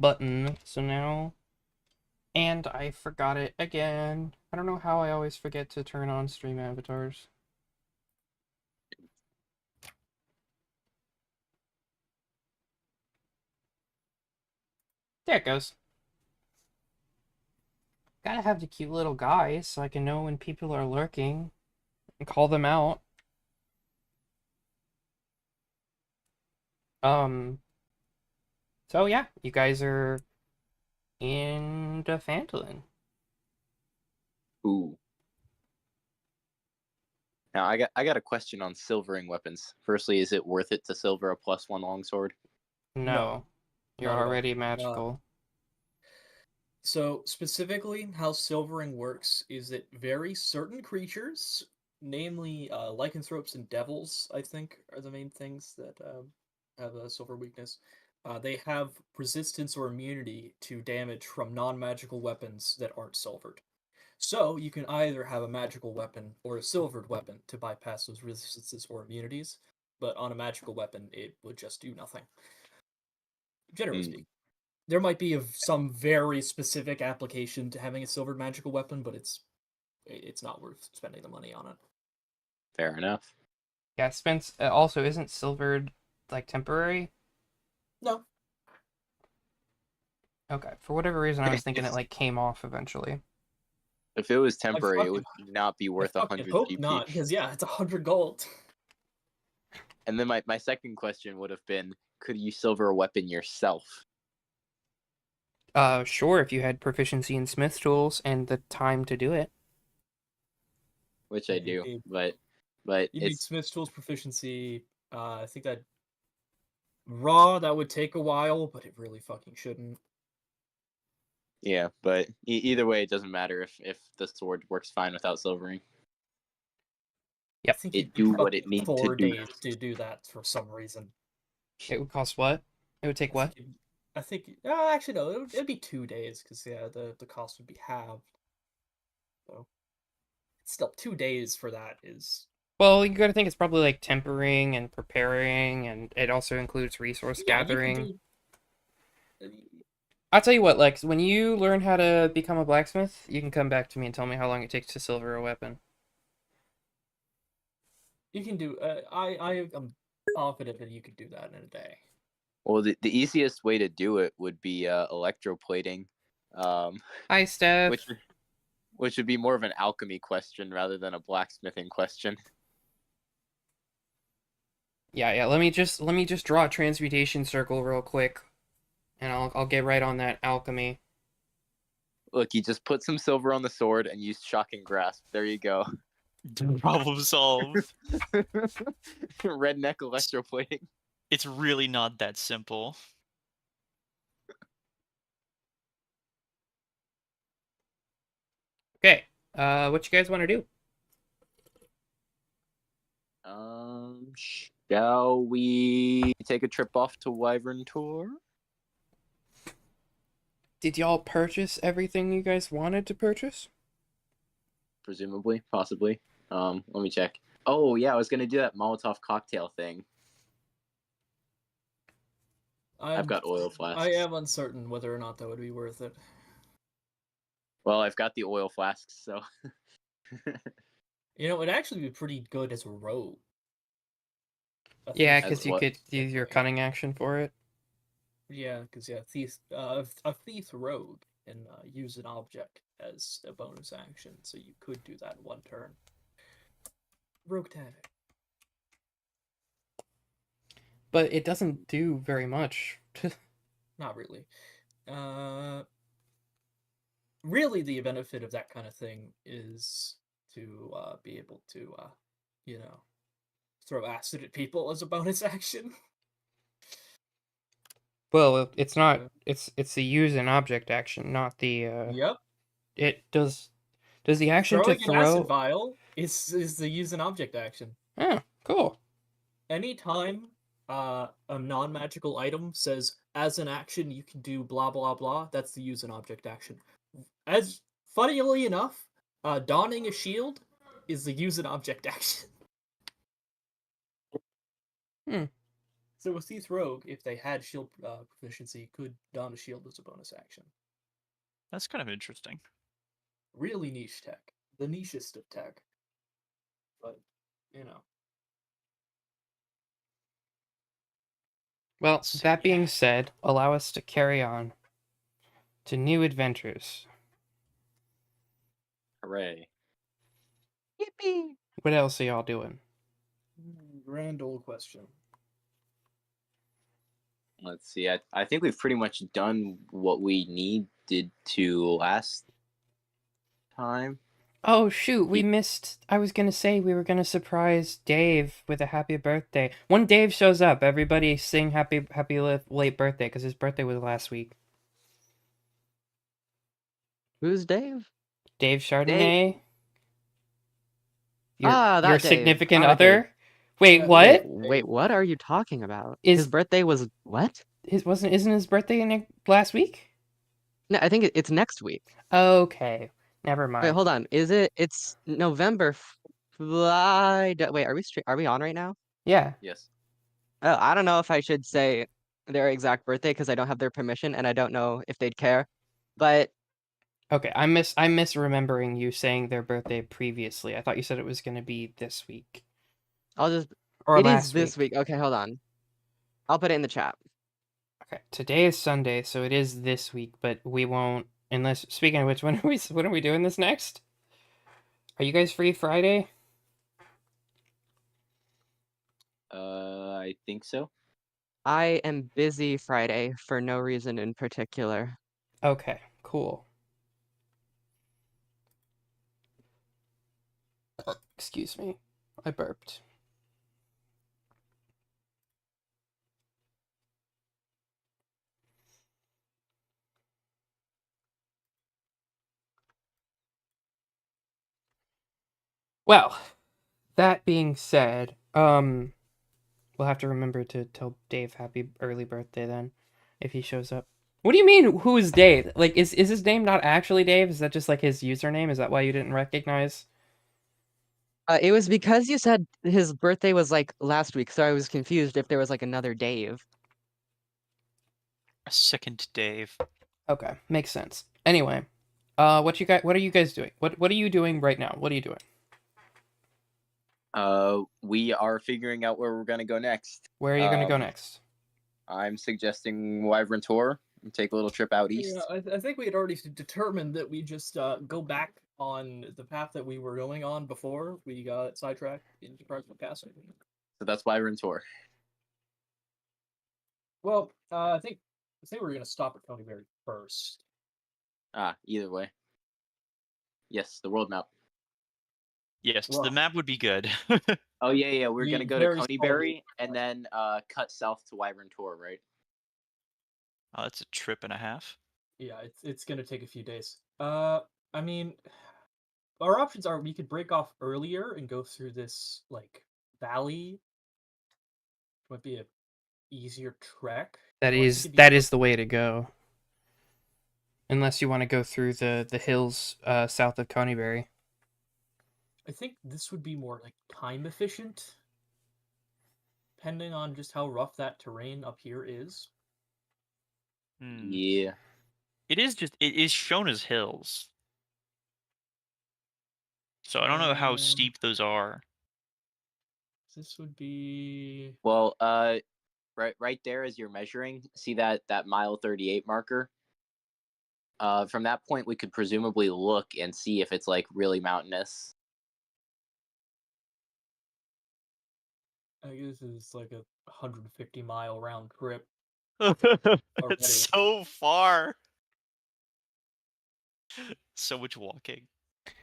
button. So now, and I forgot it again. I don't know how I always forget to turn on stream avatars. There it goes. Gotta have the cute little guys so I can know when people are lurking and call them out. Um, so yeah, you guys are in the Phandelver. Ooh. Now I got a question on silvering weapons. Firstly, is it worth it to silver a +1 longsword? No, No, you're not at all. already magical. So specifically, how silvering works is that very certain creatures, namely lycanthropes and devils, I think, are the main things that have a silver weakness. They have resistance or immunity to damage from non-magical weapons that aren't silvered. So you can either have a magical weapon or a silvered weapon to bypass those resistances or immunities, but on a magical weapon, it would just do nothing. Generally speaking. There might be some very specific application to having a silvered magical weapon, but it's not worth spending the money on it. Fair enough. Yeah, Spence also isn't silvered like temporary. No. Okay, for whatever reason, I was thinking it like came off eventually. If it was temporary, it would not be I worth fucking 100 hope GP. not, because yeah, it's 100 gold. And then my second question would have been, could you silver a weapon yourself? Sure, if you had proficiency in smith tools and the time to do it. Which I do, but You need it's Smith's tools proficiency. I think that that would take a while, but it really fucking shouldn't. yeah. But either way, it doesn't matter if the sword works fine without silvering. Yep. I think It do what it needs to 4 do. days to do that for some reason. It would cost what? It would take what? I think actually no, it'd be 2 days because yeah, the cost would be halved. So still 2 days for that is Well, you gotta think it's probably like tempering and preparing, and it also includes resource gathering. I'll tell you what, Lex, when you learn how to become a blacksmith, you can come back to me and tell me how long it takes to silver a weapon. you can do. I am confident that you could do that in a day. Well, the easiest way to do it would be electroplating, Hi, Steph. which would be more of an alchemy question rather than a blacksmithing question. Yeah. Let me just draw a transmutation circle real quick, and I'll get right on that alchemy. Look, you just put some silver on the sword and use shocking grasp. There you go. Problem solved. Redneck electroplating. It's really not that simple. Okay. What you guys want to do? Shall we take a trip off to Wyvern Tour? Did y'all purchase everything you guys wanted to purchase? Presumably, possibly. Let me check. Oh yeah, I was gonna do that Molotov cocktail thing. I've got oil flasks. I am uncertain whether or not that would be worth it. Well, I've got the oil flasks, so. You know, it'd actually be pretty good as a rogue. Yeah, because you could use your cunning action for it. Yeah, because a thief rogue can use an object as a bonus action, so you could do that in one turn. Rogue tactic. But it doesn't do very much. Not really. Really, the benefit of that kind of thing is to be able to, throw acid at people as a bonus action. Well, it's not. It's the use an object action, not the. Yep. It does. Does the action Throwing to an acid throw? vial is the use an object action. Oh, cool. Anytime a non-magical item says as an action you can do blah blah blah, that's the use an object action. As funnily enough, donning a shield is the use an object action. So a Thief Rogue, if they had shield proficiency, could don a shield as a bonus action. That's kind of interesting. Really niche tech. The nichest of tech. But, you know. Well, So, that yeah. being said, allow us to carry on to new adventures. Hooray. Yippee! What else are y'all doing? Grand old question. Let's see. I think we've pretty much done what we needed to last time. Oh shoot, we Ye- missed. I was gonna say we were gonna surprise Dave with a happy birthday. When Dave shows up, everybody sing late birthday because his birthday was last week. Who's Dave? Dave Chardonnay, Ah, your that Dave. significant Alright, Dave. other. Wait, Yeah, what? Wait, what are you talking about? Is- His birthday was what? Isn't his birthday last week? No, I think it's next week. Okay, never Wait, mind. hold on. It's November. Wait, are we on right now? Yeah. Yes. Oh, I don't know if I should say their exact birthday because I don't have their permission and I don't know if they'd care. But Okay, I'm misremembering you saying their birthday previously. I thought you said it was gonna be this week I'll just. or It is last this week. week. Okay, hold on. I'll put it in the chat. Okay, today is Sunday, so it is this week, but we won't unless speaking of which, when are we doing this next? Are you guys free Friday? I think so. I am busy Friday for no reason in particular. Okay, cool. Excuse me. I burped. Well, that being said, we'll have to remember to tell Dave happy early birthday then, if he shows up. What do you mean, who is Dave? Like, is his name not actually Dave? Is that just like his username? Is that why you didn't recognize? It was because you said his birthday was like last week, so I was confused if there was like another Dave. A second Dave. Okay, makes sense. Anyway, what are you guys doing? What are you doing right now? What are you doing? We are figuring out where we're gonna go next. Where are you gonna go next? I'm suggesting Wyvern Tour and take a little trip out east. Yeah, I think we had already determined that we just go back on the path that we were going on before we got sidetracked into Parkville Castle. So that's Wyvern Tour. Well, I think we were gonna stop at Coneyberry first. Either way. Yes, the world map. Yes, the Well- map would be good. Oh yeah, we're We gonna go to very Coneyberry slowly- and then cut south to Wyvern Tour, right? Oh, that's a trip and a half. Yeah, it's gonna take a few days. I mean, our options are we could break off earlier and go through this like valley. Might be a easier trek. That or I is think it'd be that is the way to go. Unless you want to go through the hills south of Coneyberry. I think this would be more like time efficient, depending on just how rough that terrain up here is. Hmm. Yeah. It is shown as hills. So I don't know how Um, steep those are. This would be Well, right there as you're measuring, see that mile 38 marker? From that point we could presumably look and see if it's like really mountainous. I guess it's like a 150-mile round trip. It's Already. so far. So much walking.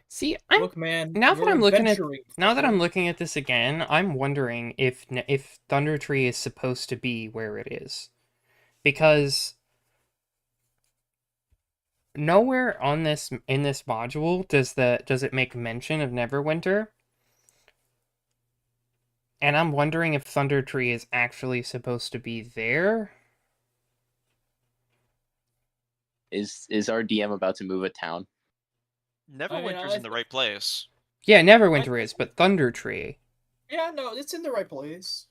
See, Look, man. now that we're I'm looking at adventuring, now that I'm fucker. looking at this again, I'm wondering if Thunder Tree is supposed to be where it is, because nowhere on this in this module does it make mention of Neverwinter, and I'm wondering if Thunder Tree is actually supposed to be there. Is our DM about to move a town? Neverwinter's in the right place. Yeah, Neverwinter is, but Thunder Tree. Yeah, no, it's in the right place.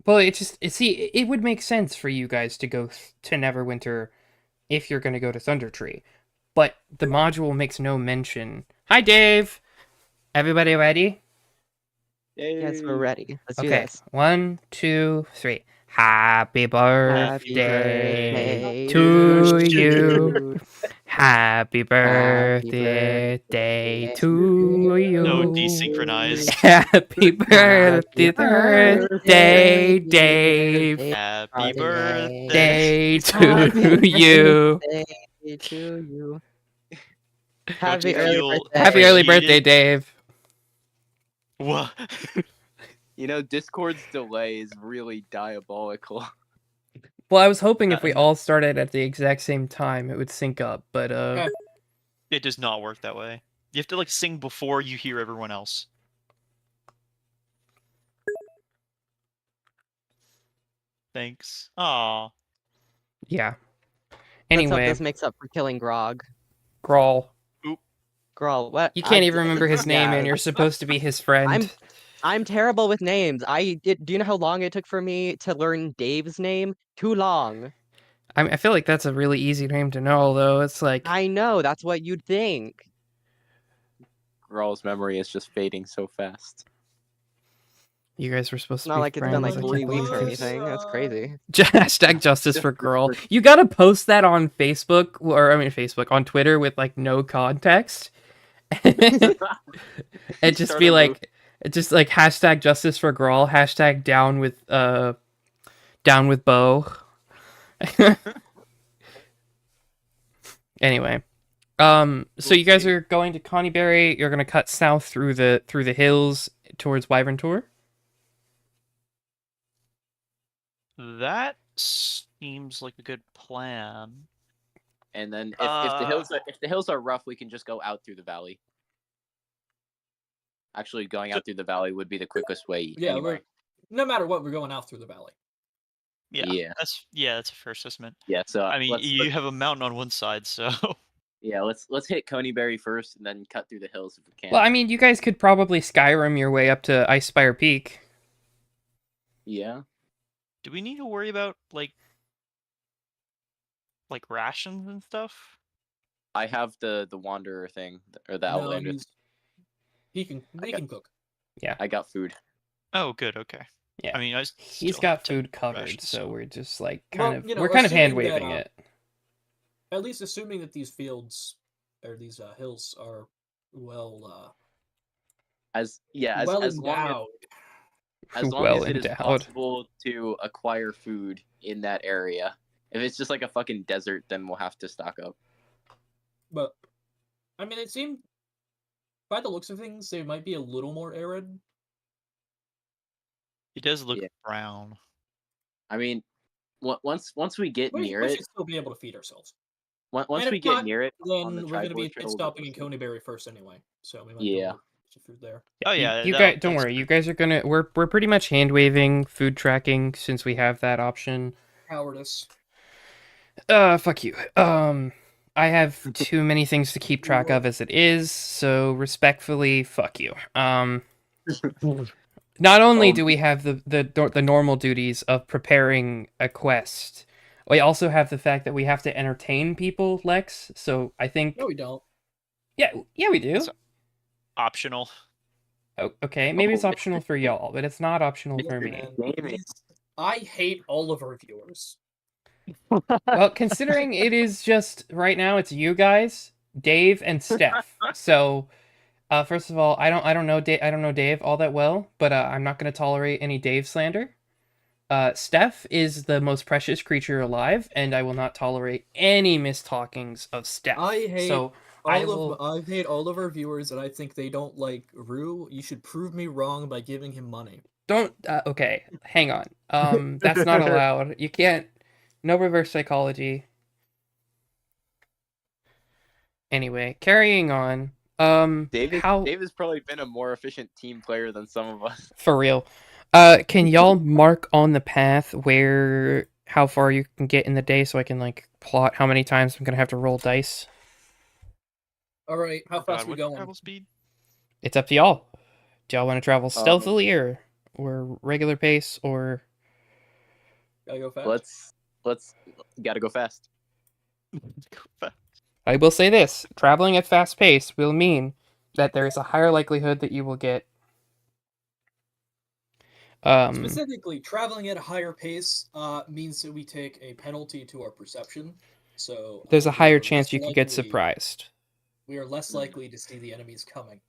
Well, it would make sense for you guys to go to Neverwinter if you're going to go to Thundertree. But the module makes no mention. Hi, Dave! Everybody ready? Yes, we're ready. Let's do Okay, this. 1, 2, 3. Happy Happy birthday birthday to to you. you. Happy Happy birthday birthday to No, to you. you. desynchronized. Happy Happy birthday, birthday, Dave. dear Happy birthday. birthday. Day Happy to you. birthday to you. Don't you Happy early feel Happy early birthday, appreciated? Dave. What? You know, Discord's delay is really diabolical. Well, I was hoping if we Uh, all started at the exact same time, it would sync up, but Okay. It does not work that way. You have to like sing before you hear everyone else. Thanks. Aw. yeah. Let's hope Anyway, this makes up for killing Grog. Grawl. Grawl, what? You can't even remember his name, and you're supposed to be his friend. I'm terrible with names. Do you know how long it took for me to learn Dave's name? Too long. I feel like that's a really easy name to know, though. It's like I know, that's what you'd think. Rawl's memory is just fading so fast. you guys were supposed It's to not be like it's been friends. like I 3 can't weeks believe or this. anything. That's crazy. Hashtag justice for girl. You gotta post that on Facebook, or I mean Facebook, on Twitter with like no context. And just Start be a like, just like hashtag justice for girl, hashtag down with Bo. Anyway, so you guys are going to Connieberry. You're gonna cut south through the hills towards Wyvern Tor. That seems like a good plan. And then if the hills are rough, we can just go out through the valley. Actually, going out through the valley would be the quickest way. Yeah, anyway. no matter what, we're going out through the valley. Yeah. That's a fair assessment. Yeah. So I mean, let's have a mountain on one side, so yeah, let's hit Coneyberry first, and then cut through the hills if we can. Well, I mean, you guys could probably Skyrim your way up to Icespire Peak. Yeah. do we need to worry about like rations and stuff? I have the wanderer thing or the No, outlander. he can cook. I got food. Oh, good. Okay. Yeah. I mean, He's still got have 10 food covered, rations, so we're just like Well, kind of you know, we're kind of hand assuming that, waving it. At least assuming that these fields or these hills are well As well as long endowed. as long Well as it is endowed. possible to acquire food in that area. If it's just like a fucking desert, then we'll have to stock up. But I mean, it seemed by the looks of things, they might be a little more arid. It does look Yeah. brown. I mean, once we get We near it, should still be able to feed ourselves. once And we if get not, near it, on Then the we're going to be Tribord pit Trail, stopping in we'll go Coneyberry first anyway, so we might Yeah. be able to get some food there. Oh yeah, you that'll- guys don't that's worry. You great. guys are gonna we're pretty much hand waving food tracking since we have that option. Cowardice. Fuck you. I have too many things to keep track of as it is, so respectfully, fuck you. Not only do we have the normal duties of preparing a quest, we also have the fact that we have to entertain people, Lex. So I think No, we don't. yeah, we do. It's optional. Okay, maybe it's Oh. optional for y'all, but it's not optional Yes, for me. man. Damn it. I hate all of our viewers. Well, considering it is just right now, it's you guys, Dave, and Steph. So, first of all, I don't know Dave all that well, but I'm not going to tolerate any Dave slander. Steph is the most precious creature alive, and I will not tolerate any mistalkings of Steph. I hate So I hate all of our viewers, and I think they don't like Rue. You should prove me wrong by giving him money. don't. Okay, hang on. That's not allowed. You can't. No reverse psychology. Anyway, carrying on. Dave how has probably been a more efficient team player than some of us. for real? Can y'all mark on the path how far you can get in the day so I can like plot how many times I'm gonna have to roll dice? All right, how Oh, fast God, we what's going? travel speed? It's up to y'all. Do y'all want to travel stealthily or regular pace or Gotta go fast. Let's gotta go fast. I will say this: traveling at fast pace will mean that there is a higher likelihood that you will get. Specifically, traveling at a higher pace means that we take a penalty to our perception. So There's a we higher are chance less you could get likely- surprised. We are less likely to see the enemies coming.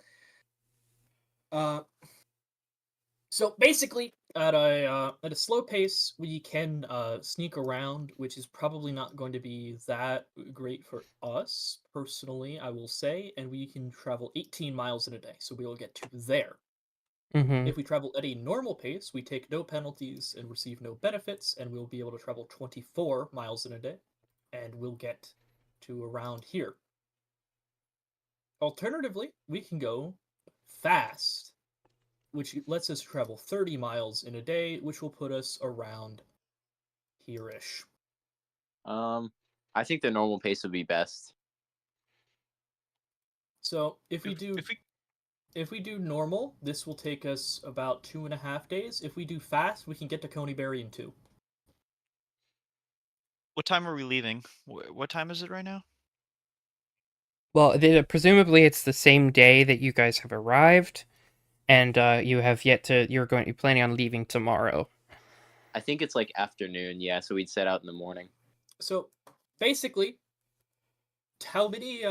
So basically, at a slow pace, we can sneak around, which is probably not going to be that great for us personally, I will say. And we can travel 18 miles in a day, so we will get to there. Mm-hmm. If we travel at a normal pace, we take no penalties and receive no benefits, and we'll be able to travel 24 miles in a day, and we'll get to around here. Alternatively, we can go fast, which lets us travel 30 miles in a day, which will put us around here-ish. I think the normal pace would be best. So if we If we do normal, this will take us about 2.5 days. If we do fast, we can get to Coneyberry in 2. What time are we leaving? What time is it right now? Well, presumably it's the same day that you guys have arrived, and you have yet to. You're planning on leaving tomorrow. I think it's like afternoon, yeah, so we'd set out in the morning. So basically, how many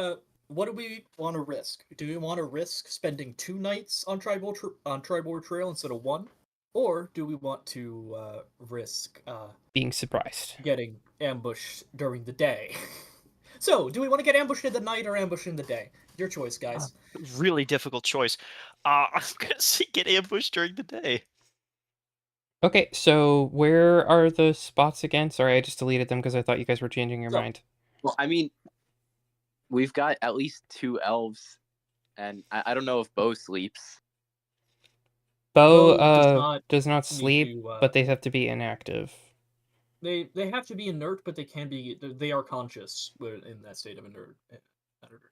what do we want to risk? Do we want to risk spending 2 nights on Tribord Trail instead of 1? Or do we want to risk Being surprised. getting ambushed during the day? So, do we want to get ambushed in the night or ambushed in the day? Your choice, guys. Really difficult choice. I'm gonna say get ambushed during the day. Okay, so where are the spots again? Sorry, I just deleted them because I thought you guys were changing your So- mind. Well, I mean, we've got at least 2 elves, and I don't know if Bo sleeps. Bo does does not need sleep, to, but they have to be inactive. They have to be inert, but they are conscious in that state of inert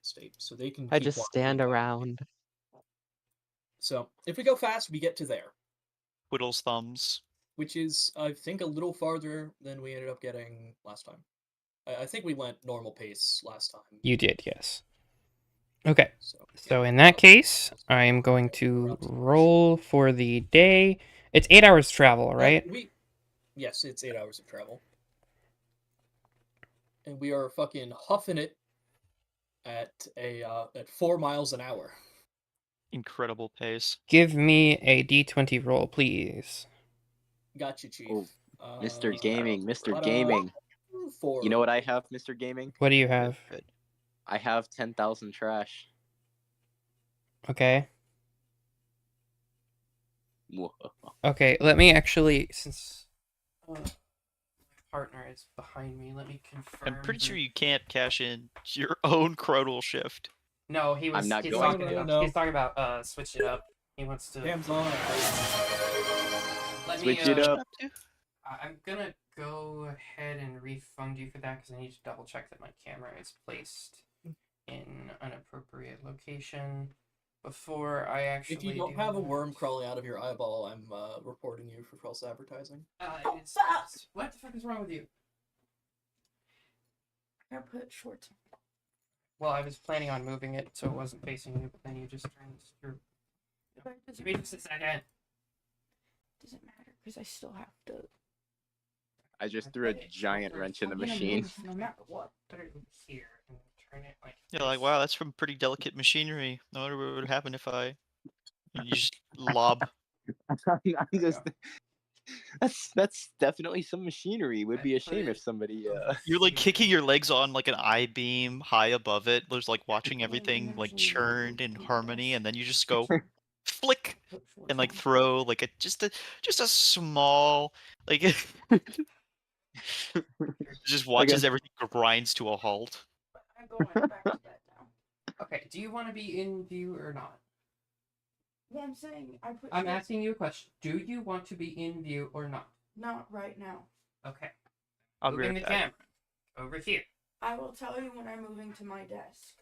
state, so they can. I keep just walking stand about. around. So if we go fast, we get to there, Twiddles thumbs. which is I think a little farther than we ended up getting last time. I think we went normal pace last time. You did, yes. Okay, So so in that case, I am going to roll for the day. It's 8 hours travel, right? Yes, it's 8 hours of travel, and we are fucking huffing it at 4 miles an hour. Incredible pace. Give me a d20 roll, please. Gotcha, Chief. Oh, Mr. Uh, Gaming, Mr. what, Gaming. 4. You know what I have, Mr. Gaming? What do you have? Good. I have 10,000 trash. Okay. Mwah. Okay, let me actually, since my partner is behind me, let me confirm. I'm pretty sure you can't cash in your own chronal shift. No, he was. I'm not he's going talking to. about. He's talking about switch it up. He wants to. Hands on. Let Switch me, it up. I'm gonna go ahead and refund you for that because I need to double check that my camera is placed in an appropriate location before I actually. If you don't have a worm crawling out of your eyeball, I'm reporting you for false advertising. What the fuck is wrong with you? I gotta put shorts on. Well, I was planning on moving it so it wasn't facing you, but then you just turned your. But it doesn't, Wait just a second. doesn't matter because I still have to. I just threw a giant wrench in the I'm gonna machine. move no matter what. Put it here and turn it like. Yeah, like wow, that's some pretty delicate machinery. I wonder what would happen if you just lob. I'm just. That's definitely some machinery. It would be a shame if somebody. You're like kicking your legs on like an I-beam high above it. There's like watching everything like churned in harmony, and then you just go flick Put shorts and like on. throw like just a small like just watches everything grinds to a halt. I'm going back to bed now. Okay, do you want to be in view or not? Yeah, I'm saying I put. I'm shorts- asking you a question. Do you want to be in view or not? Not right now. Okay. I'll be Moving right the back. camera over here. I will tell you when I'm moving to my desk.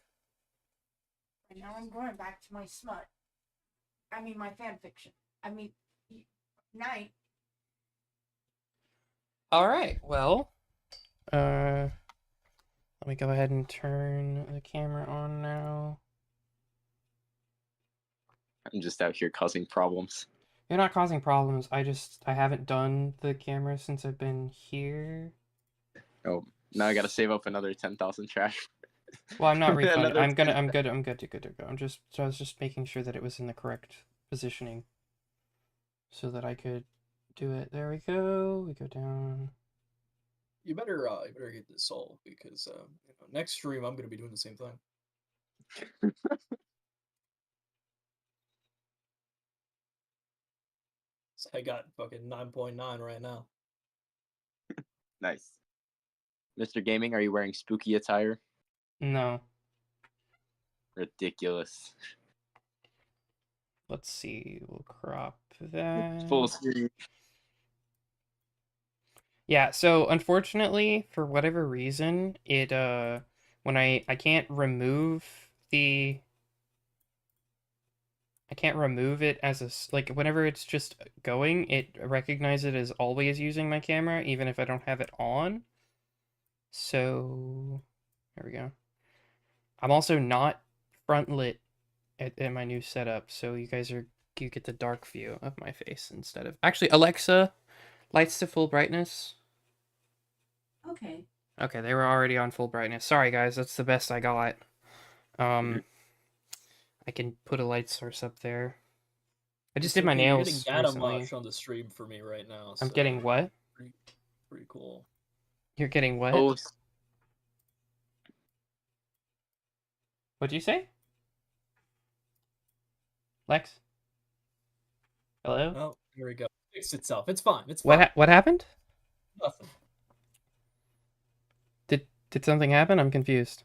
And now I'm going back to my smut. I mean my fan fiction. I mean night. All right. Well, let me go ahead and turn the camera on now. I'm just out here causing problems. You're not causing problems. I haven't done the camera since I've been here. Oh, now I gotta save up another 10,000 trash. Well, I'm not refunding. Another I'm 10. good to go. I was just making sure that it was in the correct positioning so that I could do it. There we go. We go down. You better get this solved because next stream I'm gonna be doing the same thing. So I got fucking 9.9 right now. Nice. Mr. Gaming, are you wearing spooky attire? No. Ridiculous. Let's see. We'll crop that. Full screen. Yeah, so unfortunately, for whatever reason, it when I can't remove the I can't remove it as like whenever it's just going, it recognizes it as always using my camera even if I don't have it on. So there we go. I'm also not front lit at my new setup, so you get the dark view of my face instead of actually Alexa, lights to full brightness. Okay. Okay, they were already on full brightness. Sorry guys, that's the best I got. I can put a light source up there. I just did my You're nails getting data recently. mush on the stream for me right now. I'm So getting what? pretty cool. You're getting what? Oh, What'd you say? Lex? Hello? Oh, here we go. Fixed itself. It's fine. It's fine. What happened? Nothing. Did something happen? I'm confused.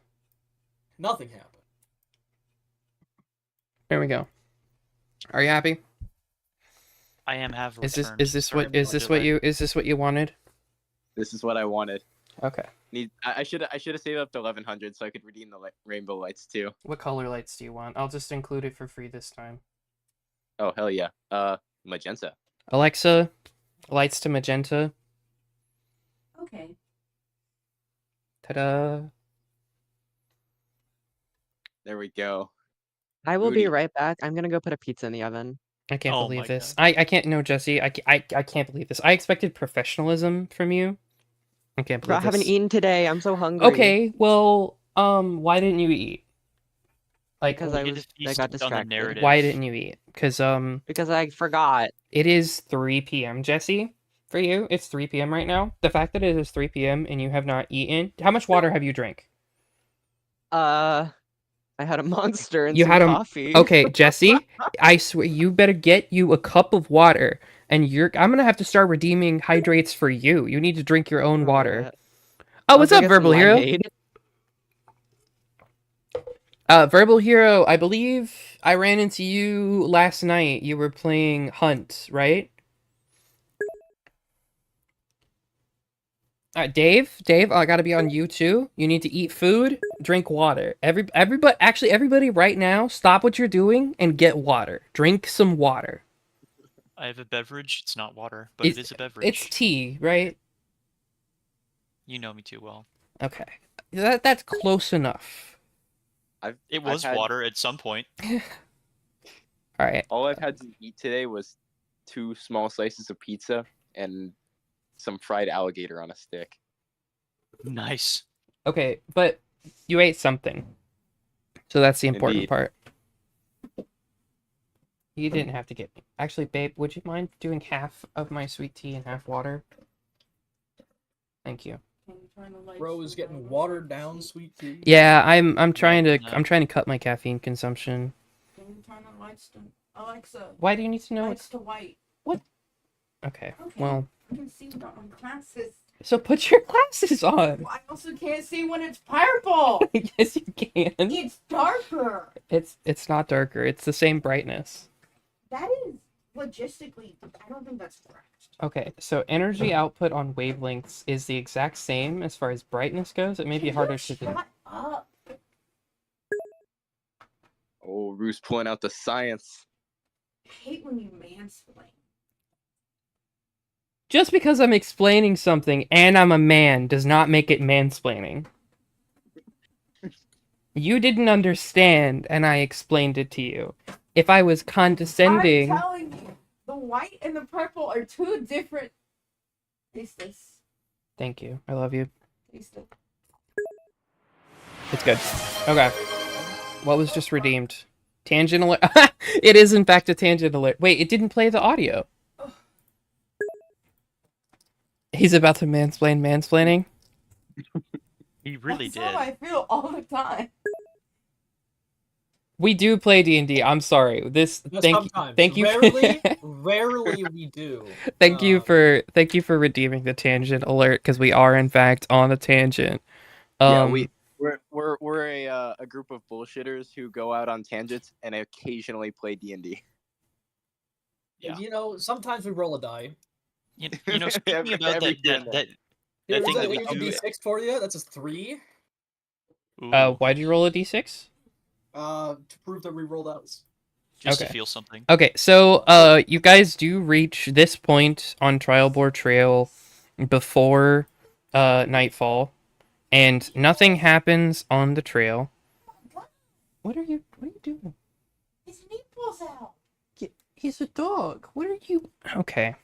Nothing happened. There we go. Are you happy? I have Is returned. this Sorry what you wanted? this is what I wanted. Okay. I should have saved up to 1100 so I could redeem the rainbow lights too. What color lights do you want? I'll just include it for free this time. Oh hell yeah. Magenta. Alexa, lights to magenta. Okay. Ta-da. There we go. I will be Booty. right back. I'm gonna go put a pizza in the oven. I can't Oh believe my this. God. I can't. No, Jesse. I can't believe this. I expected professionalism from you. I can't Bro, I believe haven't this. eaten today. I'm so hungry. Okay, well, why didn't you eat? Like, Because You I need to got feast on the distracted. narrative. why didn't you eat? Because Because I forgot. it is 3 p.m. Jesse. For you, it's 3 p.m. right now. The fact that it is 3 p.m. and you have not eaten. How much water have you drank? I had a monster and You some had a coffee. okay, Jesse. I swear you better get you a cup of water, and I'm gonna have to start redeeming hydrates for you. You need to drink your own water. Alright. Oh, I'll what's go up, get some Verbal Hero? limeade. Verbal Hero, I believe I ran into you last night. You were playing Hunt, right? Dave, I gotta be on you too. You need to eat food, drink water. Everybody right now, stop what you're doing and get water. Drink some water. I have a beverage. It's not water, but it is a beverage. It's tea, right? You know me too well. Okay. That's close enough. It was water at some point. Alright. All I've had to eat today was 2 small slices of pizza and some fried alligator on a stick. Nice. Okay, but you ate something. So that's the important Indeed. part. You didn't have to get me. Actually, babe, would you mind doing half of my sweet tea and half water? Thank you. Can you turn the lights Bro to is getting rainbow watered lights? down sweet tea. Yeah, I'm trying to No. I'm trying to cut my caffeine consumption. Can you turn the lights to Alexa? Why do you need to know Lights to white. Okay. Okay. Well, I can see without my glasses. so put your glasses on. Well, I also can't see when it's purple. Yes, you can. It's darker. It's not darker. It's the same brightness. That is logistically. I don't think that's correct. Okay, so energy output on wavelengths is the exact same as far as brightness goes. It may be Can harder you to do. shut up. Oh, Rue's pulling out the science. I hate when you mansplain. Just because I'm explaining something and I'm a man does not make it mansplaining. You didn't understand, and I explained it to you. If I was condescending... I'm telling you, the white and the purple are two different... Taste this. Thank you. I love you. Taste it. It's good. Okay. What was just redeemed? Tangent alert. It is, in fact, a tangent alert. Wait, it didn't play the audio. He's about to mansplain mansplaining. He really That's how did. I feel all the time. We do play D&D. I'm sorry. Sometimes. Thank you. Rarely we do. Thank you for redeeming the tangent alert, because we are in fact on a tangent. Yeah, we're a group of bullshitters who go out on tangents and occasionally play D&D. Yeah. You know, sometimes we roll a die. You know, speaking Every- about every that now that Here's thing a, that we here's a do. D6 for you. That's a 3. Ooh, Why'd you roll a d6? To prove that we rolled out. just to okay. feel something. Okay, so you guys do reach this point on Trial Board Trail before nightfall, and nothing happens on the trail. What are you doing? His meatballs out. He's a dog. What are you? Okay.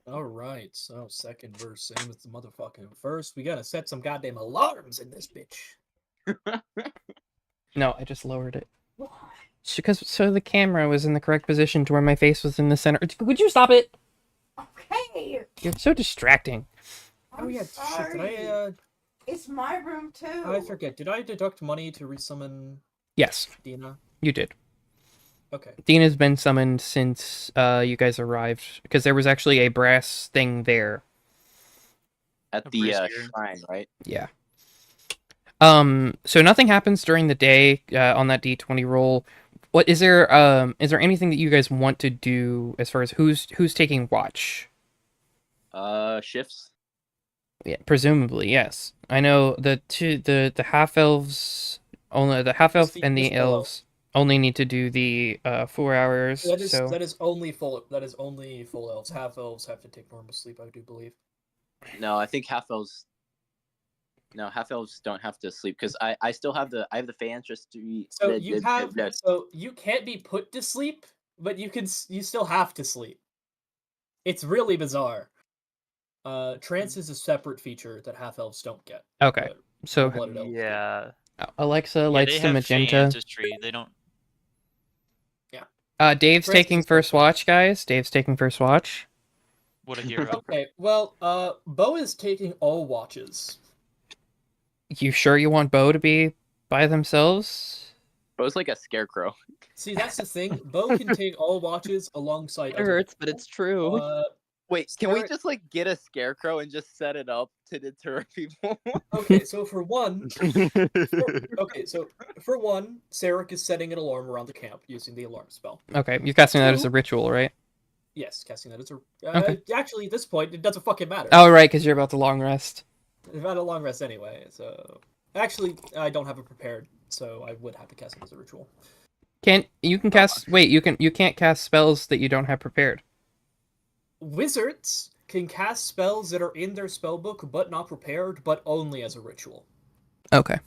All right, so second verse, same as the motherfucking first. We gotta set some goddamn alarms in this bitch. No, I just lowered it. Why? Because so the camera was in the correct position to where my face was in the center. Would you stop it? Okay. You're so distracting. I'm Shit, sorry. did I, It's my room too. I forget, did I deduct money to resummon Yes, Dina? you did. Okay. Dina's been summoned since you guys arrived, because there was actually a brass thing there. At A the brazier. shrine, right? Yeah. So nothing happens during the day on that D20 roll. What is there anything that you guys want to do as far as who's taking watch? Shifts. Yeah, presumably, yes. I know the half elves only the half elf and the Just below. elves only need to do the 4 hours. So That is only full elves. Half elves have to take normal sleep, I do believe. No, I think half elves. No, half elves don't have to sleep because I still have the Fey ancestry. So you can't be put to sleep, but you still have to sleep. It's really bizarre. Trance is a separate feature that half elves don't get. okay. So Full-blooded elves do. Yeah. Alexa Yeah, lights they the have Fey magenta. ancestry. They don't. Dave's Trance taking is a first separate- watch, guys. Dave's taking first watch. What a hero. Okay, well, Bo is taking all watches. You sure you want Bo to be by themselves? It was like a scarecrow. See, that's the thing. Bo can take all watches alongside It other hurts, but people. it's true. Wait, can we Sarah- just like get a scarecrow and just set it up to deter people? Okay, so for one, Sarek is setting an alarm around the camp using the alarm spell. Okay, you're casting that as Two. a ritual, right? Yes, casting that as a. Okay. Actually, at this point, it doesn't fucking matter. Oh, right, because you're about to long rest. I've had a long rest anyway, so. Actually, I don't have it prepared, so I would have to cast it as a ritual. You can't cast spells that you don't have prepared. Wizards can cast spells that are in their spellbook but not prepared, but only as a ritual. Okay.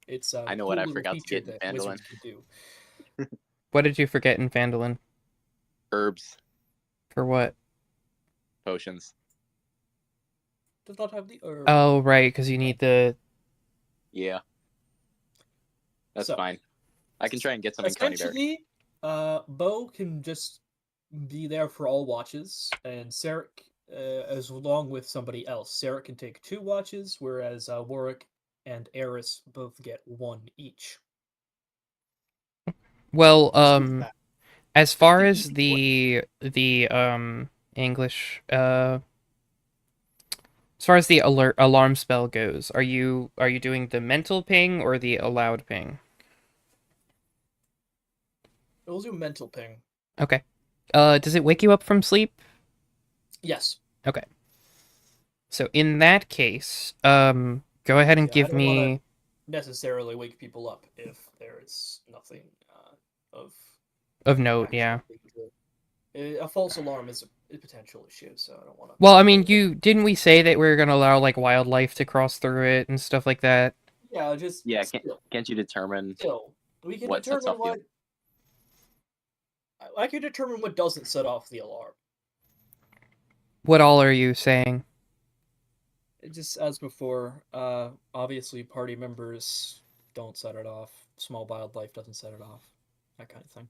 It's I know cool what I little forgot to feature get in that Phandelver. wizards can do. What did you forget in Phandelver? Herbs, For what? potions. Does not have the herb. Oh, right, because you need the... Yeah. That's So, fine. I can try and get some in Coney Bear. Essentially, Bo can just be there for all watches, and Sarek, as along with somebody else. Sarek can take 2 watches, whereas Warwick and Eris both get 1 each. Well, that. as far think as the English, as far as the alarm spell goes, are you doing the mental ping or the aloud ping? We'll do mental ping. Okay. Does it wake you up from sleep? Yes. Okay. So in that case, go ahead and Yeah, I give don't me... wanna necessarily wake people up if there is nothing of Of note, yeah. A false alarm is a potential issue, so I don't want to. Well, I mean, didn't we say that we were gonna allow like wildlife to cross through it and stuff like that? Yeah, just Yeah, still, can't you determine we can what sets determine off the what. I can determine what doesn't set off the alarm. What all are you saying? Just as before, obviously party members don't set it off. Small wildlife doesn't set it off. That kind of thing.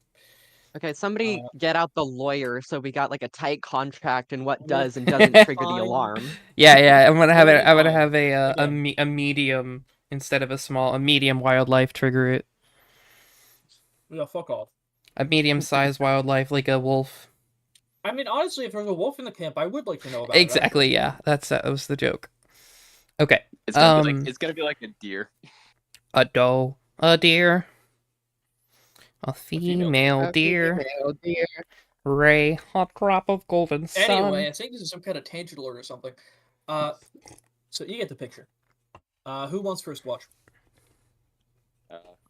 Okay, somebody get out the lawyer so we got like a tight contract and what I mean, does and doesn't trigger the fine. alarm. Yeah, I'm gonna have it. Totally I'm gonna fine. have a Again. a medium instead of a medium wildlife trigger it. Yeah, fuck off. A medium-sized wildlife like a wolf. I mean, honestly, if there's a wolf in the camp, I would like to know about it. Exactly. Yeah, that was the joke. Okay. It's gonna be like a deer. A doe, a deer, a female female deer. Ray, hot crop of golden sun. Anyway, I think this is some kind of tangent alert or something. So you get the picture. Who wants first watch?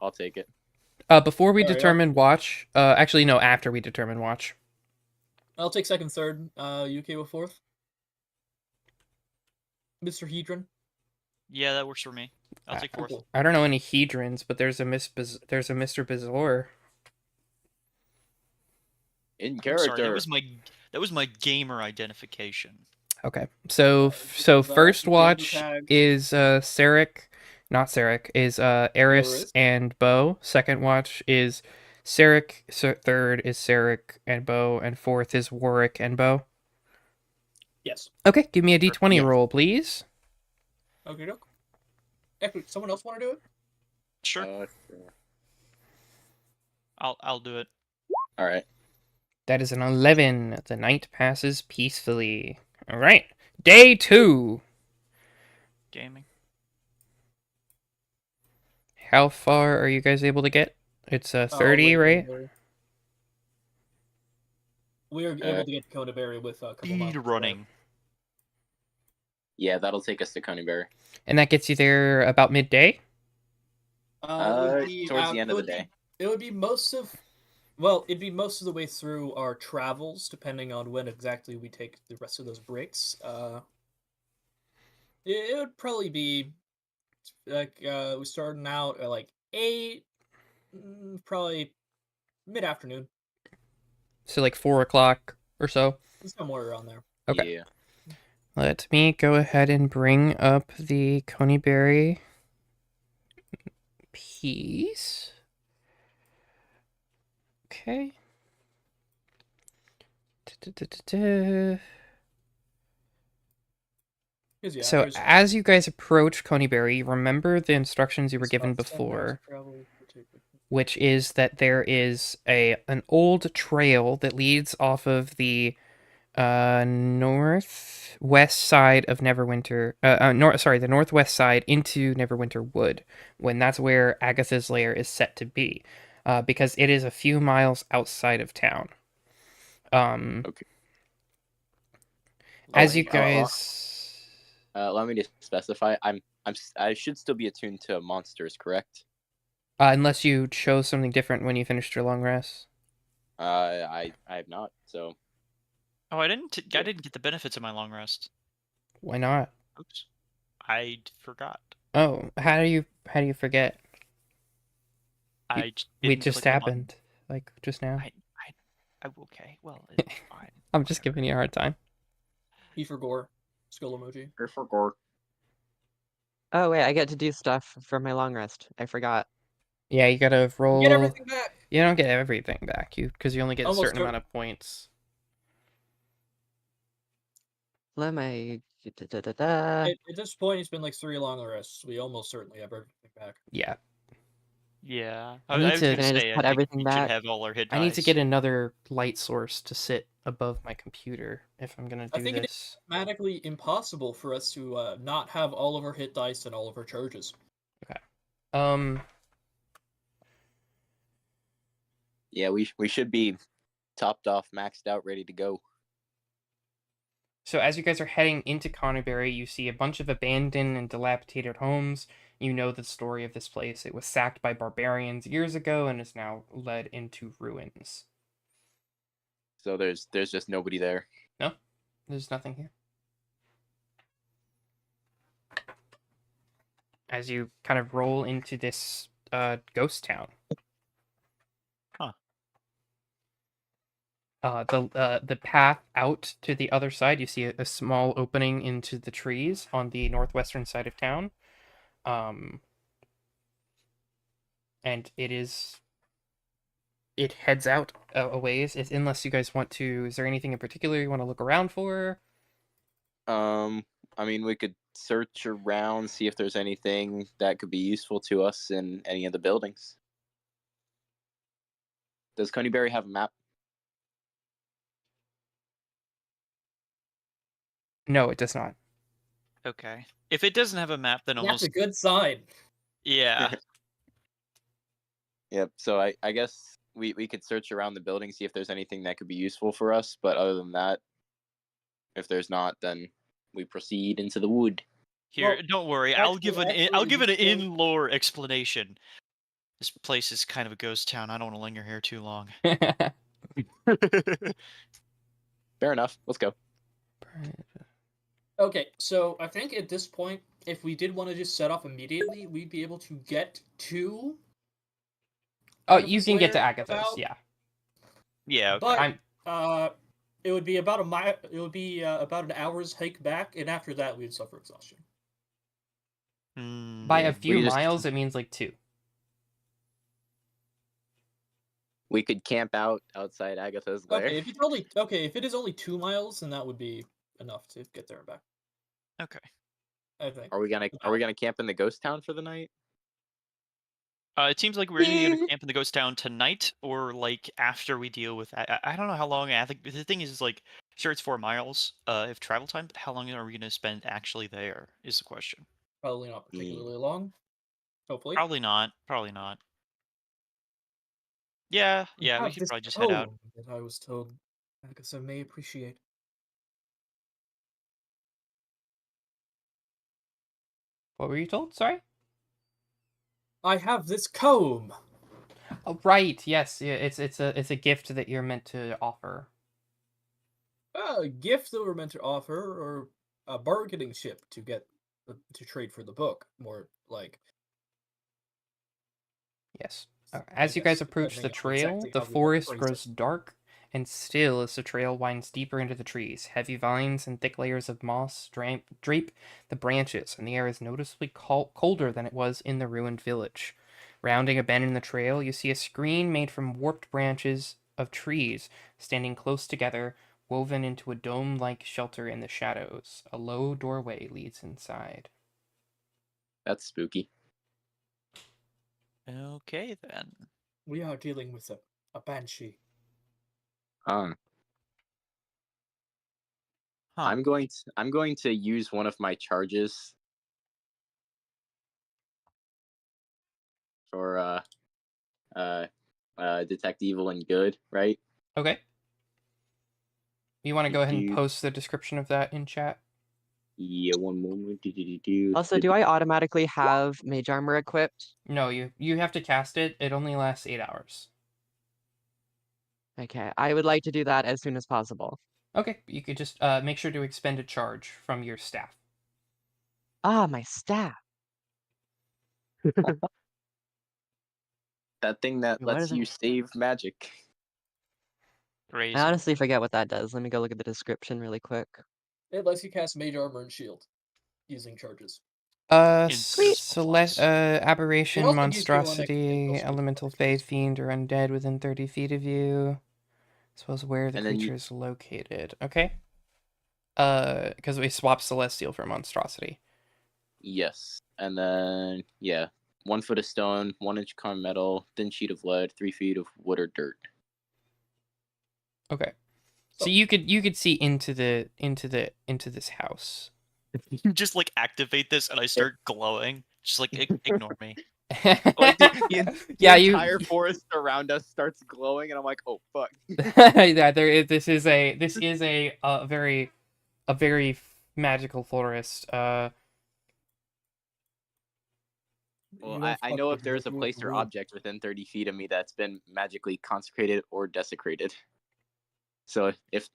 I'll take it. Before we Alright, determine watch, actually no, after we determine watch. I'll take second, third. You okay with fourth? Mr. Hedron? Yeah, that works for me. I'll take fourth. Cool. I don't know any hedrons, but there's a Mr. Bizarre. In I'm character. sorry, that was my gamer identification. Okay, so first watch is Sarek, not Sarek, is Eris and Bo. Second watch is Sarek. Third is Sarek and Bo, and fourth is Warwick and Bo. Yes. Okay, give me a d20 Yeah. roll, please. Okay, doke. Actually, someone else want to do it? Sure. I'll do it. All right. That is an 11. The night passes peacefully. All right, day 2. Gaming. How far are you guys able to get? It's 30, right? We are able to get to Conaberry with a couple miles. Speed running. Yeah, that'll take us to Coneyberry. And that gets you there about midday? Towards the end of the day. It would be most of. Well, it'd be most of the way through our travels, depending on when exactly we take the rest of those breaks. It would probably be like we starting out at like 8, probably mid-afternoon, So like 4 o'clock or so? somewhere around there. Okay. Yeah. Let me go ahead and bring up the Coneyberry piece. Okay. Yeah, So as you guys approach Coneyberry, remember the instructions you were given Stop, before, particularly. which is that there is an old trail that leads off of the northwest side of Neverwinter. The northwest side into Neverwinter Wood, when that's where Agatha's lair is set to be, because it is a few miles outside of town. Okay. As you guys. Let me just specify. I should still be attuned to monsters, correct? Unless you chose something different when you finished your long rest. I have not. So. Oh, I didn't get the benefits of my long rest. Why not? Oops. I forgot. Oh, how do you forget? We just happened, like just now. Okay. Well, it's fine. I'm just giving you a hard time. E for gore. Skull emoji. Or for gore. Oh wait, I get to do stuff for my long rest. I forgot. Yeah, you gotta roll. Get everything back. You don't get everything back, because you only get a certain amount of points. Let me. At this point, it's been like 3 long rests. We almost certainly have everything back. Yeah. Yeah. I need was to- gonna Can I just say, put think everything we back? should have all our hit I need to dice. get another light source to sit above my computer if I'm gonna I do think this. Mathematically impossible for us to not have all of our hit dice and all of our charges. Yeah, we should be topped off, maxed out, ready to go. So as you guys are heading into Coneyberry, you see a bunch of abandoned and dilapidated homes. You know the story of this place. It was sacked by barbarians years ago and is now led into ruins. So there's just nobody there. No, there's nothing here. As you kind of roll into this ghost town. Huh. The path out to the other side, you see a small opening into the trees on the northwestern side of town. And it heads out a ways. Unless you guys want to, is there anything in particular you want to look around for? I mean, we could search around, see if there's anything that could be useful to us in any of the buildings. Does Coneyberry have a map? No, it does not. Okay. If it doesn't have a map, then That's almost a good sign. yeah. Yep. So I guess we could search around the building, see if there's anything that could be useful for us. But other than that, if there's not, then we proceed into the wood. Here, Well, don't worry. I'll give an in lore explanation. This place is kind of a ghost town. I don't want to linger here too long. Fair enough. Let's go. Okay, so I think at this point, if we did want to just set off immediately, we'd be able to get to. Oh, you can get to Agatha's Agatha's, about- yeah. Yeah. Okay. But I'm it would be about a mile. It would be about an hour's hike back, and after that, we'd suffer exhaustion. by Yeah, a few we just- miles, it means like 2. We could camp out outside Agatha's lair. Okay, if it is only 2 miles, then that would be enough to get there and back. Okay. I think. Are we gonna camp in the ghost town for the night? It seems like we're either gonna camp in the ghost town tonight or like after we deal with. I don't know how long. I think the thing is like, sure, it's 4 miles of travel time, but how long are we gonna spend actually there? Is the question. Probably not particularly long. Hopefully. Probably not. Probably not. Yeah. Yeah. We have should this probably just head out. comb that I was told Agatha may appreciate. What were you told? Sorry? I have this comb. Oh, right. Yes. Yeah, it's a gift that you're meant to offer. A gift that we're meant to offer, or a bargaining chip to get to trade for the book. More like. Yes. I As you guys guess, approach the depending on trail, exactly the how we wanna forest phrase grows dark and still as the trail winds deeper into the trees. Heavy vines and thick layers of moss drape the branches, and the air is noticeably colder than it was in the ruined village. Rounding a bend in the trail, you see a screen made from warped branches of trees standing close together, woven into a dome-like shelter in the shadows. A low doorway leads inside. That's spooky. Okay then. We are dealing with a banshee. Huh. Huh. I'm going to use one of my charges for detect evil and good, right? Okay. You want to go ahead and Do- post the description of that in chat? Yeah, one moment. Also, do I automatically have mage armor equipped? No, you have to cast it. It only lasts 8 hours. Okay, I would like to do that as soon as possible. Okay, you could just make sure to expend a charge from your staff. Ah, my staff. That thing that Why lets does it- you save magic. Crazy. I honestly forget what that does. Let me go look at the description really quick. It lets you cast mage armor and shield using charges. Sweet. Aberration, also gives you one extra monstrosity, spell slot elemental for fey, extras. fiend, or undead within 30 feet of you. As well as where the And then you- creature is located. Okay. Because we swapped celestial for monstrosity. Yes. And then, yeah. 1 foot of stone, 1 inch carved metal, thin sheet of lead, 3 feet of wood or dirt. Okay. So So- you could see into this house. You just like activate this and I start glowing. Just like ignore me. Like the Yeah, entire forest around us starts glowing, and I'm like, oh fuck. Yeah, this is a very magical forest. Well, You I have know fucked if there's with a place or wood. object within 30 feet of me that's been magically consecrated or desecrated. So if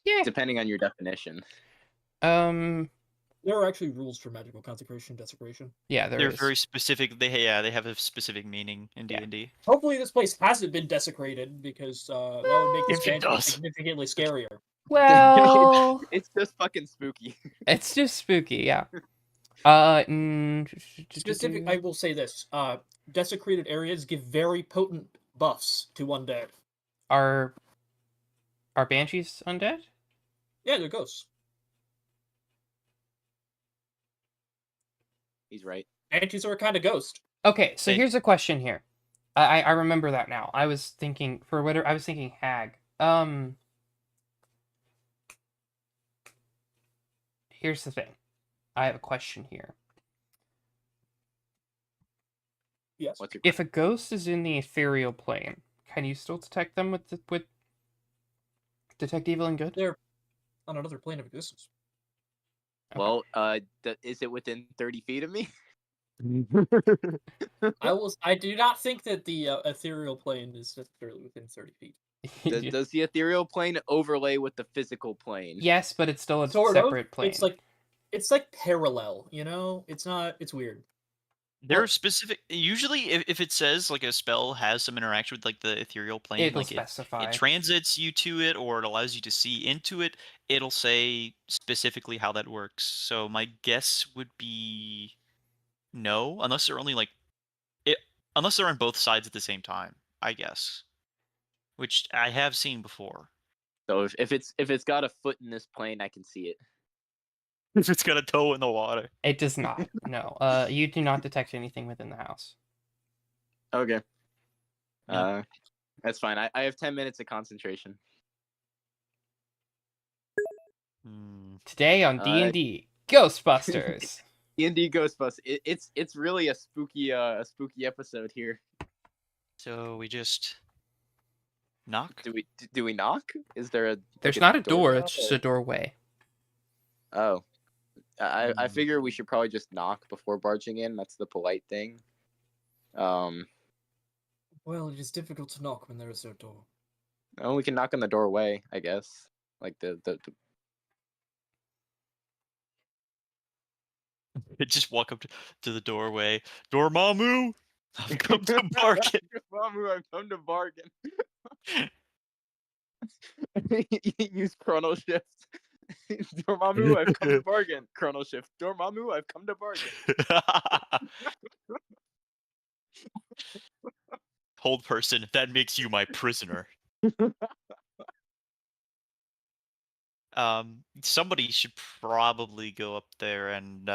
Yeah. depending on your definition. There are actually rules for magical consecration, desecration. Yeah, there They're is. very specific. They have a specific meaning in Yeah. D&D. Hopefully, this place hasn't been desecrated because that would make this If it expansion does. significantly scarier. Well, It's just fucking spooky. it's just spooky. Yeah. Specific, I will say this: desecrated areas give very potent buffs to undead. Are banshees undead? Yeah, they're ghosts. He's right. Banshees are a kind of ghost. Okay, so They- here's a question here. I remember that now. I was thinking hag. Here's the thing. I have a question here. Yes. What's your If a ghost is in the ethereal plane, can you still detect them with detect evil and good? They're on another plane of existence. Okay. Well, is it within 30 feet of me? I do not think that the ethereal plane is necessarily within 30 feet. Does the ethereal plane overlay with the physical plane? Yes, but it's still a Sort of. separate plane. It's like parallel, you know? It's not. It's weird. There are Well- specific. Usually, if it says like a spell has some interaction with like the ethereal plane, It'll like specify. it transits you to it or it allows you to see into it, it'll say specifically how that works. So my guess would be no, unless they're only like unless they're on both sides at the same time. I guess, which I have seen before. So if it's got a foot in this plane, I can see it. If it's got a toe in the water. It does not. No. You do not detect anything within the house. Okay. Yeah. That's fine. I have 10 minutes of concentration. Hmm. Today on D&D Ghostbusters. D&D Ghostbusters. It's really a spooky episode here. So we just knock. Do we knock? Is there a There's like not a door, knob it's just or- a doorway. Oh. I figure we should probably just knock before barging in. That's the polite thing. Well, it is difficult to knock when there is no door. Oh, we can knock on the doorway, I guess. Like the Just walk up to the doorway. Dormammu, I've come to bargain. Mamu, I've come to bargain. Use Chrono Shift. Dormammu, I've come to bargain. Chrono Shift. Dormammu, I've come to bargain. Hold person, that makes you my prisoner. Somebody should probably go up there and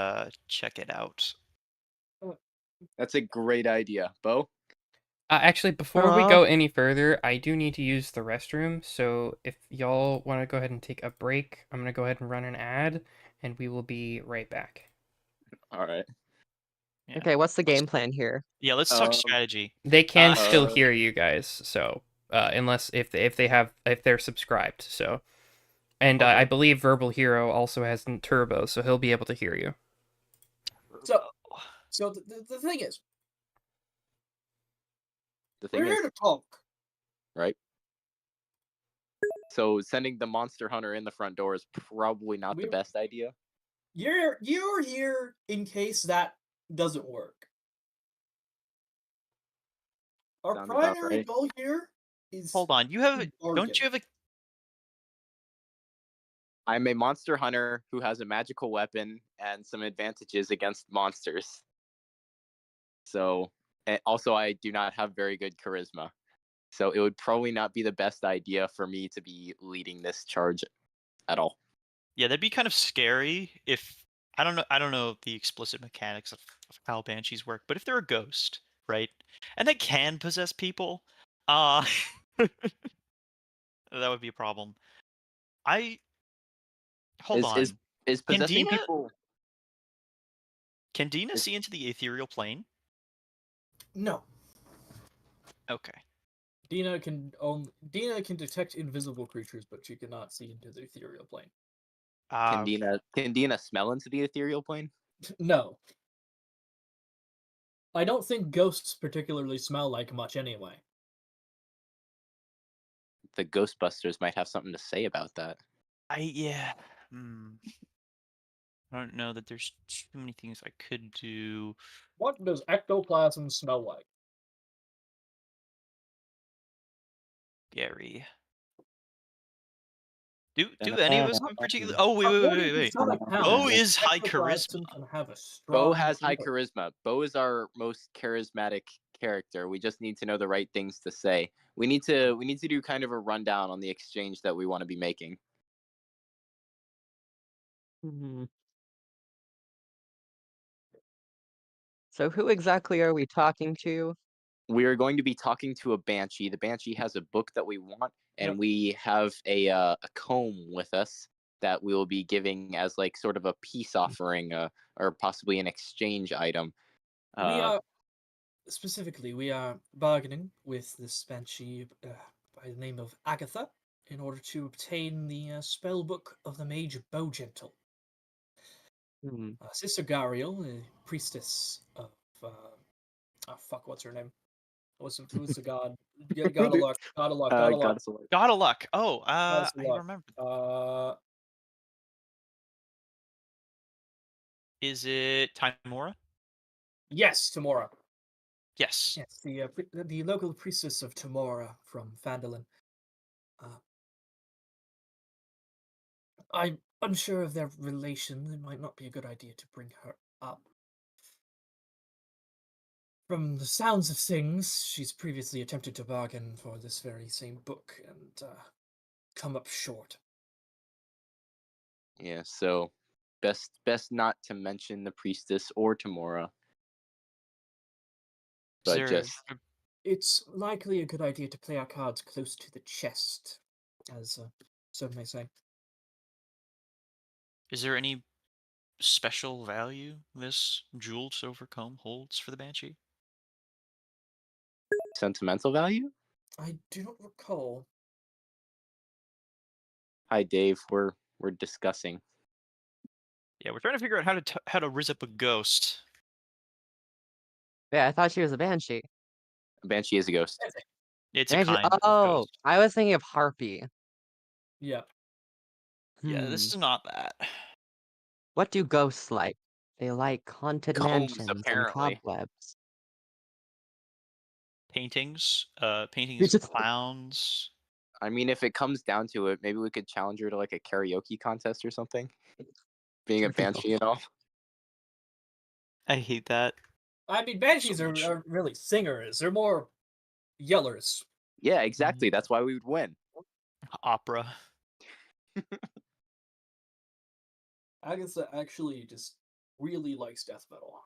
check it out. That's a great idea, Bo. Actually, before we go any further, I do need to use the restroom. So if y'all want to go ahead and take a break, I'm going to go ahead and run an ad, and we will be right back. All right. Yeah. Okay, what's the game plan here? Yeah, let's talk Um, strategy. They can still Uh, hear you guys, so unless if they're subscribed. So, and I Okay. believe Verbal Hero also has turbo, so he'll be able to hear you. So the thing is, The we're thing here is, to talk. right? So sending the monster hunter in the front door is probably not the We- best idea. You're here in case that doesn't work. Our Sounds about primary right. goal here is Hold on, you have bargain. don't you have a I'm a monster hunter who has a magical weapon and some advantages against monsters. So, and also I do not have very good charisma. So it would probably not be the best idea for me to be leading this charge at all. Yeah, that'd be kind of scary if I don't know the explicit mechanics of how banshees work, but if they're a ghost, right? And they can possess people, uh that would be a problem. Hold on. Is possessing Dina- people? Can Dina is- see into the ethereal plane? No. Okay. Dina can detect invisible creatures, but she cannot see into the ethereal plane. Can Dina smell into the ethereal plane? No. I don't think ghosts particularly smell like much anyway. the Ghostbusters might have something to say about that. Yeah. I don't know that there's too many things I could do. What does ectoplasm smell like? Gary. Do Dun, any of dun, us dun, in dun, particular? dun. Oh wait. According to Dun, some dun, dun, Bo accounts, is high ectoplasm charisma. can have a Bo strong has high odor. charisma. Bo is our most charismatic character. We just need to know the right things to say. We need to do kind of a rundown on the exchange that we want to be making. Hmm. So who exactly are we talking to? We are going to be talking to a banshee. The banshee has a book that we want, and Yep. we have a comb with us that we will be giving as like sort of a peace offering, or possibly an exchange item. We are specifically we are bargaining with this banshee by the name of Agatha in order to obtain the spell book of the mage Bowgentle. Hmm. Sister Gariel, the priestess of fuck, what's her name? Who's the god? God of luck, god of luck, god of luck, Goddess Alert. God of luck. Oh, goddess of I luck. remember. Is it Timora? Yes, Tamora. Yes. Yes, the local priestess of Tamora from Phandelver. I'm unsure of their relation. It might not be a good idea to bring her up. From the sounds of things, she's previously attempted to bargain for this very same book and come up short. Yeah, so best not to mention the priestess or Tamora, Is but there just It's likely a good idea to play our cards close to the chest, as some may say. any special value this jeweled silver comb holds for the banshee? sentimental value. I do not recall. Hi, Dave. We're discussing. Yeah, we're trying to figure out how to riz up a ghost. Yeah, I thought she was a banshee. Banshee is a ghost. It's a Banshee. kind of Oh, ghost. I was thinking of harpy. Yeah. Yeah, this Hmm. is not that. What do ghosts like? They like haunted Combs, mansions and apparently. cobwebs. Paintings, You paintings of just clowns. I mean, if it comes down to it, maybe we could challenge her to like a karaoke contest or something. Being a banshee and all. I hate that. I mean, banshees So much. are really singers. They're more yellers. Yeah, exactly. That's why we would win. Opera. Agatha actually just really likes death metal.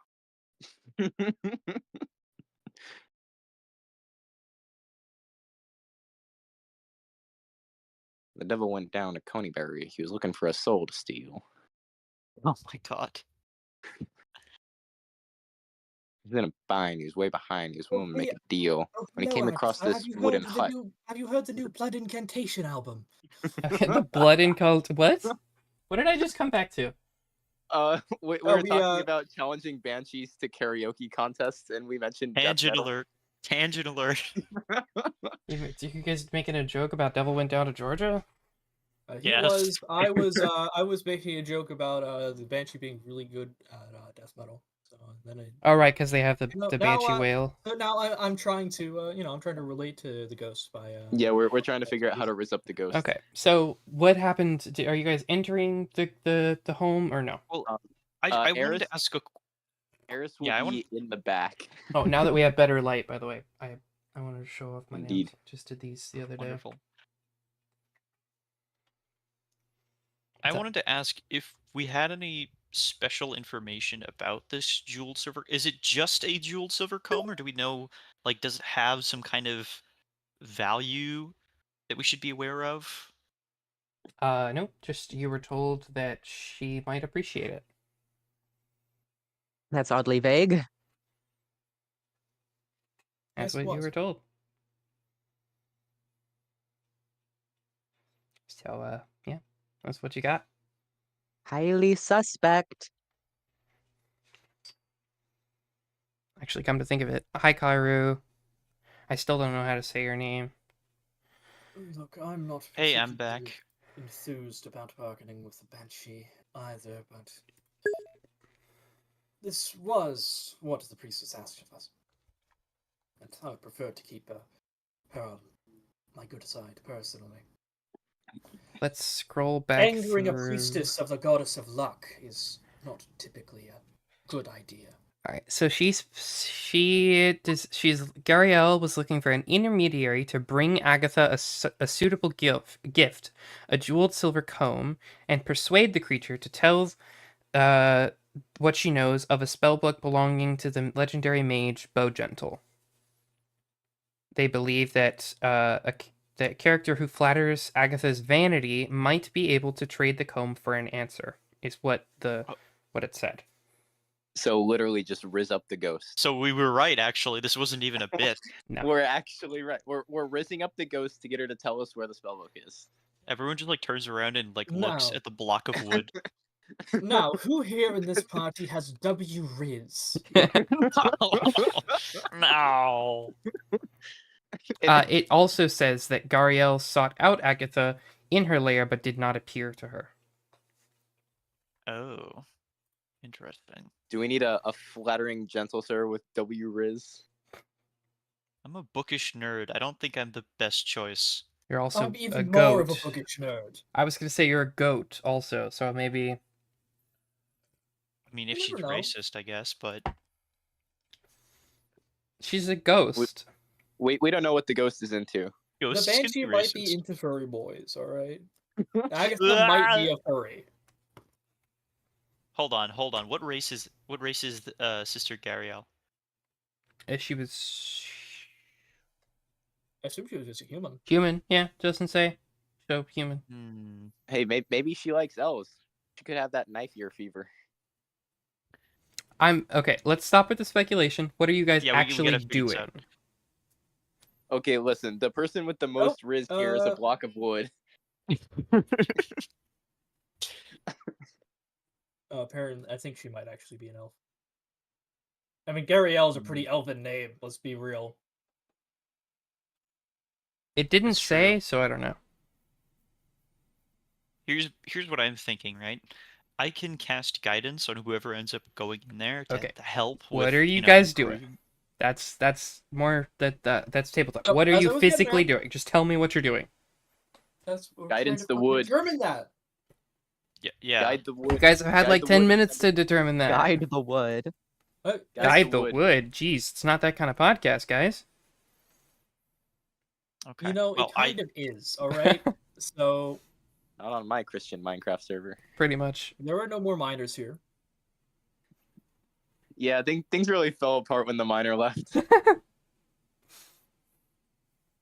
The devil went down to Coneyberry. He was looking for a soul to steal. Oh my god. He was in a bind. He was way behind. He was willing to make a deal. Oh, When he hello, came Agatha. across this wooden hut. Have you heard the new Blood Incantation album? Okay, the blood in cult. What? What did I just come back to? We Oh, were talking about challenging banshees to karaoke contests, and we mentioned death Tangent metal. alert. Tangent alert. You guys making a joke about Devil Went Down to Georgia? He Yes. was. I was making a joke about the Banshee being really good at death metal. So then Oh, right, because they have the now, Banshee whale. so now I'm trying to I'm trying to relate to the ghost by Yeah, we're trying to figure out how to riz up the ghost. Okay, so what happened? Are you guys entering the home or no? Well, Um, I wanted Eris, to ask a. Eris will Yeah, I be in the back. Oh, now that we have better light, by the way, I wanted to show off my Indeed. nails. Just did these the other day. Wonderful. I What's up? wanted to ask if we had any special information about this jeweled silver. Is it just a jeweled silver comb, or do we know, like, does it have some kind of value that we should be aware of? No, just you were told that she might appreciate it. That's oddly vague. That's Yes, it what you was. were told. So, yeah, that's what you got. Highly suspect. Actually, come to think of it, hi, Kairu. I still don't know how to say your name. Look, I'm not Hey, I'm particularly back. enthused about bargaining with the Banshee either, but this was what the priestess asked of us. And I would prefer to keep her on my good side, personally. Let's scroll back Angering a through. priestess of the goddess of luck is not typically a good idea. All right, so she's Gariel was looking for an intermediary to bring Agatha a suitable gift, a jeweled silver comb, and persuade the creature to tell what she knows of a spellbook belonging to the legendary mage Bowgentle. They believe that the character who flatters Agatha's vanity might be able to trade the comb for an answer. Is what it said. So literally just riz up the ghost. So we were right, actually. This wasn't even a bit. No. We're actually right. We're rizzing up the ghost to get her to tell us where the spellbook is. Everyone just like turns around and like looks No. at the block of wood. Now, who here in this party has W Riz? No. It also says that Gariel sought out Agatha in her lair but did not appear to her. Oh, interesting. Do we need a flattering gentle sir with W Riz? I'm a bookish nerd. I don't think I'm the best choice. You're also I'm a even goat. more of a bookish nerd. I was going to say you're a goat also, so maybe... I mean, if You she's never know. racist, I guess, but She's a ghost. We don't know what the ghost is into. ghosts The can Banshee be might be racist. into furry boys, alright? Agatha might be a furry. Hold on. What race is Sister Gariel? She was I assume she was just a human. human. Yeah, doesn't say. So human. Hmm. Hey, maybe she likes elves. She could have that knife ear fever. Okay, let's stop with the speculation. What are you guys Yeah, we actually gotta figure this doing? out. Okay, listen. The person with the most riz here is a block of wood. Apparently, I think she might actually be an elf. I mean, Gariel is a pretty elven name, let's be real. It didn't That's say, true. so I don't know. Here's what I'm thinking, right? I can cast guidance on whoever ends up going in there to Okay. help with. What are you know, guys doing? improving- That's more that's tabletop. So, What are as I you was getting physically at- doing? Just tell me what you're doing. That's we're Guidance trying to the wood. Determine that. Yeah. Guide the wood. You guys have had Guide like the 10 wood. minutes to determine that. Guide the wood. Guide the wood. Jeez, it's not that kind of podcast, guys. Okay. You know, well, it kind of is, alright? So, Not on my Christian Minecraft server. Pretty much. there are no more miners here. Yeah, things really fell apart when the miner left.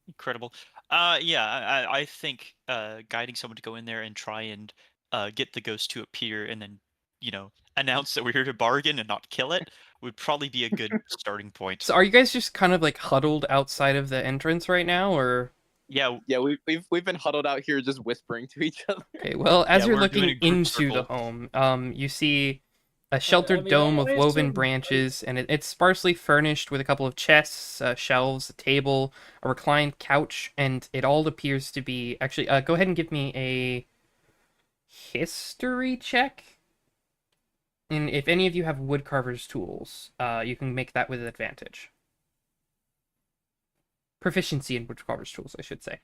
Incredible. Yeah, I think guiding someone to go in there and try and get the ghost to appear and then, announce that we're here to bargain and not kill it would probably be a good starting point. So are you guys just kind of like huddled outside of the entrance right now, or? Yeah, Yeah, we've been huddled out here just whispering to each other. Okay, well, as Yeah, you're we're doing looking a group into the circle. home, you see a sheltered dome of I woven assume- branches, and it's sparsely furnished with a couple of chests, shelves, a table, a reclined couch, and it all appears to be... Actually, go ahead and give me a history check. And if any of you have woodcarver's tools, you can make that with advantage. Proficiency in woodcarver's tools, I should say.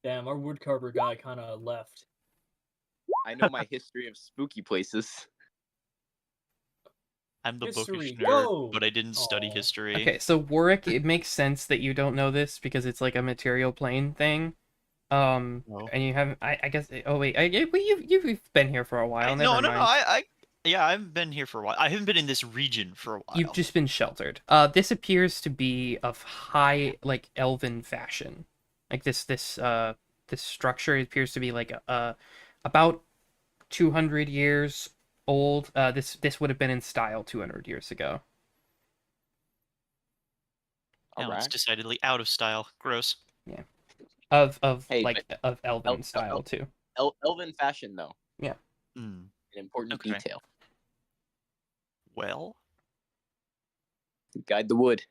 Damn, our woodcarver guy kind of left. I know my history of spooky places. I'm the History, bookish nerd, go! but I didn't study Aw. history. Okay, so Warwick, it makes sense that you don't know this because it's like a material plane thing. No. And you haven't. I guess. Oh wait, you've been here for a while. No, Never mind. yeah, I've been here for a while. I haven't been in this region for a while. You've just been sheltered. This appears to be of high, like, elven fashion. Like this structure appears to be like about 200 years old. This would have been in style 200 years ago. Now it's Alright. decidedly out of style. Gross. Of Hey, of elven style too. Elven fashion, though. Hmm. An important Okay. detail. Well, Guide the wood.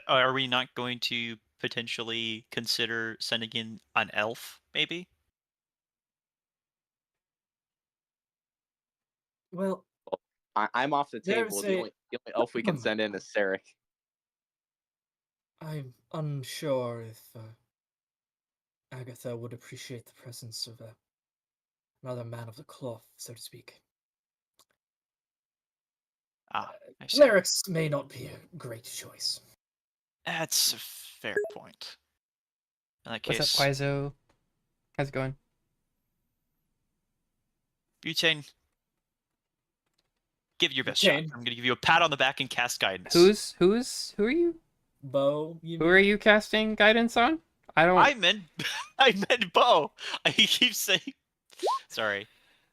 are we not going to potentially consider sending in an elf, maybe? Well, I'm off the there's table. The a. only elf we can send in is Sarek. I'm unsure if Agatha would appreciate the presence of another man of the cloth, so to speak. Ah, I see. Clerics may not be a great choice. That's a fair point. In that What's up, case, Quaizo? How's it going? Butane, give it your best shot. Butane. I'm gonna give you a pat on the back and cast guidance. Who are you? Bo, you Who are you casting guidance on? I don't. I meant I meant Bo. I keep saying sorry.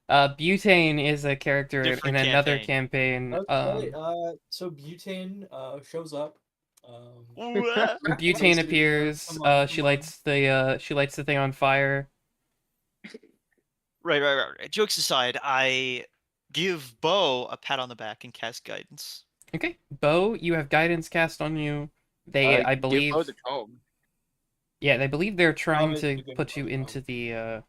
Butane is a character Different in another campaign. campaign. Okay, so Butane shows up. Wha- Butane Basically, appears. come on, She come on. lights the thing on fire. right. Jokes aside, I give Bo a pat on the back and cast guidance. Okay, Bo, you have guidance cast on you. They, I Give believe, Bo the comb. yeah, they believe they're trying Obviously, to give put Bo you the into comb. the.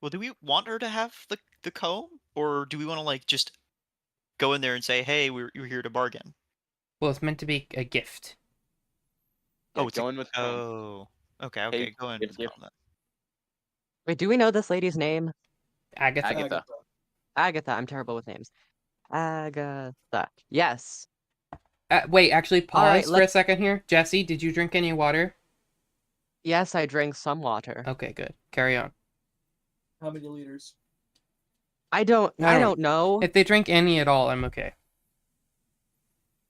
Well, do we want her to have the comb, or do we want to like just go in there and say, "Hey, we're here to bargain"? Well, it's meant to be a gift. Yeah, Oh, it's go in with comb. oh, okay, Hey, go in give with gift. comb then. Wait, do we know this lady's name? Agatha. Agatha. Agatha. I'm terrible with names. Agatha. Yes. Wait, actually, All right, pause for a second here. Jesse, did you drink any water? Yes, I drank some water. Okay, good. Carry on. How many liters? I don't know. If they drink any at all, I'm okay.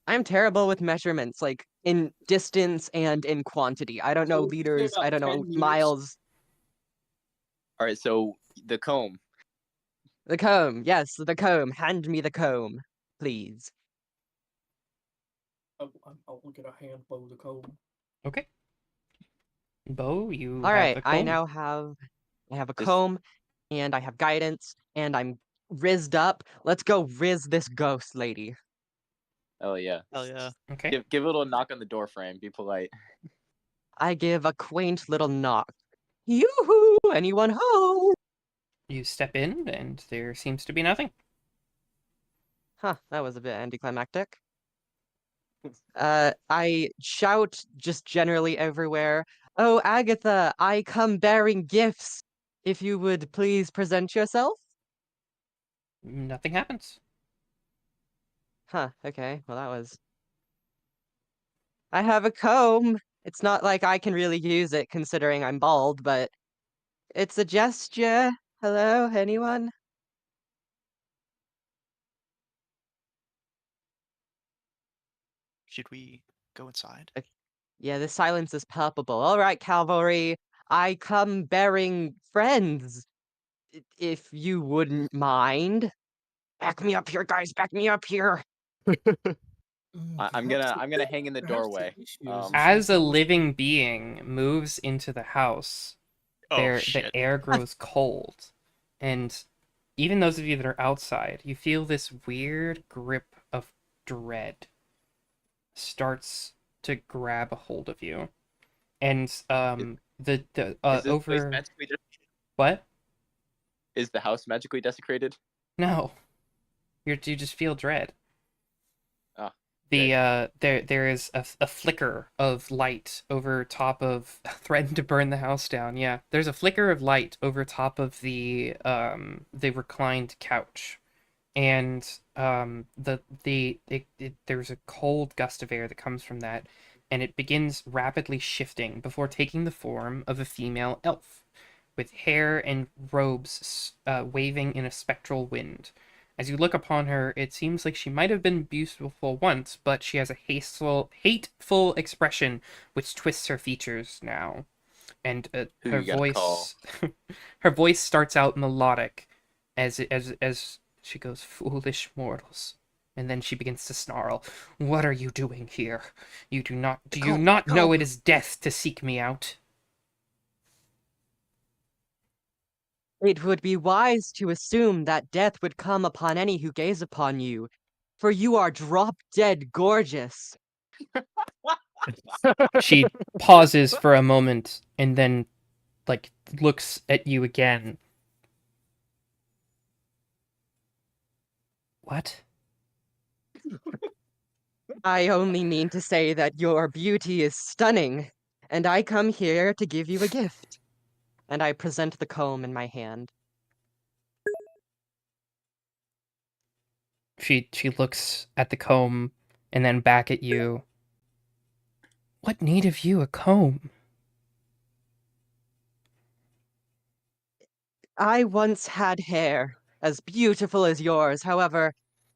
I'm terrible with measurements, like in distance and in quantity. I don't know So, you say liters, I about don't 10 know liters? miles. All right, so the comb. The comb, yes, the comb. Hand me the comb, please. I'll get a hand Bo the comb. Okay. Bo, you All have right, the I comb. now have a This- comb, and I have guidance, and I'm rizzed up. Let's go riz this ghost lady. Oh yeah. Hell yeah. Okay. Give a little knock on the door frame. Be polite. I give a quaint little knock. Yoo-hoo! Anyone home? You step in, and there seems to be nothing. Huh, that was a bit anticlimactic. I shout just generally everywhere. Oh, Agatha, I come bearing gifts. If you would please present yourself? Nothing happens. Huh, okay, well that was... I have a comb. It's not like I can really use it considering I'm bald, but it's a gesture. Hello, anyone? Should we go inside? Yeah, this silence is palpable. All right, cavalry, I come bearing friends. If you wouldn't mind. Back me up here, guys. Back me up here. I'm gonna hang in the doorway. As a living being moves into the house, Oh the shit. air grows cold, and even those of you that are outside, you feel this weird grip of dread starts to grab a hold of you, and Is this place over magically what? Is the house magically desecrated? No, you just feel dread. Ah, There is a flicker of light over top of threatened to burn the house down. Yeah, there's a flicker of light over top of the reclined couch, and there's a cold gust of air that comes from that, and it begins rapidly shifting before taking the form of a female elf, with hair and robes waving in a spectral wind. As you look upon her, it seems like she might have been beautiful once, but she has a hateful expression which twists her features now. And Who her you gonna call? voice, her voice starts out melodic, as she goes, "Foolish mortals," and then she begins to snarl. "What are you doing here? Do you not know it is death to seek me out?" It would be wise to assume that death would come upon any who gaze upon you. for you are drop-dead gorgeous. She pauses for a moment and then, like, looks at you again. What? I only mean to say that your beauty is stunning, and I come here to give you a gift. And I present the comb in my hand. She looks at the comb and then back at you. What need of you a comb? I once had hair, as beautiful as yours. However,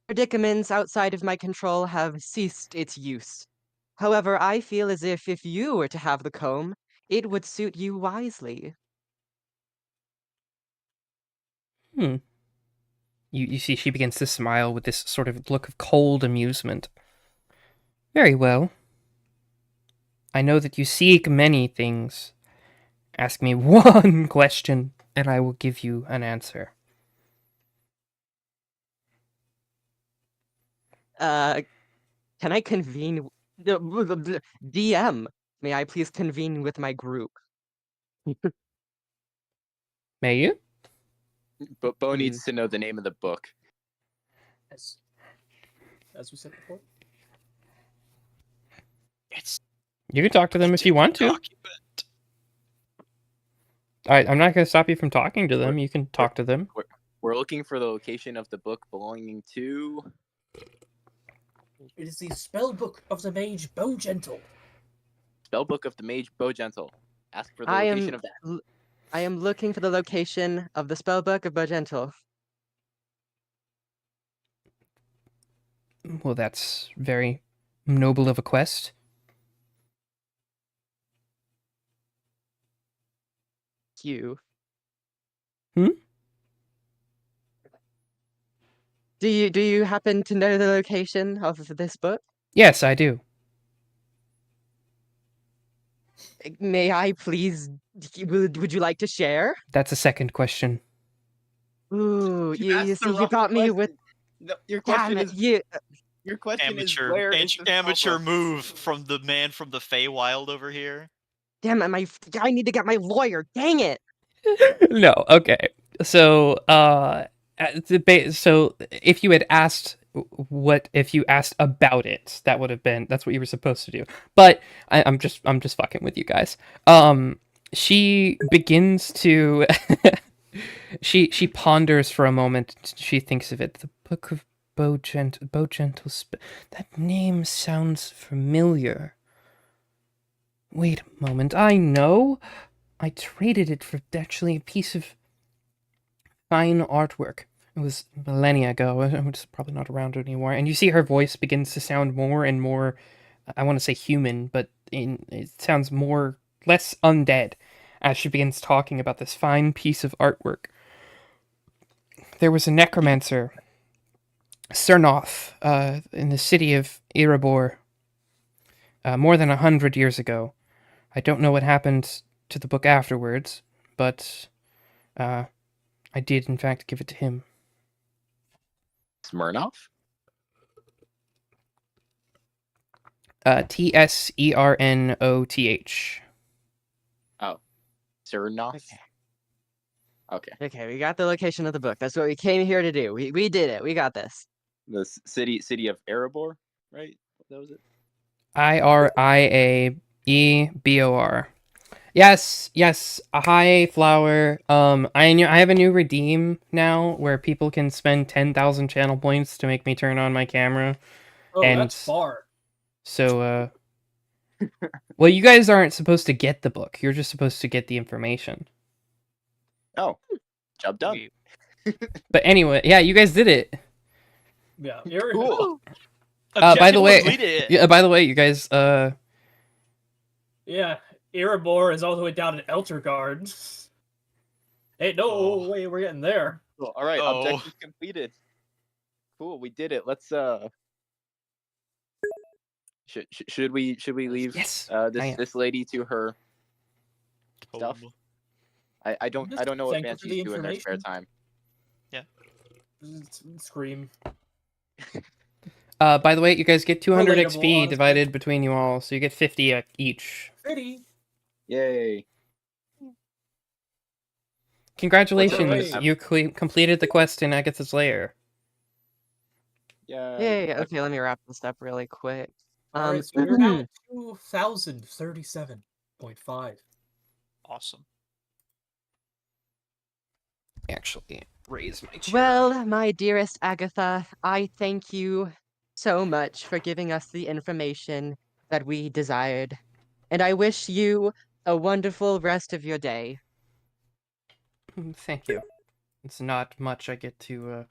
predicaments outside of my control have ceased its use. However, I feel as if you were to have the comb, it would suit you wisely. Hmm. You see she begins to smile with this sort of look of cold amusement. Very well. I know that you seek many things. Ask me one question, and I will give you an answer. Can I convene? DM, may I please convene with my group? May you? But Bo Hmm. needs to know the name of the book. As we said before. It's You can talk to them if you want to. document. I'm not going to stop you from talking to them. You can talk to them. We're looking for the location of the book belonging to. It is the spell book of the mage Bowgentle. Spellbook of the Mage Bowgentle. Ask for the I location am of that. I am looking for the location of the spellbook of Bogentle. Well, that's very noble of a quest. You. Hmm? Do you happen to know the location of this book? Yes, I do. May I please? Would you like to share? That's a second question. Ooh, you asked the see, you wrong got me with. question. No, your Damn question it, is you. your question is Amateur, where is the amateur spellbook? move from the man from the Feywild over here. Damn it, I need to get my lawyer. Dang it. No, okay. So, so if you had asked if you asked about it, that's what you were supposed to do. But I'm just fucking with you guys. She begins to, she ponders for a moment. She thinks of it. The Book of Bowgentle. That name sounds familiar. Wait a moment. I know. I traded it for actually a piece of fine artwork. It was millennia ago. It's probably not around anymore. And you see her voice begins to sound more and more, I want to say human, but it sounds less undead as she begins talking about this fine piece of artwork. There was a necromancer, Cernoth, in the city of Erebor, more than 100 years ago. I don't know what happened to the book afterwards, but I did, in fact, give it to him. Smirnoff? Tsernoth. Oh, Smirnoff. Okay. Okay. Okay, we got the location of the book. That's what we came here to do. We did it. We got this. The city of Erebor, right? That was it. Iriaebor. Yes. Hi, Flower. I have a new redeem now where people can spend 10,000 channel points to make me turn on my camera. Oh, And that's far. So, well, you guys aren't supposed to get the book. You're just supposed to get the information. Oh, job done. We- But anyway, yeah, you guys did it. Yeah. Cool. By the Objective way, completed. yeah. By the way, you guys, Yeah. Erebor is all the way down in Eltergard. Hey, no, Oh. wait, we're getting there. Cool. All right, Oh. objective completed. Cool, we did it. Let's should we leave Yes. this lady to her stuff? Oh. I don't Just know what thank her for banshees the do in their spare information. time. Scream. By the way, you guys get 200 Relatable, XP honestly. divided between you all, so you get 50 each. Pretty. Yay. Congratulations, Hooray. you completed the quest in Agatha's lair. Yay. Okay, let me wrap this up really quick. Alright, so you're now at 2,037.5. Awesome. Actually, raise my chair. Well, my dearest Agatha, I thank you so much for giving us the information that we desired. And I wish you a wonderful rest of your day. Thank you. It's not much I get to,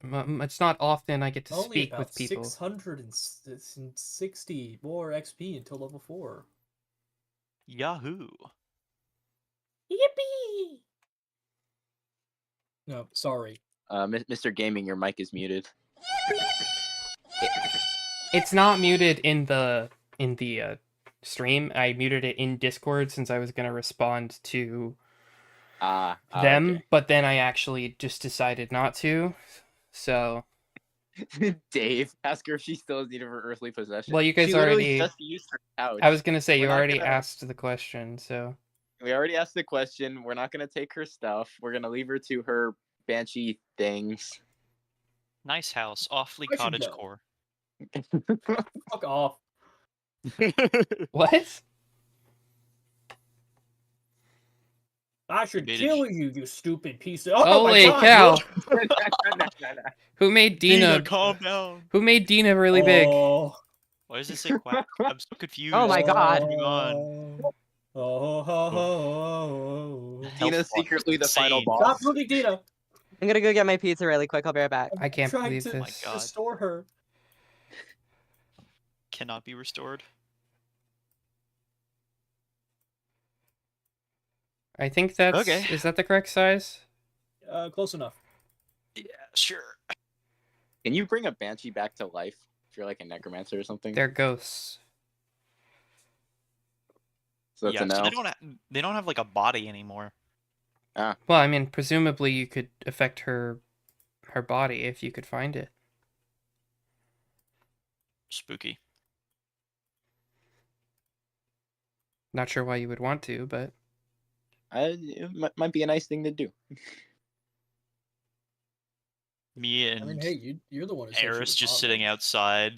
it's not often I get to Only speak about with people. 660 more XP until level 4. Yahoo. Yippee! No, sorry. Mr. Gaming, your mic is muted. It's not muted in the stream. I muted it in Discord since I was gonna respond to them, Okay. but then I actually just decided not to. So, Dave, ask her if she still has need of her earthly possession. well, you guys she literally already. just used her couch. I was gonna say We're you not already gonna- asked the question, so. We already asked the question. We're not gonna take her stuff. We're gonna leave her to her banshee things. Nice house. Awfully I should cottage go. core. Fuck off. What? I should Made it- kill you, you stupid piece of. Oh Holy my cow! God! Who made Dina? calm down. Who made Dina really big? Oh, Why does this say quack? I'm so confused. Oh my God. What's going on? Oh. Dina's secretly the final insane. boss. Stop moving, Dina. I'm gonna go get my pizza really quick. I'll be right back. I can't Trying believe to this. God. restore her. Cannot be restored. I think that's. Okay. Is that the correct size? Close enough. Yeah, sure. Can you bring a banshee back to life if you're like a necromancer or something? They're ghosts. So that's Yeah, a so no. they don't have like a body anymore. Well, I mean, presumably you could affect her body if you could find it. Spooky. Not sure why you would want to, but It might be a nice thing to do. Me and I mean, hey, you're the one who said she Eris was just hot, sitting though. outside.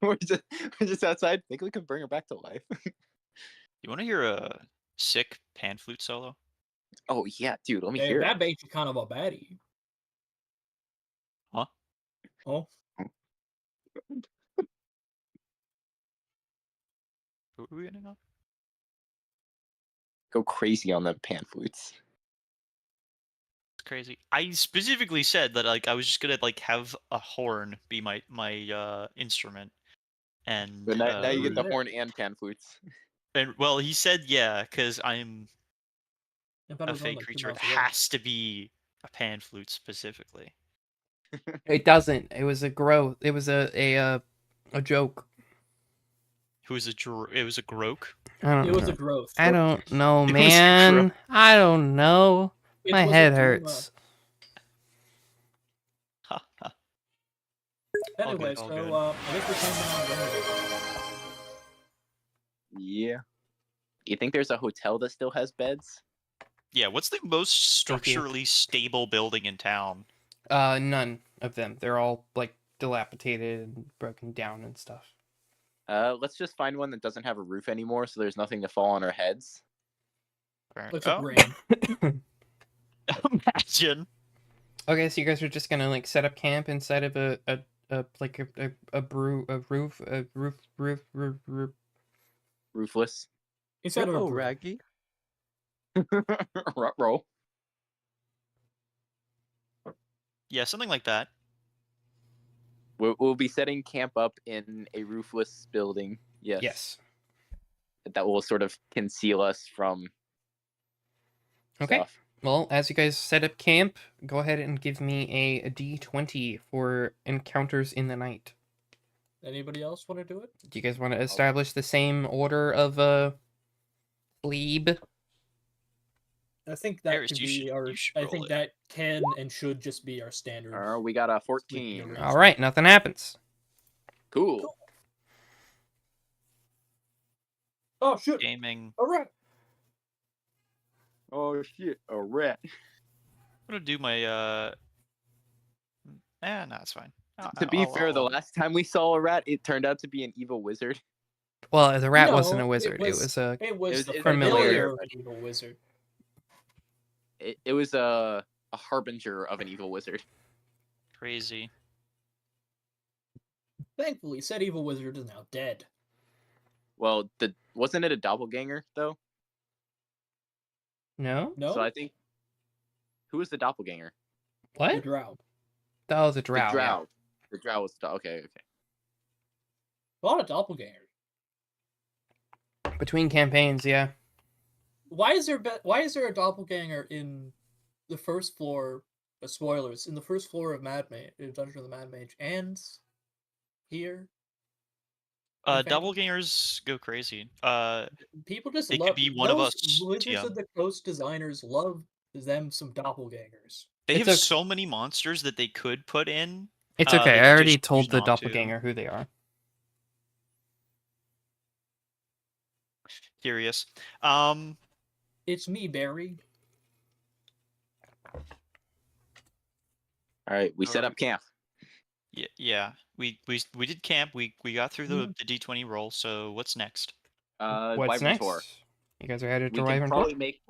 we're just outside. Think we can bring her back to life. You want to hear a sick pan flute solo? Oh yeah, dude. Let me Hey, hear that it. makes you kind of a baddie. Huh? Oh, Who are we getting on? Go crazy on the pan flutes. It's crazy. I specifically said that like I was just gonna like have a horn be my instrument, and But now you get the there. horn and pan flutes. and well he said yeah because I'm I thought it a was only fake like 2 creature. It miles away. has to be a pan flute specifically. it doesn't. It was a growth. It was a joke. It was a grok. I don't It was know. a growth. I don't know, It was a man. I don't know. It My was a head tumor. hurts. Ha, ha. Anyway, all so good. I guess we're coming on. Yeah. You think there's a hotel that still has beds? Yeah, what's the most Thank you. structurally stable building in town? None of them. They're all like dilapidated and broken down and stuff. Let's just find one that doesn't have a roof anymore, so there's nothing to fall on our heads. Looks like Oh, rain. imagine. Okay, so you guys are just gonna like set up camp inside of a roof. Roofless. Instead of a Oh, broom. Raggy. Roll. Yeah, something like that. We'll be setting camp up in a roofless building. Yes. Yes. That will sort of conceal us from Okay. stuff. Well, as you guys set up camp, go ahead and give me a D20 for encounters in the night. Anybody else want to do it? Do you guys want to establish the same order of plebe? I think that Harris, could you be our. should I roll think it. that can and should just be our standard. We got a sleeping 14. arrangement. All right, nothing happens. Cool. Oh shoot! Gaming. All right. Oh shit, a rat. I'm gonna do my no, it's fine. To be fair, the last time we saw a rat, it turned out to be an evil wizard. Well, the rat No, wasn't a wizard. It was a It was the it's familiar. familiar of an evil wizard. It was a harbinger of an evil wizard. Crazy. Thankfully, said evil wizard is now dead. Well, wasn't it a doppelganger though? No. No, So I think who was the doppelganger? the What? drow. That was a drow. The yeah. drow. The drow was okay. A lot of doppelgangers. Between campaigns, yeah. Why is there a doppelganger in the first floor? Spoilers in the first floor of Dungeon of the Mad Mage, and here. Okay. Doppelgangers go crazy. People just They love could be one of those us, Wizards TM. of the Coast designers love them some doppelgangers. They It's have a- so many monsters that they could put in. It's They okay. I could already just told choose the not to. doppelganger who they are. Curious. It's me, Barry. All right, we set up camp. Yeah. We did camp. We got through Mm-hmm. the D20 roll. So what's next? What's Wyvern next? Tour. You guys are headed We to can Wyvern probably Tour? make.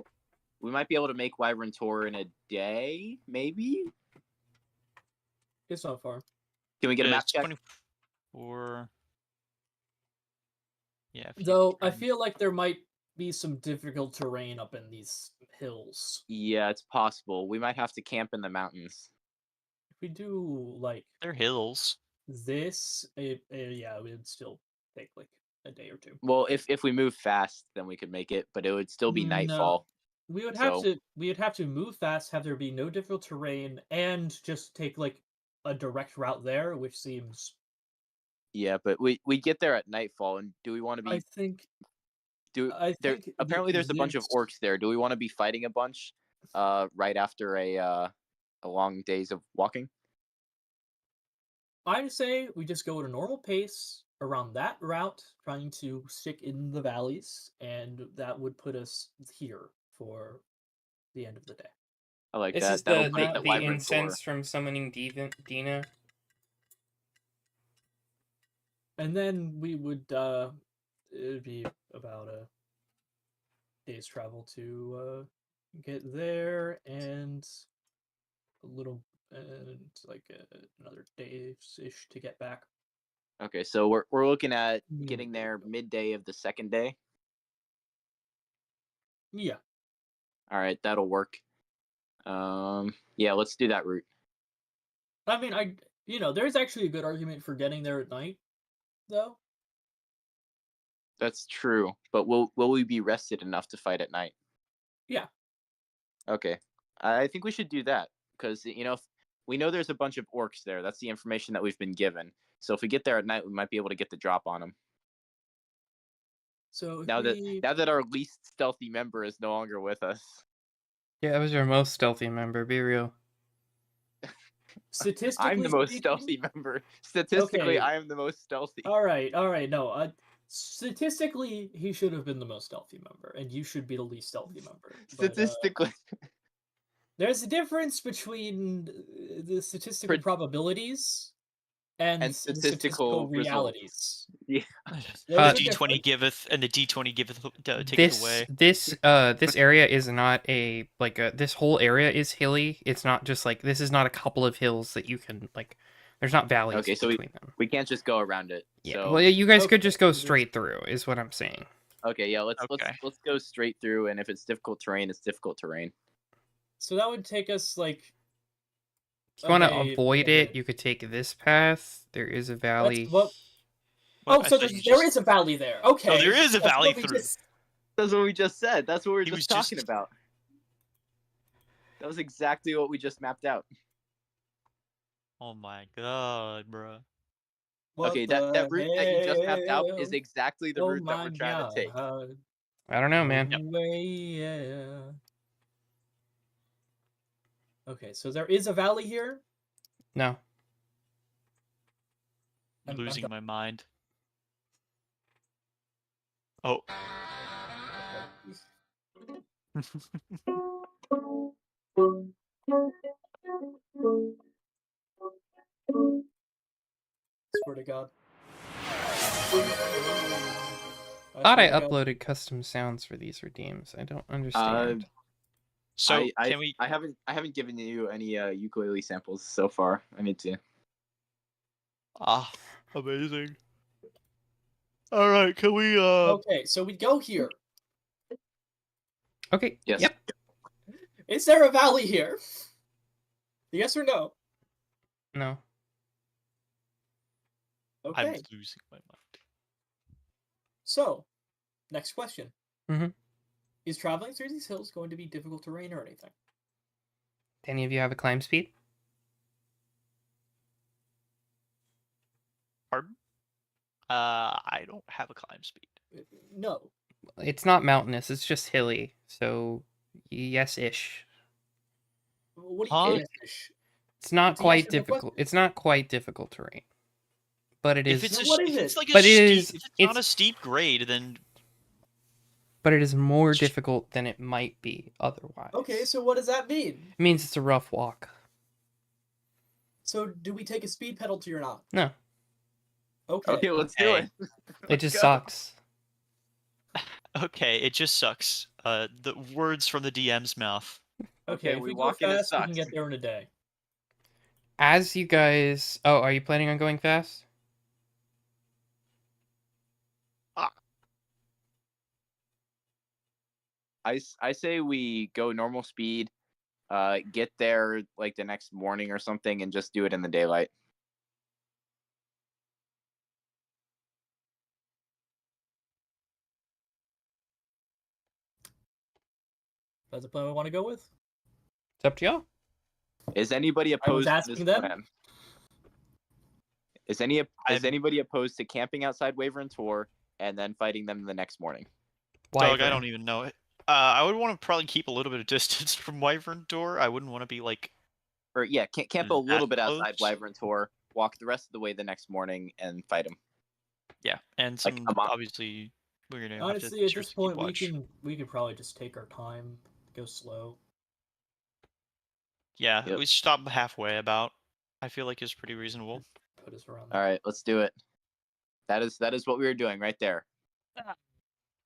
We might be able to make Wyvern Tour in a day, maybe. It's not far. Can we get a map It's check? 24. Yeah. if you Though I try and- feel like there might be some difficult terrain up in these hills. Yeah, it's possible. We might have to camp in the mountains. If we do like they're hills. this, yeah, it would still take like a day or two. Well, if we move fast, then we could make it, but it would still be No. nightfall. We would So- have to move fast, have there be no difficult terrain, and just take like a direct route there, which seems. Yeah, but we get there at nightfall, and do we want to I be? think. There think apparently there's a bunch of this- orcs there. Do we want to be fighting a bunch? Right after a long days of walking. I'd say we just go at a normal pace around that route, trying to stick in the valleys, and that would put us here for the end of the day. I like This that. is That'll the, make the, the the Wyvern incense from summoning Dina. And then we would it'd be about a day's travel to get there, and a little and like another day-ish to get back. Okay, so we're looking at Yeah. getting there midday of the second day. Yeah. All right, that'll work. Yeah, let's do that route. I mean, there's actually a good argument for getting there at night, though. That's true, but will we be rested enough to fight at night? Yeah. Okay, I think we should do that because if we know there's a bunch of orcs there. That's the information that we've been given. So if we get there at night, we might be able to get the drop on them. So if Now we... that our least stealthy member is no longer with us. Yeah, that was your most stealthy member. Be real. statistically I'm the most speaking- stealthy member. Statistically, Okay. I am the most stealthy. All right. No. Statistically, he should have been the most stealthy member, and you should be the least stealthy member. But, Statistically, there's a difference between the statistical Pre- probabilities and and the statistical realities. yeah. There's a D20 difference. giveth, and the D20 giveth taketh This away. this area is not this whole area is hilly. It's not just like this is not a couple of hills that you can like. There's not valleys Okay, so between them. We can't just go around it. Yeah. So, Well, you guys could Okay, just go so straight through. Is what I'm saying. okay, yeah. Let's Okay. go straight through, and if it's difficult terrain, it's difficult terrain. So that would take us like. If you want to okay, avoid okay. it, you could take this path. There is a valley. what- Well, Oh, I so thought you there just- is a valley there. Okay. there is a That's valley what we through. just- That's what we just said. That's what we were He was just talking just- about. That was exactly what we just mapped out. Oh my god, bro. What Okay, that the route that you just mapped out is hell? exactly the Oh route that my we're trying to take. God. I don't know, man. Yep. Anyway, yeah. Okay, so there is a valley here. No. I'm Losing my mind. Oh. Swear to God. Thought I swear to God. uploaded custom sounds for these redeems. I don't understand. So I can we? I haven't given you any ukulele samples so far. I need to. Ah, amazing. All right, can we? Okay, so we go here. Okay. Yes. Yep. Is there a valley here? Yes or no? No. I'm Okay, losing my mind. so next question. Mhm. Is traveling through these hills going to be difficult terrain or anything? Do any of you have a climb speed? Pardon? I don't have a climb speed. No. It's not mountainous. It's just hilly. So yes-ish. What do Huh? you It- mean? Fish? It's not It's a yes quite or no difficult. question. It's not quite difficult terrain, but it If is. it's What is if it? it's like a But it steep, is. if it's not It's. a steep grade, then But it is more Sh- difficult than it might be otherwise. Okay, so what does that mean? It means it's a rough walk. So do we take a speed penalty or not? No, Okay. Okay, let's do Okay. it. it Let's just go. sucks. okay, it just sucks. The words from the DM's mouth. Okay, if we we go walk in, it fast, we can sucks. get there in a day. As you guys. Oh, are you planning on going fast? I say we go normal speed, get there like the next morning or something, and just do it in the daylight. That's a plan we want to go with. It's up to y'all. Is anybody I was opposed to asking this them. plan? Is I'm- anybody opposed to camping outside Wavern Tor and then fighting them the next morning? Dog, I Wyvern. don't even know it. I would want to probably keep a little bit of distance from Wyvern Door. I wouldn't want to be like. Or yeah, camp a That little bit outside close? Wyvern Tor, walk the rest of the way the next morning, and fight them. Yeah, and Like, some come on. obviously we're gonna have to Honestly, at this seriously keep point, watch. we could probably just take our time, go slow. Yeah, Yep. we stop halfway about. I feel like is pretty reasonable. Put us around. All right, let's do it. That is what we were doing right there.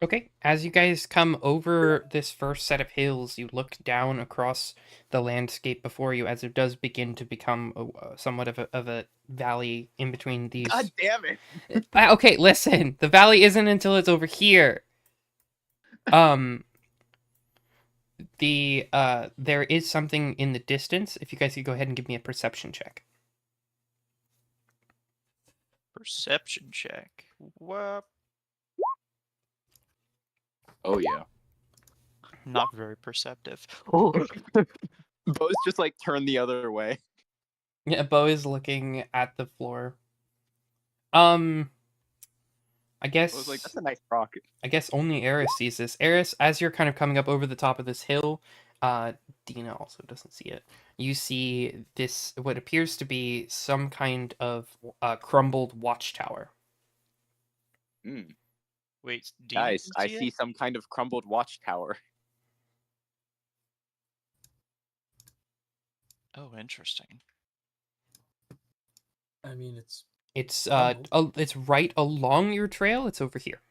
Okay, as you guys come over this first set of hills, you look down across the landscape before you as it does begin to become somewhat of a valley in between these. God damn it! Okay, listen. The valley isn't until it's over here. There is something in the distance. If you guys could go ahead and give me a perception check. Perception check. What? Oh yeah. Not very perceptive. Bo's just like turned the other way. Yeah, Bo is looking at the floor. I I guess was like, that's a nice rock. I guess only Eris sees this. Eris, as you're kind of coming up over the top of this hill, Dina also doesn't see it. You see this, what appears to be some kind of crumbled watchtower. Mm. Wait, Dina Guys, can I see see it? some kind of crumbled watchtower. Oh, interesting. I mean, it's It's crumbled. it's right along your trail. It's over here.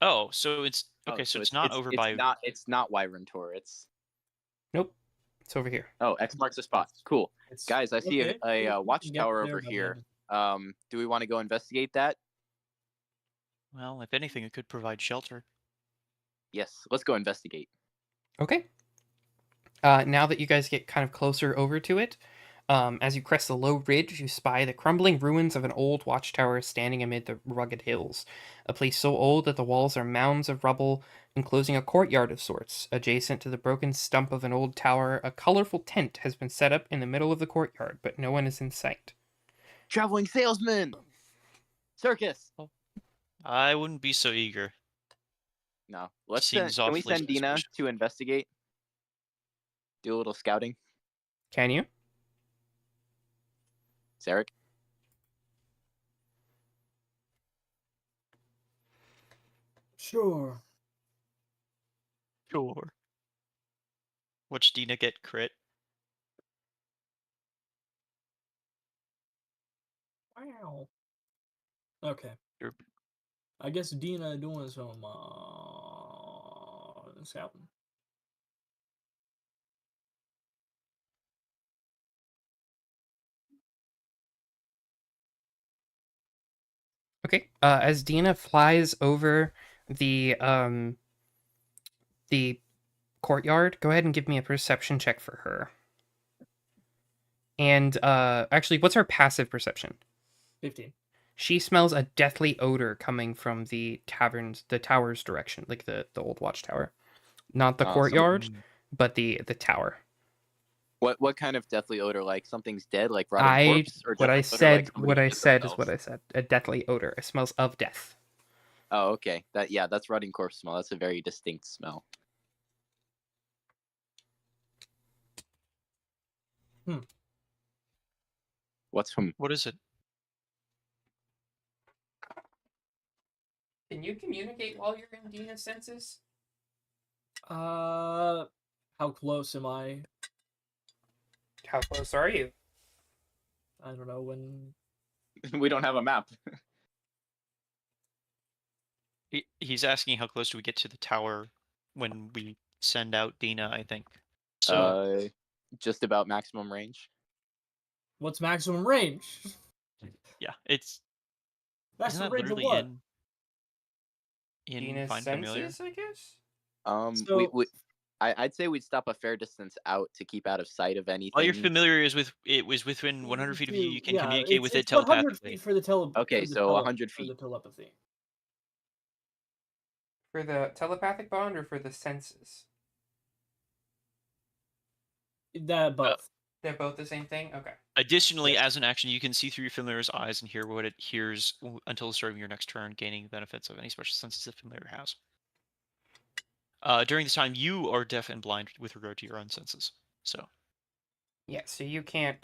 Oh, so it's Oh, okay. So it's not over by. It's not Wyvern Tor. It's Nope, it's over here. X marks the spot. Cool, It's guys. I see okay, a we can get watchtower there over by here. then. Do we want to go investigate that? Well, if anything, it could provide shelter. Yes, let's go investigate. Okay. Now that you guys get kind of closer over to it, as you crest the low ridge, you spy the crumbling ruins of an old watchtower standing amid the rugged hills. A place so old that the walls are mounds of rubble, enclosing a courtyard of sorts. Adjacent to the broken stump of an old tower, a colorful tent has been set up in the middle of the courtyard, but no one is in sight. Traveling salesman. Circus. I wouldn't be so eager. No, let's Seems can we awfully send Dina suspicious. to investigate? Do a little scouting. Can you? Zarek? Sure. Sure. Watch Dina get crit. Wow. Okay. Sure. I guess Dina doing some scouting. Okay. As Dina flies over the courtyard, go ahead and give me a perception check for her. And actually, what's her passive perception? 15. She smells a deathly odor coming from the tower's direction, like the old watchtower. Not the courtyard, but the tower. What kind of deathly odor? Like something's dead, like rotting corpse, or What I deathly odor, like said, somebody what I shit said is themselves? what I said. A deathly odor. It smells of death. Oh, okay. That's rotting corpse smell. That's a very distinct smell. What's from? What is it? Can you communicate while you're in Dina's senses? How close am I? How close are you? I don't know when. We don't have a map. He's asking how close do we get to the tower when we send out Dina, I think. So Just about maximum range. What's maximum range? yeah, it's That's isn't the that range of literally what? in Dina's Find Familiar? senses, I guess? So- I'd say we'd stop a fair distance out to keep out of sight of anything. All you're familiar is with it was within 100 feet of you. You can communicate with it it's 100 telepathically. feet for the Okay, so 100 for the feet. telepathy. For the telepathic bond or for the senses? That both. They're both the same thing? Okay. Additionally, Yeah. as an action, you can see through your familiar's eyes and hear what it hears until the start of your next turn, gaining the benefits of any special senses the familiar has. During this time, you are deaf and blind with regard to your own senses. So Yeah, so you can't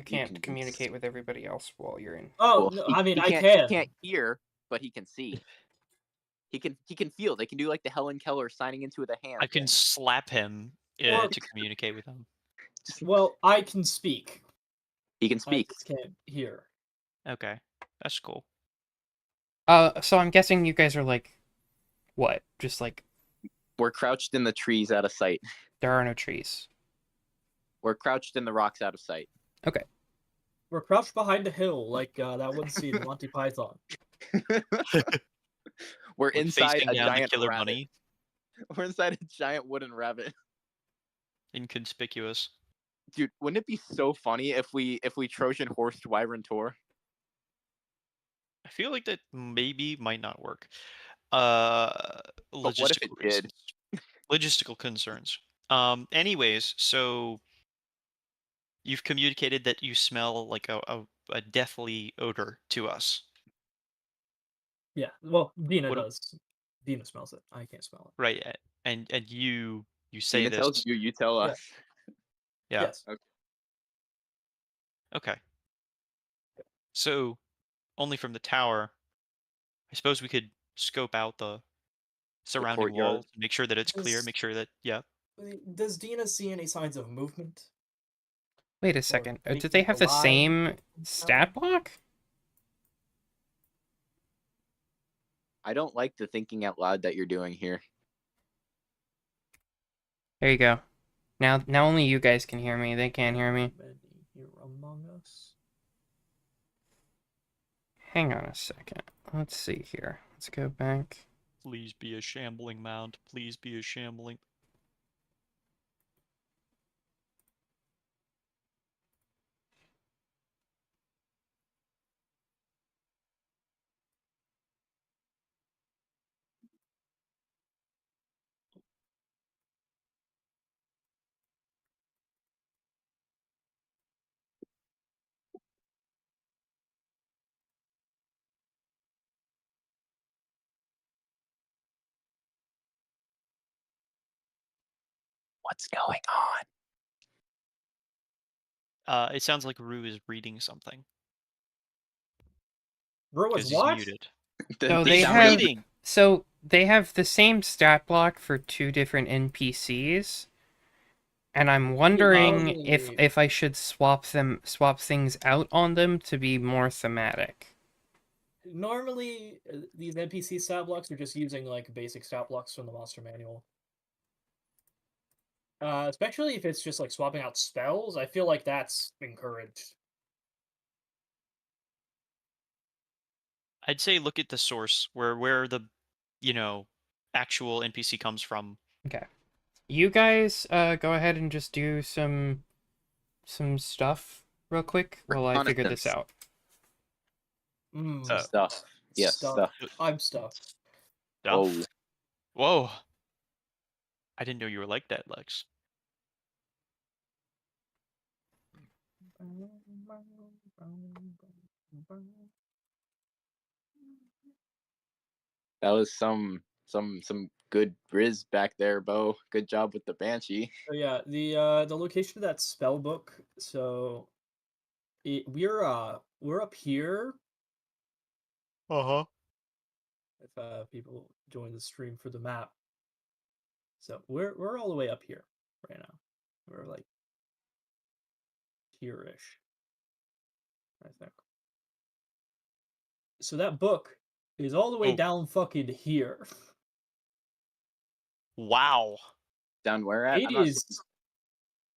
can- communicate with everybody else while you're in. Oh, Well, no, he, I mean, he I can't, can. He can't hear, but he can see. He can feel. They can do like the Helen Keller signing into the hand. I can thing. slap him Or- to communicate with him. Well, I can speak. He can I speak. just can't hear. Okay, that's cool. So I'm guessing you guys are like, what? Just like, We're crouched in the trees out of sight. there are no trees. We're crouched in the rocks out of sight. Okay. We're crouched behind a hill, like that one scene in Monty Python. We're Like inside facing a down the giant killer rabbit. bunny, We're inside a giant wooden rabbit. inconspicuous. Dude, wouldn't it be so funny if we Trojan horsed Wyvern Tor? I feel like that maybe might not work. But what if it Logistical did? reasons. Logistical concerns. Anyways, so you've communicated that you smell like a deathly odor to us. Yeah, well, Dina What do- does. Dina smells it. I can't smell it. Right, and you say Dina this. tells you, you tell Yeah. us. Yeah. Yes. Okay. So, only from the tower, I suppose we could scope out the surrounding courtyard. walls, make sure that it's clear, make sure that yeah. Does Dina see any signs of movement? Wait a Or second. Did anything they have the alive same in the stat tower? block? I don't like the thinking out loud that you're doing here. There you go. Now only you guys can hear me. They can't hear me. Many here among us. Hang on a second. Let's see here. Let's go back. Please be a shambling mound. Please be a shambling. what's going on. It sounds like Rue is reading something Bro, is because he's what? muted. So The they He's have sound- reading. so they have the same stat block for two different NPCs, and I'm wondering Okay. if I should swap things out on them to be more thematic. Normally, these NPC stat blocks are just using like basic stat blocks from the monster manual. Especially if it's just like swapping out spells, I feel like that's encouraged. I'd say look at the source where the actual NPC comes from. Okay. You guys go ahead and just do some stuff real quick while I figure this Reconnaissance. out. Mm, Stuff. Yes, stuff. I'm stuffed. Whoa. Stuff. Whoa. I didn't know you were like that, Lex. That was some good riz back there, Bo. Good job with the Banshee. So yeah, the location of that spell book. So we're up here. Uh-huh. If people join the stream for the map. So we're all the way up here right now. We're like here-ish, I think. So that book is all the way Oh. down fucking here. Wow. Down where at? It is.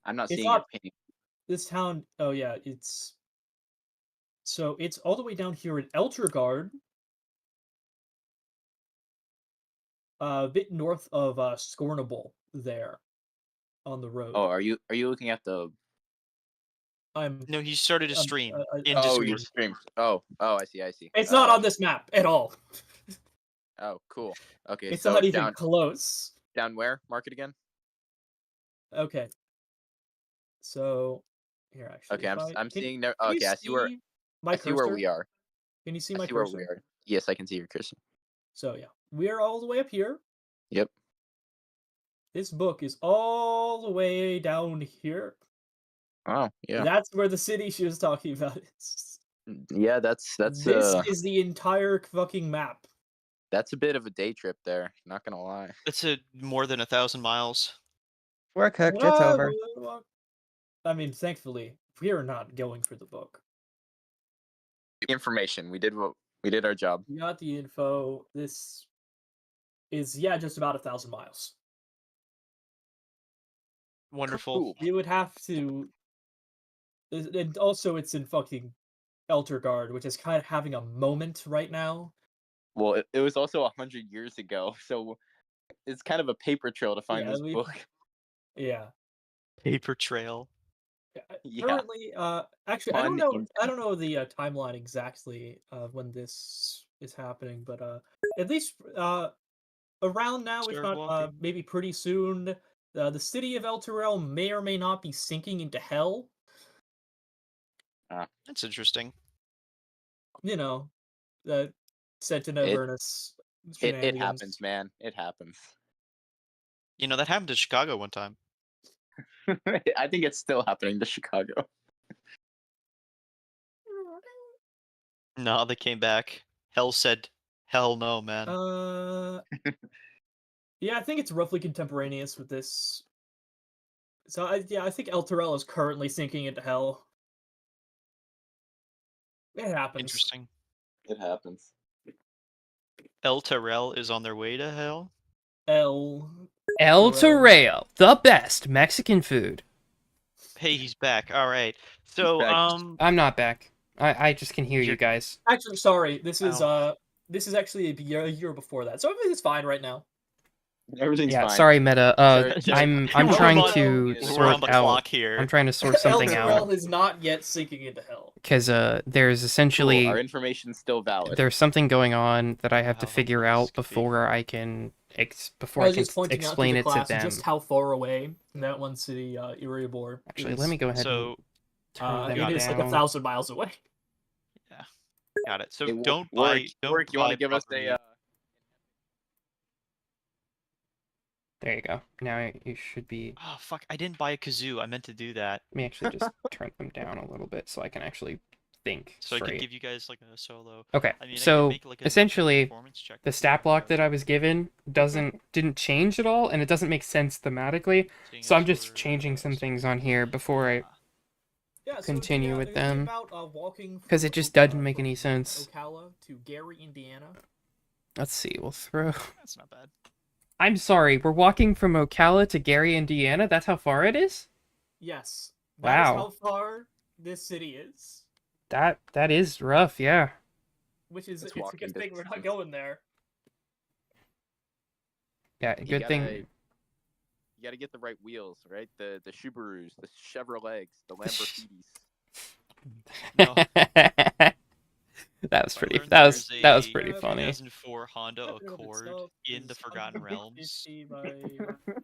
I'm not It's seeing not- your ping. This town. Oh yeah, it's. So it's all the way down here in Eltergard. A bit north of Scornable there, on the road. Oh, are you looking at the? I'm. No, he started a stream. In Oh, Discord. your stream. Oh, I see. It's not on this map at all. Oh, cool. Okay, It's so not even down close. down where? Mark it again. Okay. So here, actually. Okay, I'm can- seeing there. can you Okay, I see where my I see where cursor? we are. Can you see I my see where cursor? we are. Yes, I can see your cursor. So yeah, we're all the way up here. Yep. This book is all the way down here. Oh, yeah. That's where the city she was talking about is. Yeah, that's This is the entire fucking map. that's a bit of a day trip there. Not gonna lie. It's more than 1,000 miles. We're cooked. It's over. I mean, thankfully, we are not going for the book. Information. We did our job. We got the info. This is just about 1,000 miles. Wonderful. Cool. You would have to, and also it's in fucking Eltergard, which is kind of having a moment right now. Well, it was also 100 years ago, so it's kind of a paper trail to find Yeah, this book. Yeah. Paper trail. Yeah. Currently, actually, I don't Pun know. I don't know the timeline exactly of when this is happening, but at least around now, if Start not walking. maybe pretty soon, the city of Elturel may or may not be sinking into hell. That's interesting. You know, the Sentinel Avernus It shenanigans. happens, man. It happens. You know, that happened to Chicago one time. I think it's still happening to Chicago. No, they came back. Hell said, hell no, man. Yeah, I think it's roughly contemporaneous with this. So I think Elturel is currently sinking into hell. It happens. Interesting. It happens. El Terrell is on their way to hell. El Terrell. Torreo, the best Mexican food. Hey, he's back. All right. So, back. I'm not back. I just can hear you You're- guys. Actually, sorry. This is Ow. this is actually a year before that, so everything's fine right now. Everything's Yeah, fine. sorry, Meta. Sure. I'm We're trying on- to we're We're on sort the out. clock here. I'm trying to sort something Elturel out is not yet sinking into hell. because there's Cool. essentially Our information's still valid. there's something going on that I have to How figure helpful this out could be. before I can I was just pointing out explain to the it to class them. just how far away that one city, Erebor, Actually, is. let me go ahead So, and turn them it is down. like 1,000 miles away. got it. So Hey, don't Warwick, buy. Don't Warwick, you want buy to give us property. a? There you go. Now you should be. Oh fuck! I didn't buy a kazoo. I meant to do that Let me actually just turn them down a little bit so I can actually think so I could straight. give you guys like a solo. Okay, I mean, I could so make like a essentially, performance check. the if you stat want, block but that I was given didn't change at all, and it doesn't make sense thematically. seeing So as I'm just we're, changing some things on sorry. here before I Yeah, so continue with it's gonna be them. about walking 'Cause from it just doesn't make from any sense. Ocala to Gary, Indiana. Let's see. We'll throw. That's not bad. I'm sorry. We're walking from Ocala to Gary, Indiana. That's how far it is. Yes, that is Wow. how far this city is. That is rough. Yeah. Which is It's it's a walking good thing we're not distance. going there. Yeah. You Good gotta, thing. You gotta get the right wheels, right? The Subarus, the Chevrolets, the Lamborghinis. No. That was I pretty. learned That was there's pretty a funny. 2004 Honda Traffic in Accord itself in the is Forgotten Realms. 150 by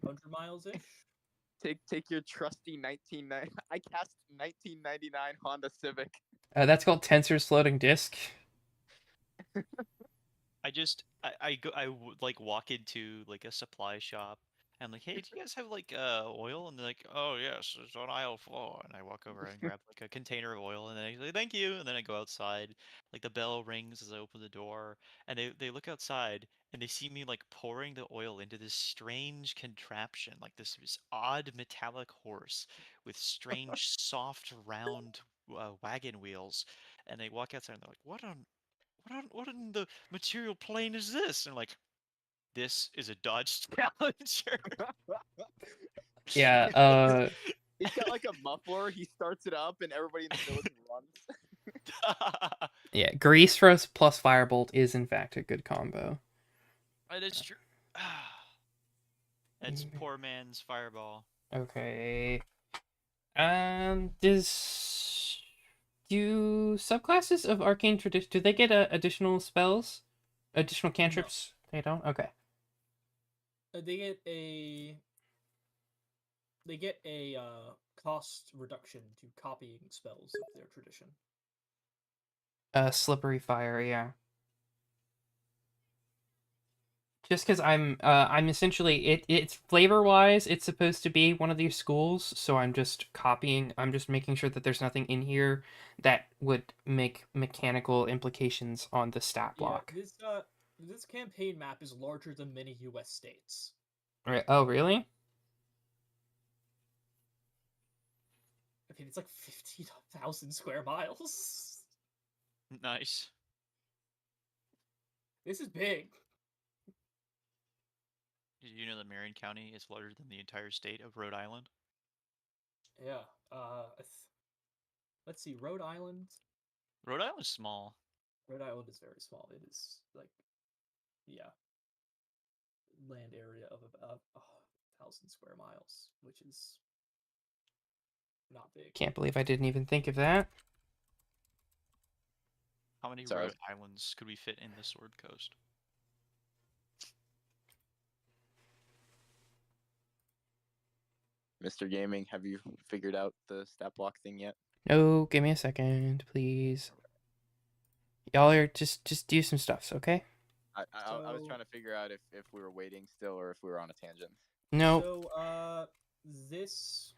100 miles ish. Take your trusty 1990. I cast 1999 Honda Civic. That's called Tensor's floating disk. I would like walk into like a supply shop and like, hey, do you guys have like oil? And they're like, oh yes, it's on aisle 4. And I walk over and grab like a container of oil, and then I say thank you, and then I go outside. Like the bell rings as I open the door, and they look outside and they see me like pouring the oil into this strange contraption, like this odd metallic horse with strange soft round wagon wheels, and they walk outside and they're like, what in the material plane is this? And I'm like, this is a Dodge Challenger. Yeah. He's got like a muffler. He starts it up, and everybody in the village runs. Yeah. Grease Frost plus Firebolt is in fact a good combo. That is true. It's poor man's fireball. Okay. Do subclasses of Arcane Tradition, do they get additional spells? Additional cantrips? They don't? Okay. They get a cost reduction to copying spells of their tradition. Slippery Fire, yeah. Just because I'm essentially it's flavor wise it's supposed to be one of these schools, so I'm just making sure that there's nothing in here that would make mechanical implications on the stat block. Yeah, this campaign map is larger than many U.S. states. Right. Oh, really? I mean, it's like 50,000 square miles. Nice. This is big. Did you know that Marion County is larger than the entire state of Rhode Island? Yeah. Let's see. Rhode Island. Rhode Island is small. Rhode Island is very small. It is like, yeah, land area of about 1,000 square miles, which is not big. Can't believe I didn't even think of that. How many Sorry. Rhode Islands could we fit in the Sword Coast? Mr. Gaming, have you figured out the stat block thing yet? No, give me a second, please. Y'all are just do some stuffs, okay? I was So- trying to figure out if we were waiting still or if we were on a tangent. No. So, this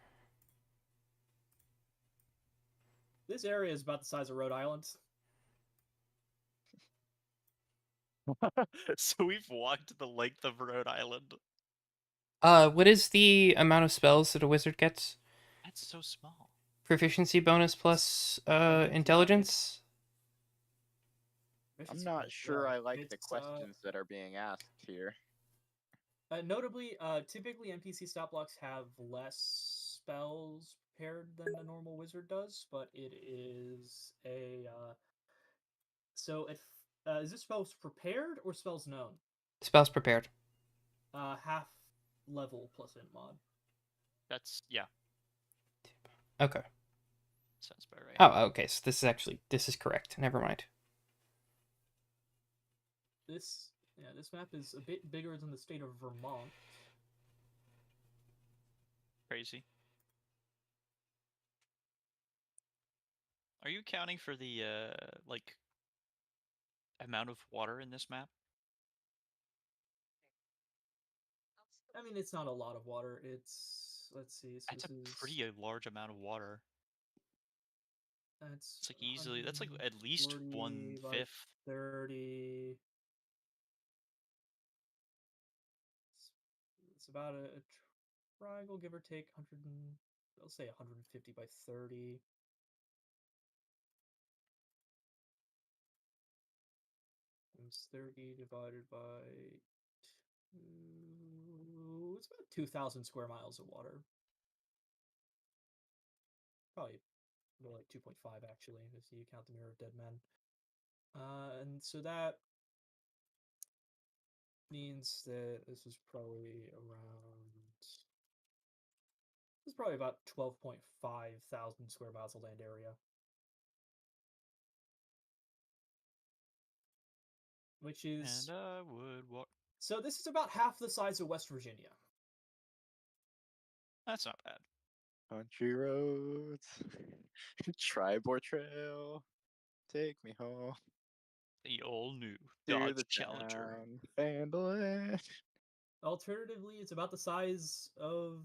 area is about the size of Rhode Island. So we've walked the length of Rhode Island. What is the amount of spells that a wizard gets? That's so small. Proficiency bonus plus intelligence? I'm not sure I like the questions that are being asked here. Notably, typically NPC stat blocks have less spells prepared than a normal wizard does, but it is a is this spells prepared or spells known? Spells prepared. Half level plus int mod. That's, yeah, Okay. sounds about right. Oh, okay. So this is correct. Never mind. This map is a bit bigger than the state of Vermont. Crazy. Are you accounting for the like amount of water in this map? I mean, it's not a lot of water. Let's see. So That's a this is pretty large amount of water. that's It's like easily. That's like at least 140 by 1/5. 30. It's about a triangle, give or take 100. I'll say 150 by 30. Times 30 divided by 2. It's about 2,000 square miles of water. Probably more like 2.5 actually, if you count the Mirror of Dead Men. And so that means that this is probably about 12.5 thousand square miles of land area. Which is And I would walk. so this is about half the size of West Virginia. That's not bad. Country roads, Tribor Trail, take me home The all new to Dodge the Challenger. town, Phandelver. Alternatively, it's about the size of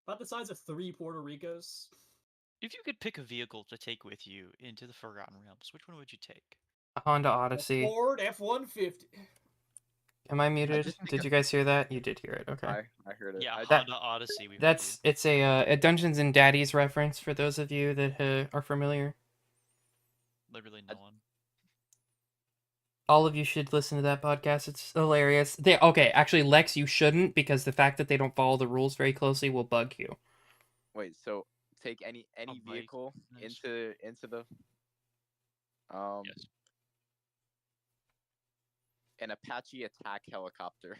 about the size of 3 Puerto Ricos. If you could pick a vehicle to take with you into the Forgotten Realms, which one would you take? A Honda A Odyssey. Ford F-150. Am I muted? just think Did of- you guys hear that? You did hear it. Okay. I heard it. Yeah, I, That- Honda Odyssey. We heard That's it's a Dungeons and Daddies reference for those of you that are familiar. you. Literally no one. All of you should listen to that podcast. It's hilarious. Actually, Lex, you shouldn't because the fact that they don't follow the rules very closely will bug you. wait, so take any bike, vehicle nice. into the Yes. an Apache attack helicopter.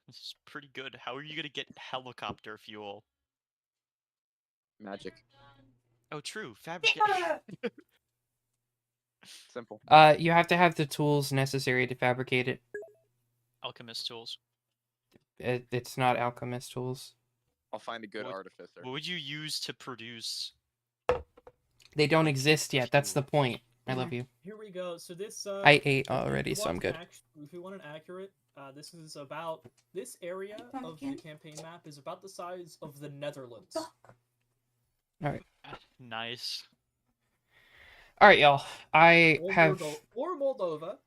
This is pretty good. How are you gonna get helicopter fuel? Magic. Oh, true. Fabricate. Simple. You have to have the tools necessary to fabricate it. Alchemist tools. It's not alchemist tools. I'll find a good What- artificer. What would you use to produce? They don't exist yet. That's the point. I love you. Here we go. So this I ate if already, you so I'm want good. If you want an accurate, this is about this area of the campaign map is about the size of the Netherlands. Nice. All right, y'all. I have. Or Moldova.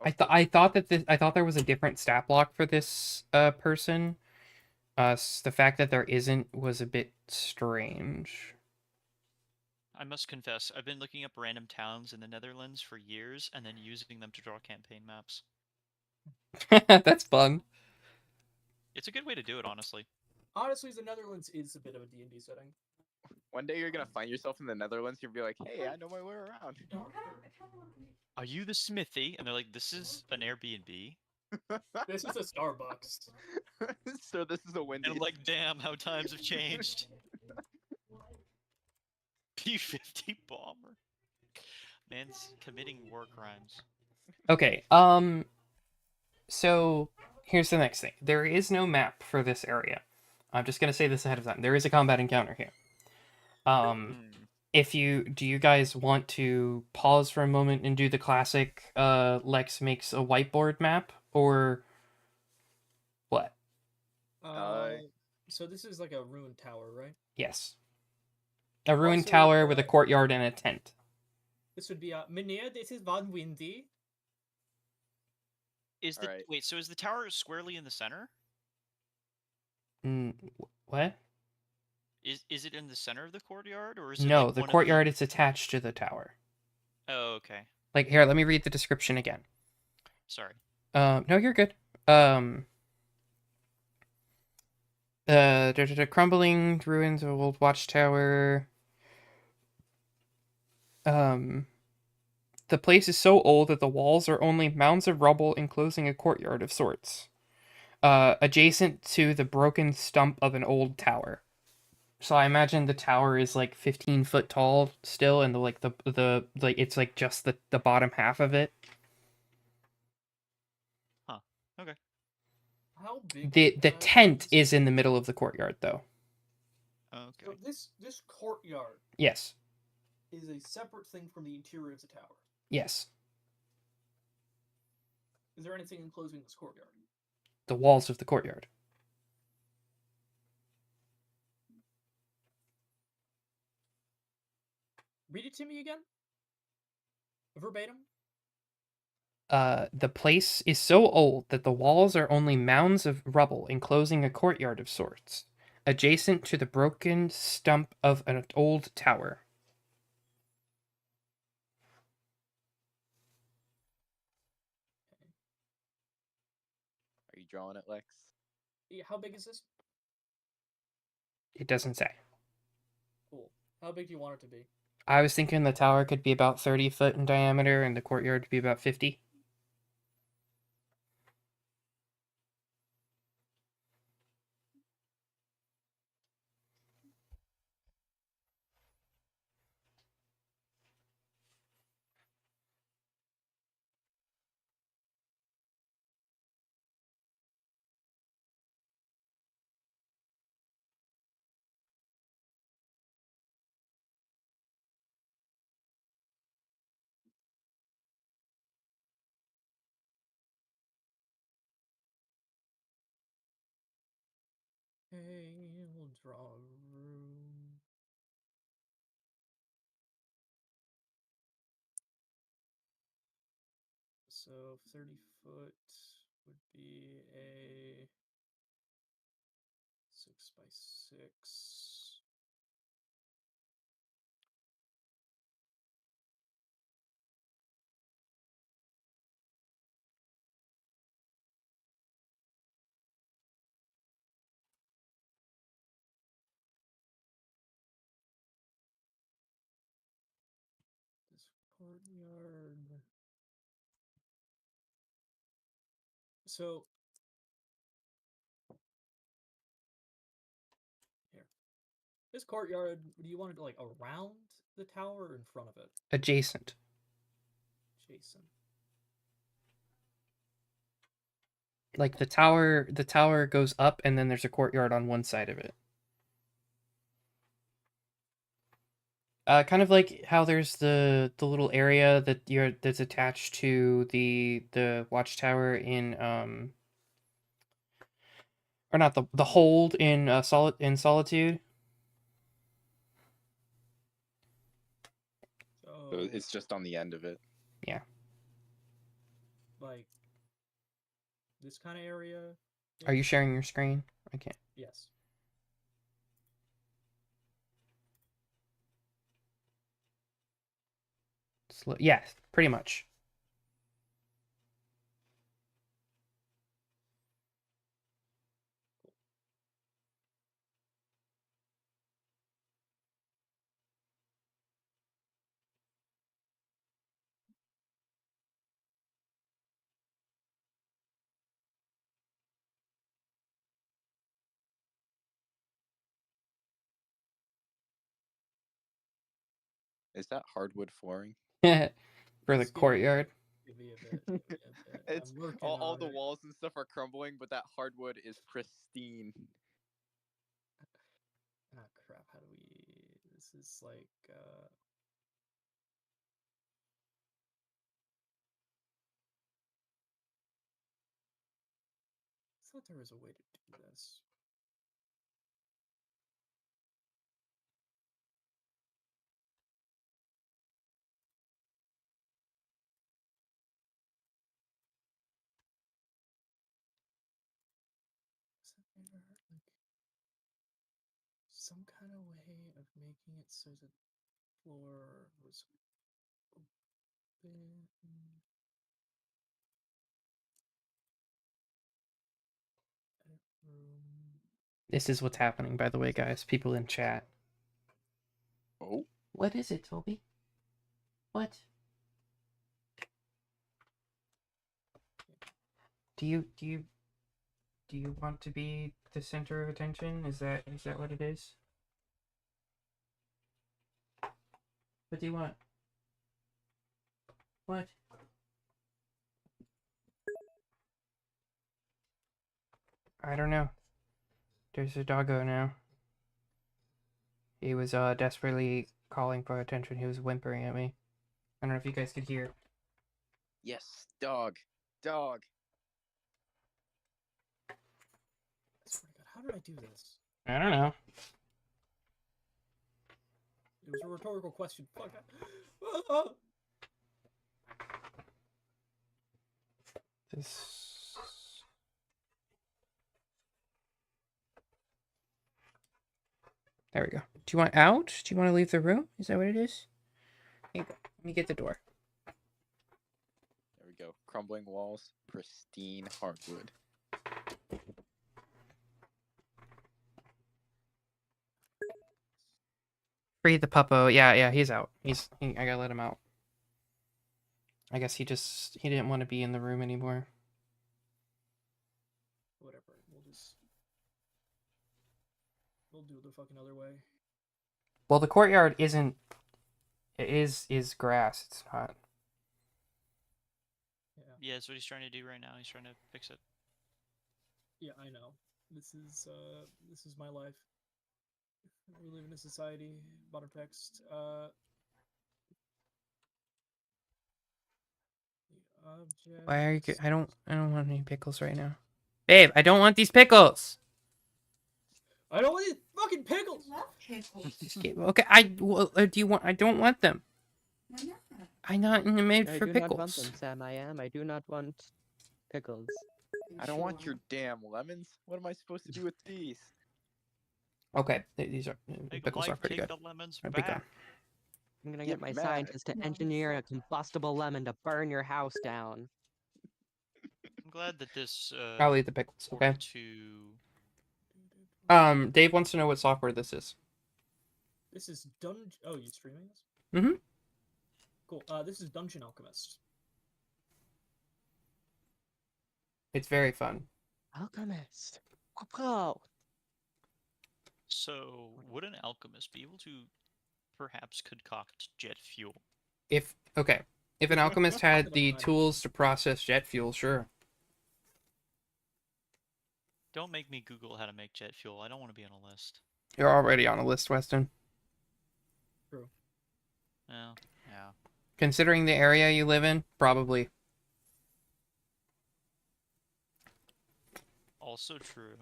I thought there was a different stat block for this person. The fact that there isn't was a bit strange. I must confess, I've been looking up random towns in the Netherlands for years and then using them to draw campaign maps. That's fun. It's a good way to do it, honestly. Honestly, the Netherlands is a bit of a D&D setting. One day you're gonna find yourself in the Netherlands. You'll be like, "Hey, I know my way around." Are you the smithy? And they're like, this is an Airbnb. This is a Starbucks. So this is a And Wendy's. I'm like, damn, how times have changed. P-50 bomber. Man's committing war crimes. Okay. So here's the next thing. There is no map for this area. I'm just gonna say this ahead of time. There is a combat encounter here. Do you guys want to pause for a moment and do the classic Lex makes a whiteboard map, or what? So this is like a ruined tower, right? Yes. A ruined Also, tower with a courtyard and a tent. This would be Meneer, this is Van Windy. Is the Alright. wait? So is the tower squarely in the center? What? Is it in the center of the courtyard, or is it No, like the one of courtyard is attached to the tower. Oh, okay. Like, here, let me read the description again. Sorry. No, you're good. Crumbling ruins of old watchtower. The place is so old that the walls are only mounds of rubble enclosing a courtyard of sorts. Adjacent to the broken stump of an old tower. So I imagine the tower is like 15 foot tall still, and it's like just the bottom half of it. Okay. How big? The tent is in the middle of the courtyard, though. Okay. So this courtyard Yes. is a separate thing from the interior of the tower. Yes. Is there anything enclosing this courtyard? The walls of the courtyard. Read it to me again. Verbatim. The place is so old that the walls are only mounds of rubble enclosing a courtyard of sorts, adjacent to the broken stump of an old tower. Are you drawing it, Lex? Yeah, how big is this? It doesn't say. Cool. How big do you want it to be? I was thinking the tower could be about 30 foot in diameter and the courtyard to be about 50. Okay, we'll draw a room. So 30 foot would be a 6 by 6. This courtyard. So here. This courtyard, do you want it like around the tower or in front of it? Adjacent. Jason. Like the tower goes up and then there's a courtyard on one side of it. Kind of like how there's the little area that's attached to the watchtower in or not the hold in Solitude. So So it's just on the end of it. Yeah. like this kind of area. Are you sharing your screen? I can't. Yes. Yes, pretty much. Is that hardwood flooring? For the Just courtyard. Give me a bit. Give me a bit. It's I'm working all on the it. walls and stuff are crumbling, but that hardwood is pristine. Ah, crap. How do we? This is like. I thought there was a way to do this. Was there like some kind of way of making it so the floor was open? Room. This is what's happening, by the way, guys. People in chat. Oh, What is it, Toby? What? Do you want to be the center of attention? Is that what it is? What do you want? What? I don't know. There's a doggo now. He was desperately calling for attention. He was whimpering at me. I don't know if you guys could hear. yes, dog, dog. did I do this? I don't know. It was a rhetorical question. Fuck. Ah! This. There we go. Do you want out? Do you want to leave the room? Is that what it is? Here you go. Let me get the door. There we go. Crumbling walls, pristine hardwood. Free the puppo. Yeah, he's out. I gotta let him out. I guess he didn't want to be in the room anymore. Whatever. We'll do it the fucking other way. Well, the courtyard isn't. It is grass. It's not. Yeah. Yeah, that's what he's trying to do right now. He's trying to fix it. Yeah, I know. This is my life. We live in a society. Bottom text. The object. Why are you? I don't want any pickles right now. Babe, I don't want these pickles. I don't want these fucking pickles. I love pickles. Okay, do you want? I don't want them. Why not? I'm not in the mood I for do pickles. not want them, Sam. I do not want pickles. I don't want your damn lemons. What am I supposed to do with these? Okay, these are the Make pickles are Mike pretty take good. the lemons I'd be back. gone. I'm gonna Get get my mad. scientists to No. engineer a combustible lemon to burn your house down. I'm glad that this I'll eat the pickles. Okay. order to Dave wants to know what software this is. This is Dungeon. Oh, you streaming this? Mhm. Cool. This is Dungeon Alchemist. It's very fun. Alchemist. Whoa. So, would an alchemist be able to perhaps concoct jet fuel? If an alchemist had the tools to process jet fuel, sure. Don't make me Google how to make jet fuel. I don't want to be on a list. You're already on a list, Weston. True. Yeah. Yeah. Considering the area you live in, probably. Also true.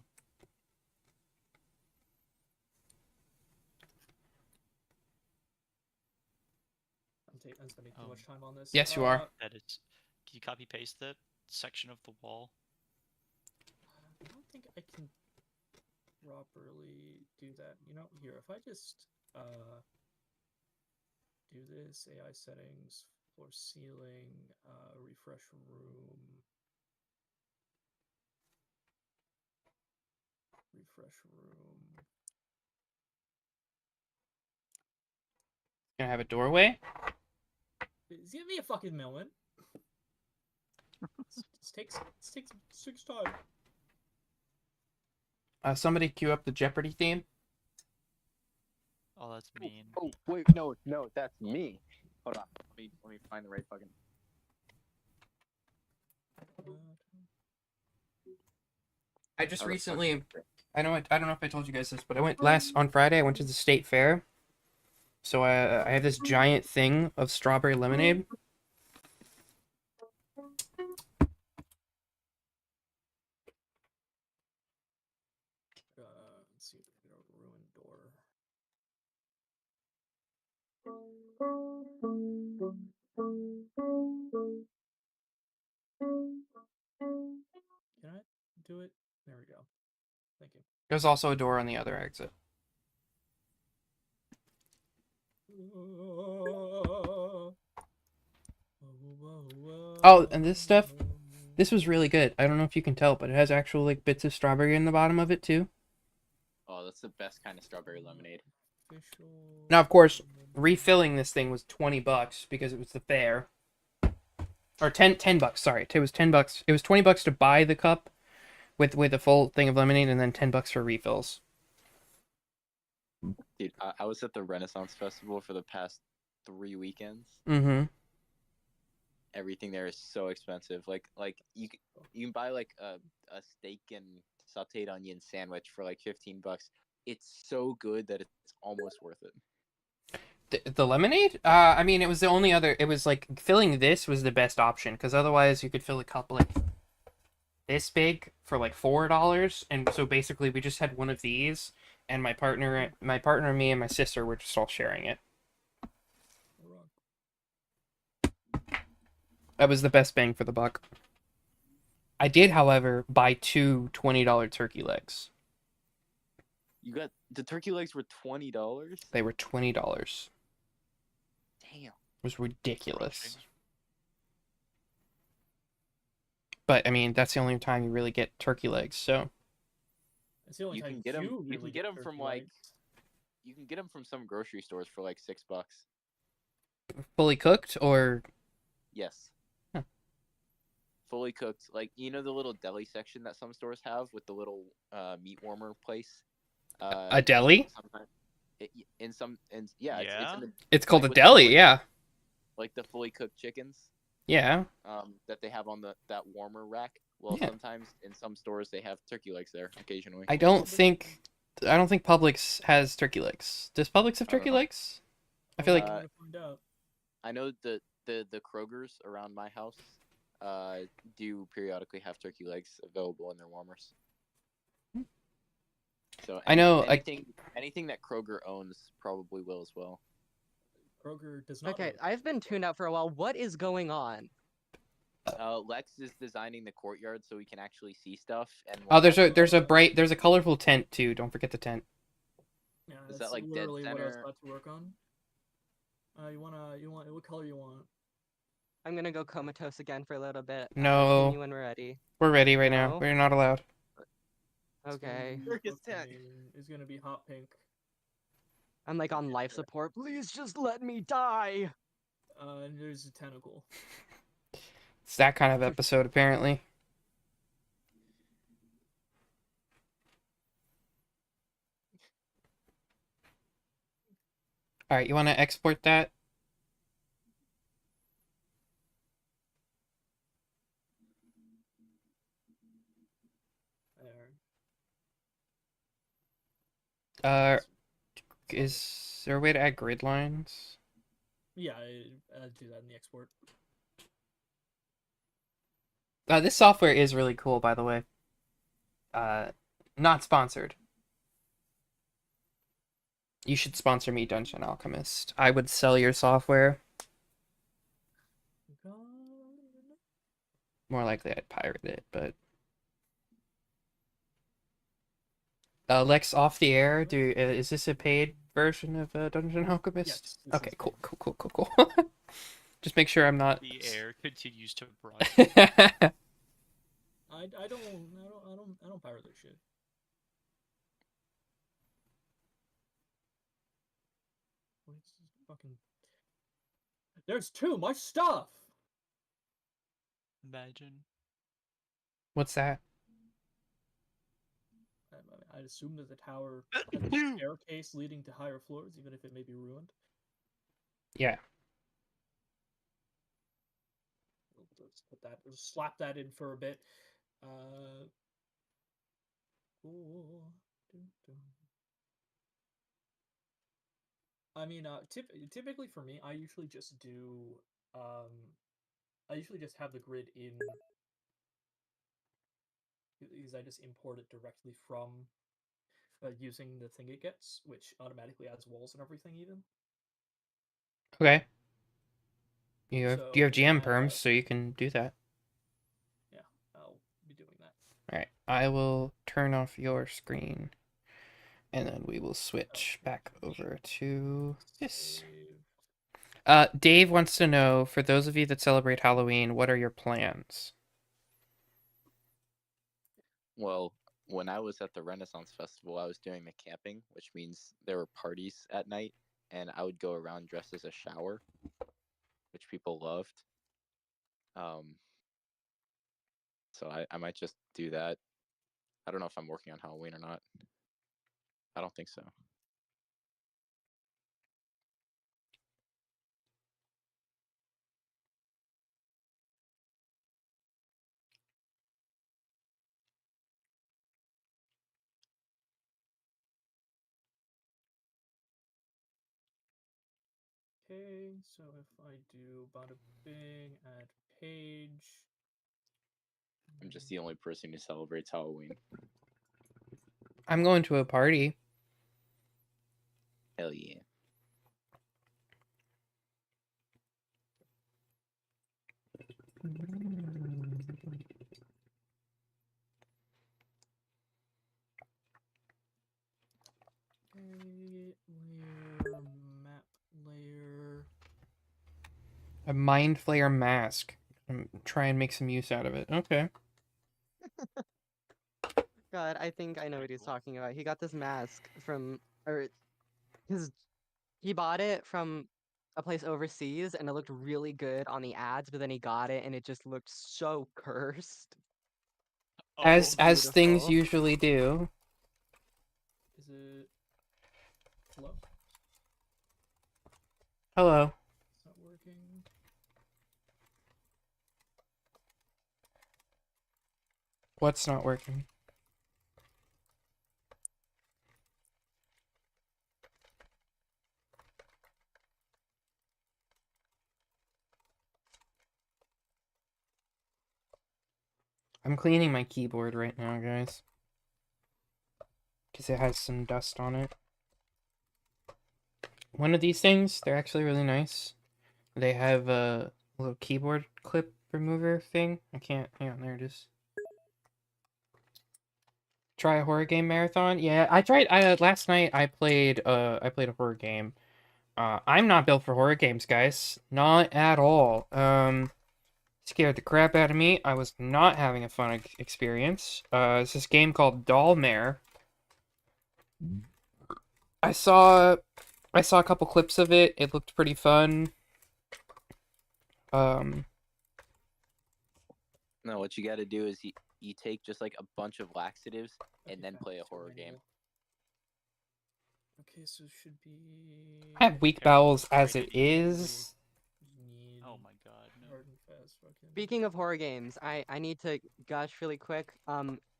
I'm spending too much time on this. Yes, you are. That is. Can you copy paste that section of the wall? I don't think I can properly do that. You know, here, if I just do this, AI settings, floor ceiling, refresh room, Gonna have a doorway. Give me a fucking moment. This takes time. Somebody cue up the Jeopardy theme. Oh, that's mean. Oh wait, no, that's me. Hold on, let me find the right fucking. I just Oh, the recently. fuck. I don't know if I told you guys this, but I went on Friday. I went to the state fair. So I have this giant thing of strawberry lemonade. Let's see if we can get a ruined door. Can I do it? There we go. Thank you. There's also a door on the other exit. Oh, and this stuff, this was really good. I don't know if you can tell, but it has actual like bits of strawberry in the bottom of it too. Oh, that's the best kind of strawberry lemonade. Now, of course, refilling this thing was $20 because it was the fair. Or 10 bucks, sorry. It was $10. It was $20 to buy the cup with a full thing of lemonade, and then $10 for refills. Dude, I was at the Renaissance Festival for the past 3 weekends. Mm-hmm. Everything there is so expensive. Like you can buy like a steak and sautéed onion sandwich for like $15. It's so good that it's almost worth it. The lemonade? I mean, it was the only other. It was like filling this was the best option because otherwise you could fill a cup like this big for like $4, and so basically we just had one of these, and my partner, me, and my sister were just all sharing it. That was the best bang for the buck. I did, however, buy two $20 turkey legs. You got the turkey legs were $20. They were $20. Damn. It was ridiculous. But I mean, that's the only time you really get turkey legs. So It's the only You time can get them. you You really can get them turkey from like. legs. You can get them from some grocery stores for like $6. fully cooked or Yes. Huh. Fully cooked, like the little deli section that some stores have with the little meat warmer place. a deli? Sometimes, in some, and yeah, it's Yeah? in the It's called like a with the deli, fully- yeah. like the fully cooked chickens. Yeah. That they have on that warmer rack. Well, Yeah. sometimes in some stores they have turkey legs there occasionally. I don't think Publix has turkey legs. Does Publix have I don't turkey know. legs? I feel like I'm gonna find out. I know the Krogers around my house do periodically have turkey legs available in their warmers. So I know, anything that Kroger owns probably will as well. Kroger does not. Okay, own- I've been tuned out for a while. What is going on? Lex is designing the courtyard so we can actually see stuff. And oh, there's a colorful tent too. Don't forget the tent. Yeah, Is that's that, like, dead literally what I was center? about to work on. You want what color you want? I'm gonna go comatose again for a little bit. No. Ping me when we're ready. We're ready right now. No? We're not allowed. It's gonna Okay. be Circus tent. fucking- It's gonna be hot pink. I'm like on life support. Please just let me die. And there's a tentacle. It's that kind of episode, apparently. All right, you want to export that? There. Is there a way to add grid lines? Yeah, I do that in the export. This software is really cool, by the way. Not sponsored. You should sponsor me, Dungeon Alchemist. I would sell your software. More likely I'd pirate it, but... Lex, off the air, is this a paid version of Dungeon Alchemist? Yes, Okay, cool. Just make sure I'm not... The air continues to run. I don't pirate their shit. What's this fucking? There's my stuff. Imagine. What's that? I'd assume that the tower has a staircase leading to higher floors, even if it may be ruined. Yeah. Let's put that. Let's slap that in for a bit. I mean, typically for me, I usually just do. I usually just have the grid in because I just import it directly from using the thing it gets, which automatically adds walls and everything. Even Okay. You have So, GM perms, so you can do that. yeah, I'll be doing that. Alright, I will turn off your screen. And then we will switch back over to this. Save. Dave wants to know, for those of you that celebrate Halloween, what are your plans? Well, when I was at the Renaissance Festival, I was doing the camping, which means there were parties at night, and I would go around dressed as a shower, which people loved. So I might just do that. I don't know if I'm working on Halloween or not. I don't think so. Okay, so if I do bada bing, add page. just the only person who celebrates Halloween. I'm going to a party. Hell yeah. Okay, layer, map layer. A Mind Flayer mask. Try and make some use out of it. Okay. God, I think I know what he's talking about. He got this mask from, or his, he bought it from a place overseas, and it looked really good on the ads. But then he got it, and it just looked so cursed. Oh, As things beautiful. usually do. Is it? Hello? Hello. It's not working. What's not working? I'm cleaning my keyboard right now, guys. Because it has some dust on it. One of these things, they're actually really nice. They have a little keyboard clip remover thing. I can't, hang on, there it is. Try a horror game marathon? Yeah, I tried, last night I played a horror game. I'm not built for horror games, guys. Not at all. Scared the crap out of me. I was not having a fun experience. It's this game called Dollmare. I saw a couple clips of it. It looked pretty fun. No, what you got to do is you take just like a bunch of laxatives and Okay, then fine, play a let's go horror game. manual. Okay, so it should be. I have weak Careful, bowels as break it it. is. Need Oh my god, no. hard and fast fucking. Speaking of horror games, I need to gush really quick.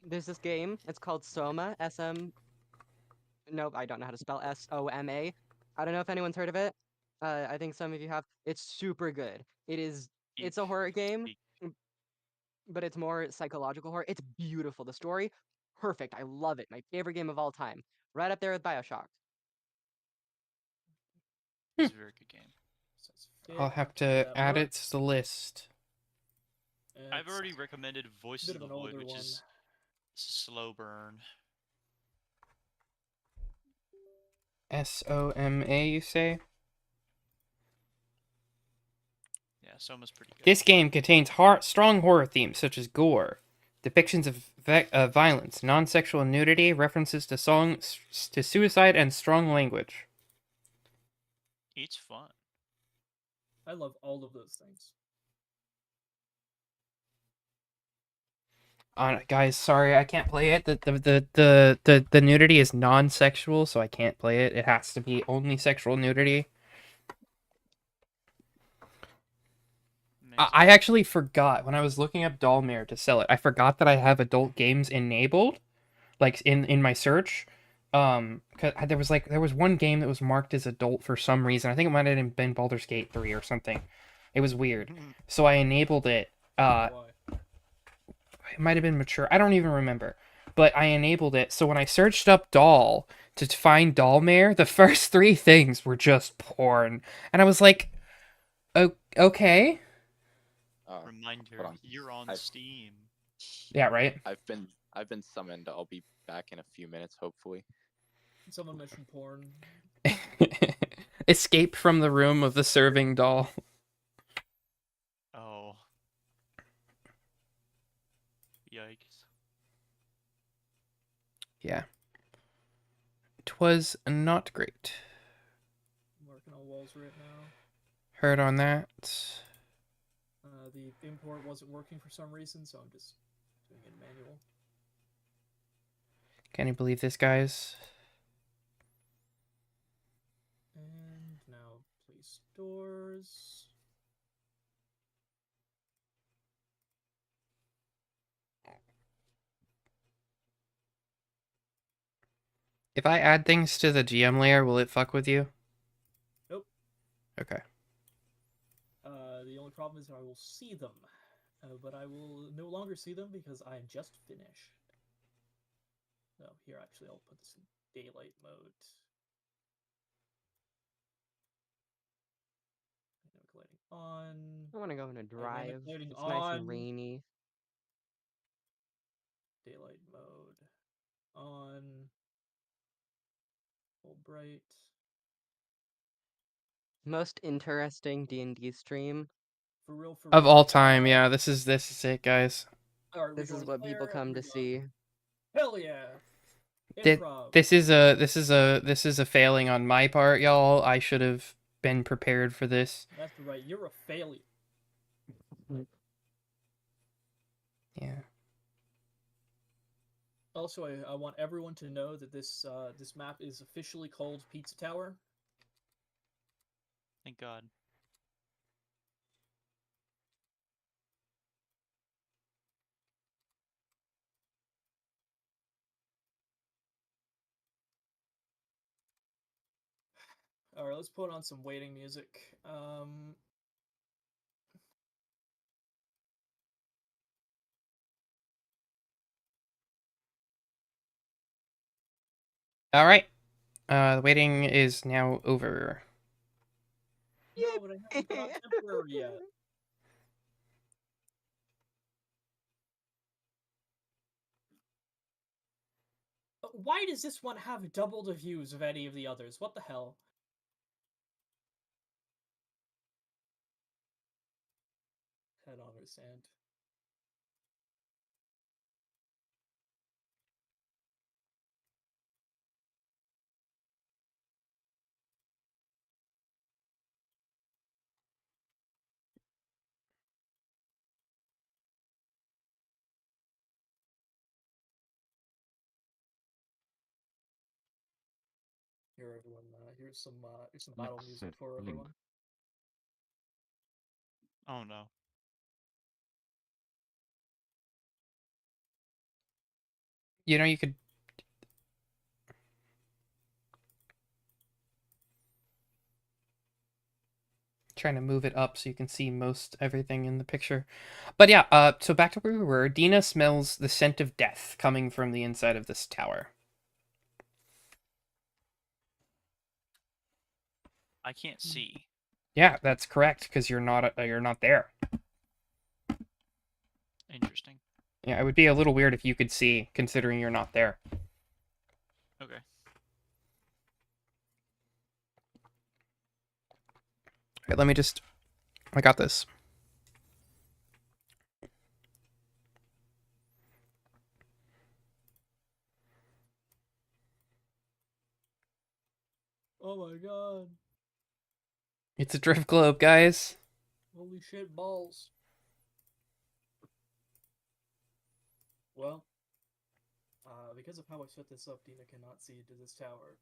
There's this game. It's called Soma. Nope, I don't know how to spell Soma. I don't know if anyone's heard of it. I think some of you have. It's super good. It's a Eek. horror game, Eek. but it's more psychological horror. It's beautiful. The story, perfect. I love it. My favorite game of all time. Right up there with BioShock. It's a very good game. Says I'll fit, have to that add it works. to the list. I've It's already recommended Voices bit of of the an Void, older which one. is slow burn. Soma, you say? Yeah, Soma's pretty good. This game contains strong horror themes such as gore, depictions of violence, non-sexual nudity, references to songs, to suicide, and strong language. It's fun. I love all of those things. Guys, sorry, I can't play it. The nudity is non-sexual, so I can't play it. It has to be only sexual nudity. I actually forgot when I was looking up Dollmare to sell it. I forgot that I have adult games enabled, like in my search. Cause there was one game that was marked as adult for some reason. I think it might have been Baldur's Gate 3 or something. It was weird. So I enabled it. Why? It might have been mature. I don't even remember. But I enabled it. So when I searched up doll to find Dollmare, the first three things were just porn. And I was like, okay. Reminder, on. you're on I've- Steam. Yeah, right? I've been summoned. I'll be back in a few minutes, hopefully. Someone mentioned porn. Escape from the room of the serving doll. Oh. Yikes. Yeah. 'Twas not great. I'm working on walls right now. Heard on that. The import wasn't working for some reason, so I'm just doing it manual. Can you believe this, guys? And now place doors. If I add things to the GM layer, will it fuck with you? Nope. Okay. The only problem is I will see them. But I will no longer see them because I am just finished. So here, actually, I'll put this in daylight mode. Dynamic lighting on. I want to go on a Dynamic drive. lighting It's nice on. and rainy. Daylight mode on. Full bright. Most interesting D&D stream. For real, for Of real. all time, yeah. This is it, guys. Alright, This is what people come to see. Hell yeah! Th- Improv. This is a failing on my part, y'all. I should have been prepared for this. That's right, you're a failure. Yeah. Also, I want everyone to know that this this map is officially called Pizza Tower. Thank God. Alright, let's put on some waiting music. All right. The waiting is now over. No, but I haven't put on temporary yet. Why does this one have double the views of any of the others? What the hell? I don't understand. Here, everyone. Here's some battle music for everyone. Oh no. You know, you could trying to move it up so you can see most everything in the picture. But yeah, so back to where we were. Dina smells the scent of death coming from the inside of this tower. I can't see. Yeah, that's correct because you're not there. Interesting. Yeah, it would be a little weird if you could see considering you're not there. Okay. Right, let me just I got this. Oh my god. It's a drift globe, guys. Holy shit balls. Well, because of how I set this up, Dina cannot see into this tower.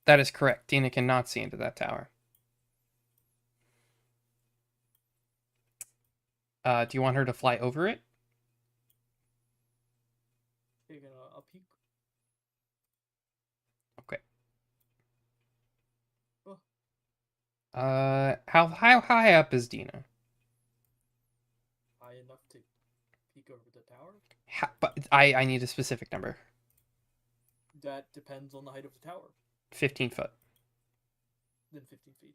That is correct. Dina cannot see into that tower. Do you want her to fly over it? Taking a peek. Okay. Oh. How high up is Dina? High enough to peek over the tower? But I need a specific number. That depends on the height of the tower. 15 foot. Then 15 feet.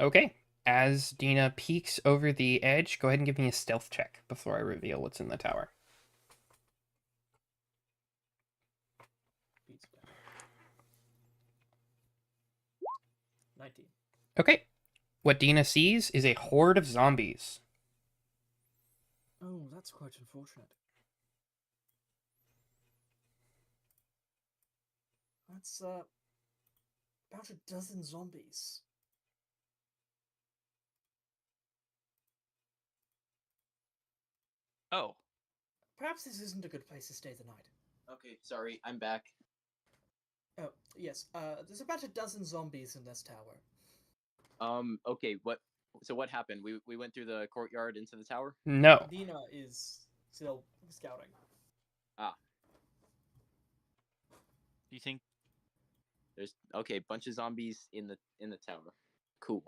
Okay. As Dina peeks over the edge, go ahead and give me a stealth check before I reveal what's in the tower. Beats down. 19. Okay. What Dina sees is a horde of zombies. Oh, that's quite unfortunate. That's about a dozen zombies. Oh. Perhaps this isn't a good place to stay the night. Okay, sorry, I'm back. Oh, yes. There's about a dozen zombies in this tower. Okay, what happened? We went through the courtyard into the tower? No. Dina is still scouting. Ah. You think There's bunch of zombies in the tower. Cool.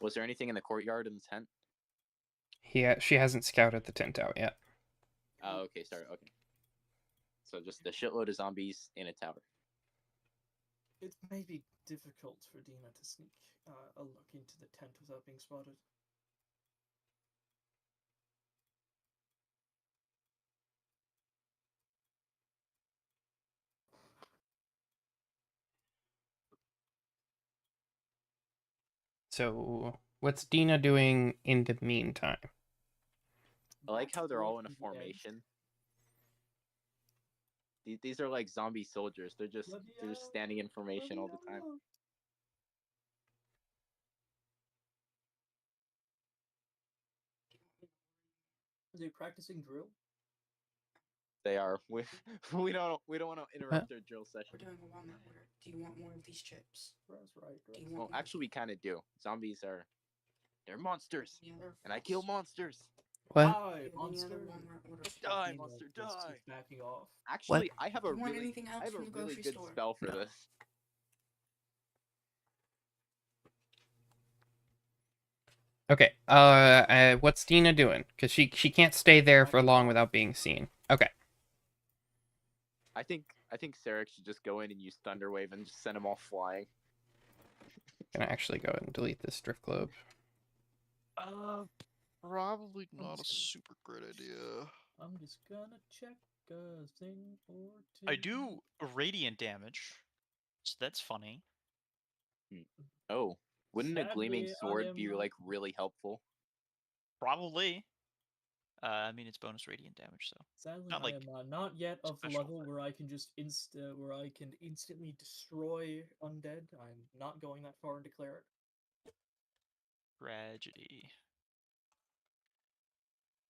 Was there anything in the courtyard in the tent? She hasn't scouted the tent out yet. Oh, okay, sorry. Okay. So just a shitload of zombies in a tower. It may be difficult for Dina to sneak a look into the tent without being spotted. So, what's Dina doing in the meantime? I like how they're all in a Walking the edge. formation. These are like zombie soldiers. They're just standing in formation all the time. Are they practicing drill? They are. We don't want to interrupt their drill We're session. doing a walnut order. Do you want more of these chips? That's right. Do you Right. want Well, more? actually, we kind of do. Zombies they're monsters, Any other and I kill fruits? monsters. What? Die, Do you have any monster! other walnut orders? Die, Dina monster, just die. keeps backing off. Actually, I have Do a you want really, anything else I have from a the really grocery good store? spell for No. this. Okay. What's Dina doing? Because she can't stay there for long without being seen. Okay. I think Sarek should just go in and use Thunderwave and just send them all flying. Gonna actually go ahead and delete this drift globe. Probably I'm not a just super great idea. I'm just gonna check a thing or two. I do radiant damage, so that's funny. Oh, wouldn't a gleaming Sadly, sword I be am like really helpful? Probably. I mean, it's bonus radiant damage, so Sadly, not like I am not yet of the special, level but- where I can just instantly destroy undead. I'm not going that far into cleric. tragedy.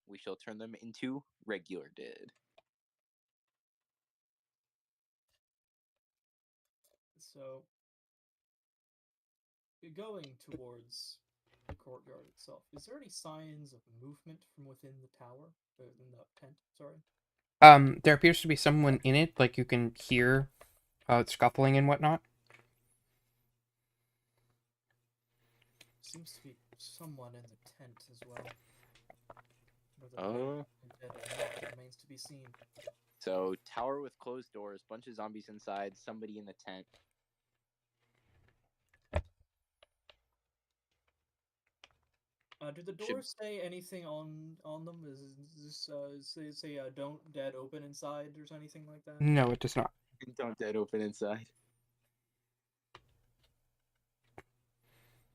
We shall turn them into regular dead. So, going towards the courtyard itself, is there any signs of movement from within the tower, in the tent? Sorry. There appears to be someone in it. Like you can hear, scuffling and whatnot. Seems to be someone in the tent as well. Whether Oh. they're dead or not remains to be seen. So tower with closed doors, bunch of zombies inside, somebody in the tent. Do the doors say anything on them? Is this say don't dead open inside or anything like that? No, it does not. Don't dead open inside.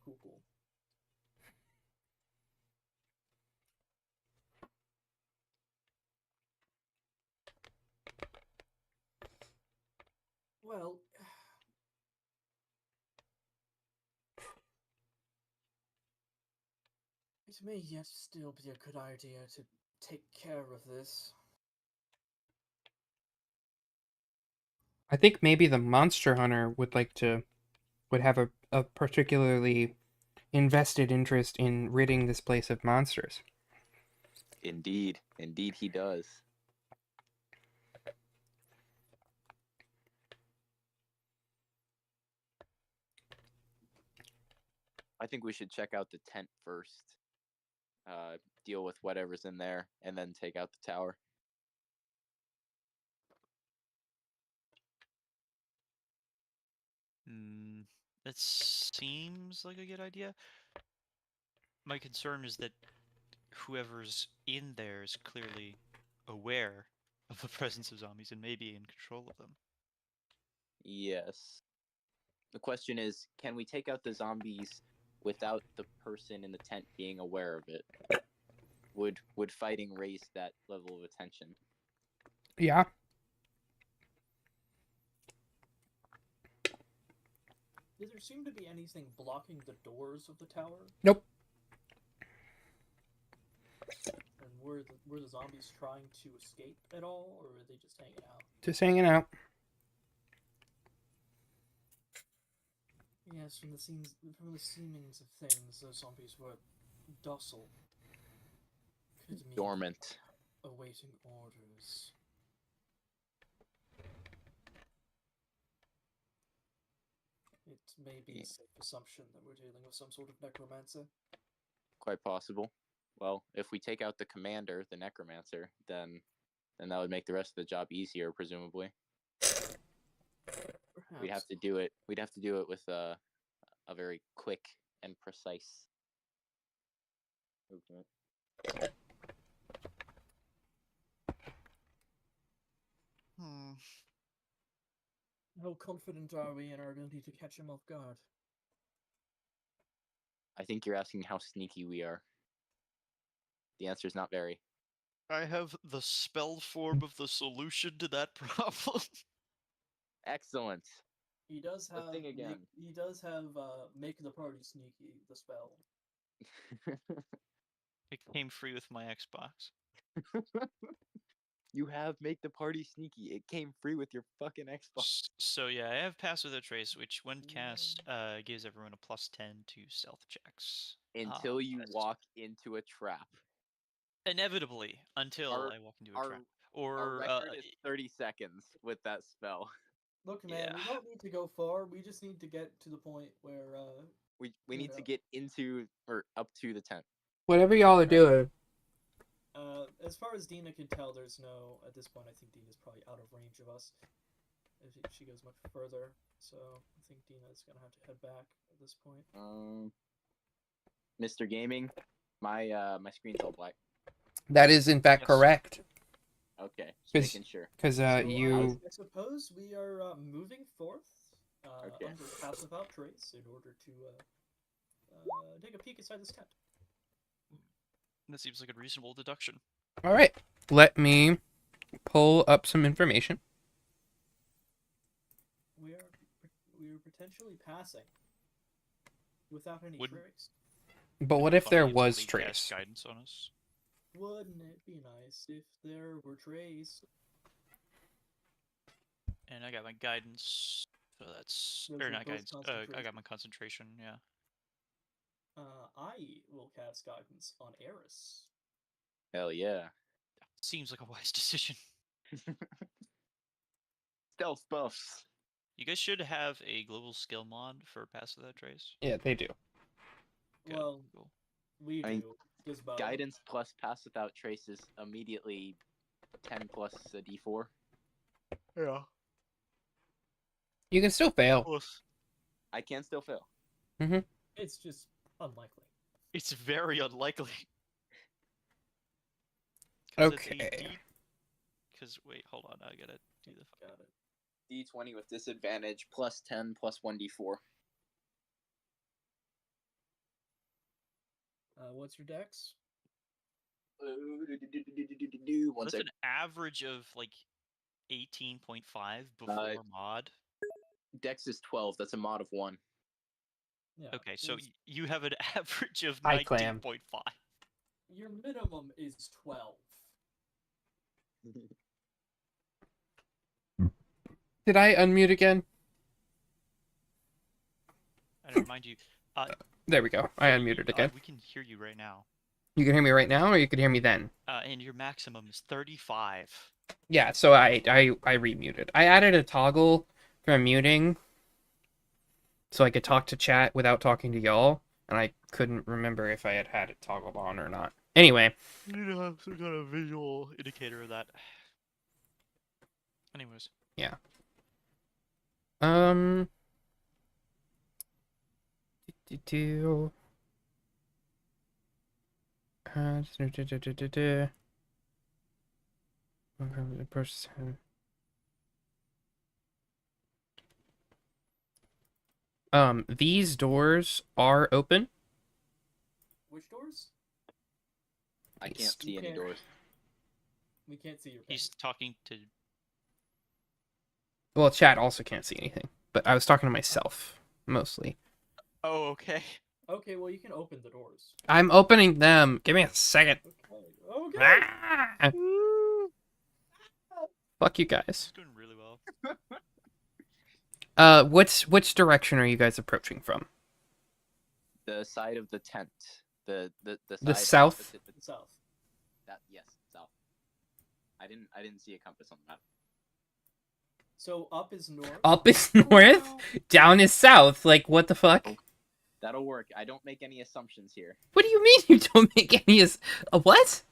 Cool. Well, it may yet still be a good idea to take care of this. I think maybe the monster hunter would have a particularly invested interest in ridding this place of monsters. Indeed he does. I think we should check out the tent first. Deal with whatever's in there, and then take out the tower. That seems like a good idea. My concern is that whoever's in there is clearly aware of the presence of zombies and may be in control of them. Yes. The question is, can we take out the zombies without the person in the tent being aware of it? Would fighting raise that level of attention? Yeah. Did there seem to be anything blocking the doors of the tower? Nope. And were the zombies trying to escape at all, or were they just hanging out? Just hanging out. Yes, from the seemings of things, those zombies were docile. Could mean Dormant. awaiting orders. may be Yeah. a safe assumption that we're dealing with some sort of necromancer. Quite possible. Well, if we take out the commander, the necromancer, then that would make the rest of the job easier, presumably. We'd have Perhaps. to do it. We'd have to do it with a very quick and precise movement. How confident are we in our ability to catch him off guard? I think you're asking how sneaky we are. The answer is not very. I have the spell form of the solution to that problem. Excellent. He does The have thing again. make the party sneaky, the spell. It came free with my Xbox. You have make the party sneaky. It came free with your fucking Xbox. So yeah, I have Pass Without Trace, which when cast gives everyone a +10 to stealth checks. Until you that's walk into a trap. inevitably until Our- I walk into a our- trap. Our Or record is 30 seconds with that spell. Look, man, we Yeah. don't need to go far. We just need to get to the point where We You need to know. get into or up to the tent. Whatever y'all are doing. as far as Dina can tell, there's no at this point. I think Dina's probably out of range of us if she goes much further. So I think Dina's gonna have to head back at this point. Mr. Gaming, my screen's all black. That is in fact Yes. correct. Okay, just 'Cause- making sure. Because So, you. I suppose we are moving forth Okay. under Pass Without Trace in order to take a peek inside this tent. that seems like a reasonable deduction. All right. Let me pull up some information. We are potentially passing without any Wouldn't- trace. But what It'd be if there funny was somebody cast trace? guidance on us. Wouldn't it be nice if there were trace? And I got my guidance, so that's Those or are not both guidance. I got my concentration. Yeah. I will cast guidance on Eris. Hell yeah. Seems like a wise decision. Stealth buffs. You guys should have a global skill mod for Pass Without Trace. Yeah, they do. Good, Well, cool. we I mean, do. Gizmo. Guidance plus pass without trace is immediately 10 plus a d4. Yeah. You can still fail. I can still fail. It's just unlikely. It's very unlikely. Okay. Because wait, hold on, I gotta do the. Got it. D20 with disadvantage plus 10 plus 1d4. What's your dex? One That's sec. an average of like 18.5 before mod. Dex is 12. That's a mod of 1. Yeah. Okay, so it's- you have an average of Hi, Clam. 19.5. your minimum is 12. Did I unmute again? And remind you, There we go. I you- unmuted again. we can hear you right now. You can hear me right now, or you could hear me then. And your maximum is 35. Yeah, so I remuted. I added a toggle for muting so I could talk to chat without talking to y'all, and I couldn't remember if I had it toggled on or not. Anyway, You need to have some kind of visual indicator of that. Anyways. do these doors are open. Which doors? I can't East. see any Okay. doors. We can't see your He's pen. talking to. Well, chat also can't see anything, but I was talking to myself mostly. Oh, okay. Okay, well you can open the doors. I'm opening them. Give me a second. Okay. Okay. Ah! Fuck you guys. It's going really well. Which direction are you guys approaching from? The side of the tent. The The side south? opposite the- South. That yes, south. I didn't see a compass on the map. So up is north. Up is north, Wow. down is south. Like, what the fuck? That'll work. I don't make any assumptions here. What do you mean you don't make any a what?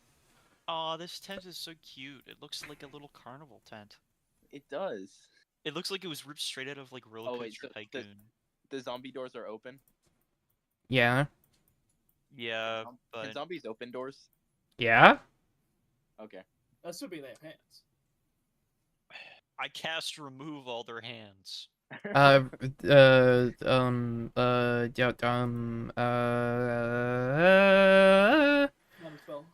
Oh, this tent is so cute. It looks like a little carnival tent. It does. It looks like it was ripped straight out of like Roller Oh, wait, Coaster so Tycoon. The zombie doors are open. Yeah. Yeah, Can but zombies open doors? Yeah? Okay. Assuming they have hands. I cast remove all their hands. Yeah, Not a spell.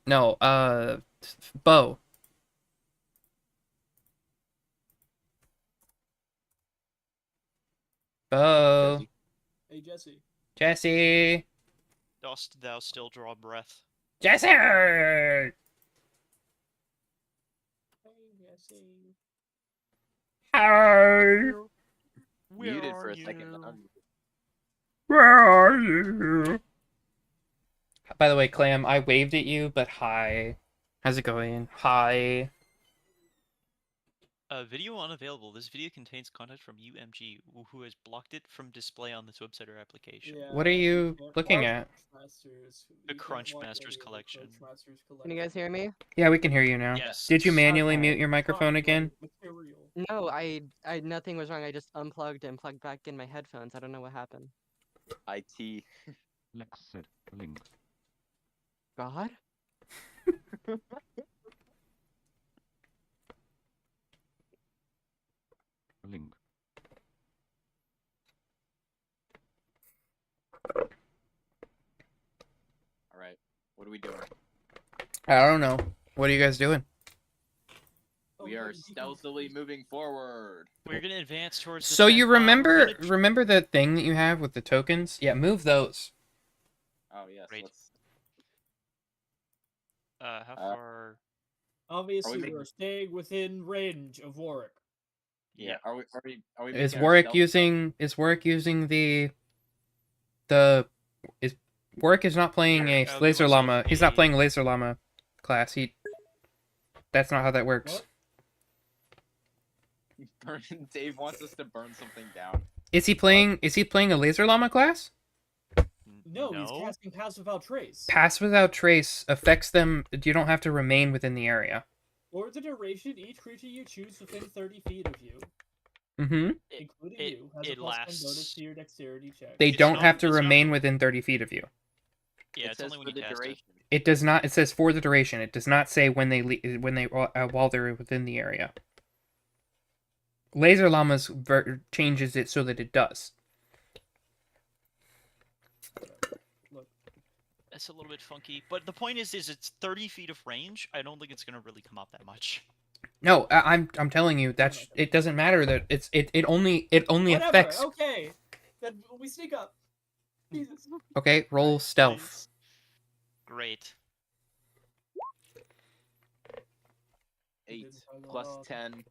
no, bow. Bow. Jesse. Hey, Jesse. Jesse. Dost thou still draw breath? Jesse! Hey, Jesse. Hi. Where Muted are for a you? second. Then Where are you? By the way, Clam, I waved at you, but hi. How's it going? Hi. Video unavailable. This video contains content from UMG, who has blocked it from display on this website or application. Yeah, What are we you can't looking watch at? Crunchmasters. The We can't Crunch watch Masters any of the collection. Crunchmasters Can you guys hear me? Yeah, we can hear you now. Yes. Did you manually Okay. mute your microphone again? Material. No, nothing was wrong. I just unplugged and plugged back in my headphones. I don't know what happened. IT. Lexit link. God? Link. All right. What are we doing? I don't know. What are you guys doing? We are stealthily moving forward. We're gonna advance towards the So tent. you We're remember gonna remember the thing that you have with the tokens? Yeah, move those. Oh yes. Great. Let's. how far? Obviously, making- we're staying within range of Warwick. Yeah. Are we? Is making our Warwick stealth using the is Warwick is not playing a give laser myself llama. He's not a- playing laser llama class. That's not how that works. What? Dave wants us to burn something down. Is he playing a laser llama class? No, he's casting Pass Without Trace. Pass without trace affects them. You don't have to remain within the area. For the duration, each creature you choose within 30 feet of you, Mm-hmm. including it- you, has it a +1 lasts- bonus to your dexterity check. They It's don't not- have to it's not- remain within 30 feet of you. Yeah, It it's says only when for you the cast duration. It does not. It says for the duration. It does not say when they while they're within the area. Laser llamas changes it so that it does. Look, It's a little bit funky, but the point is it's 30 feet of range. I don't think it's gonna really come up that much. No, I'm telling you that it doesn't matter that it only whatever. affects. Okay, then we sneak up. Jesus. Okay, roll stealth. Nice. Great. 8 didn't tug plus off. 10.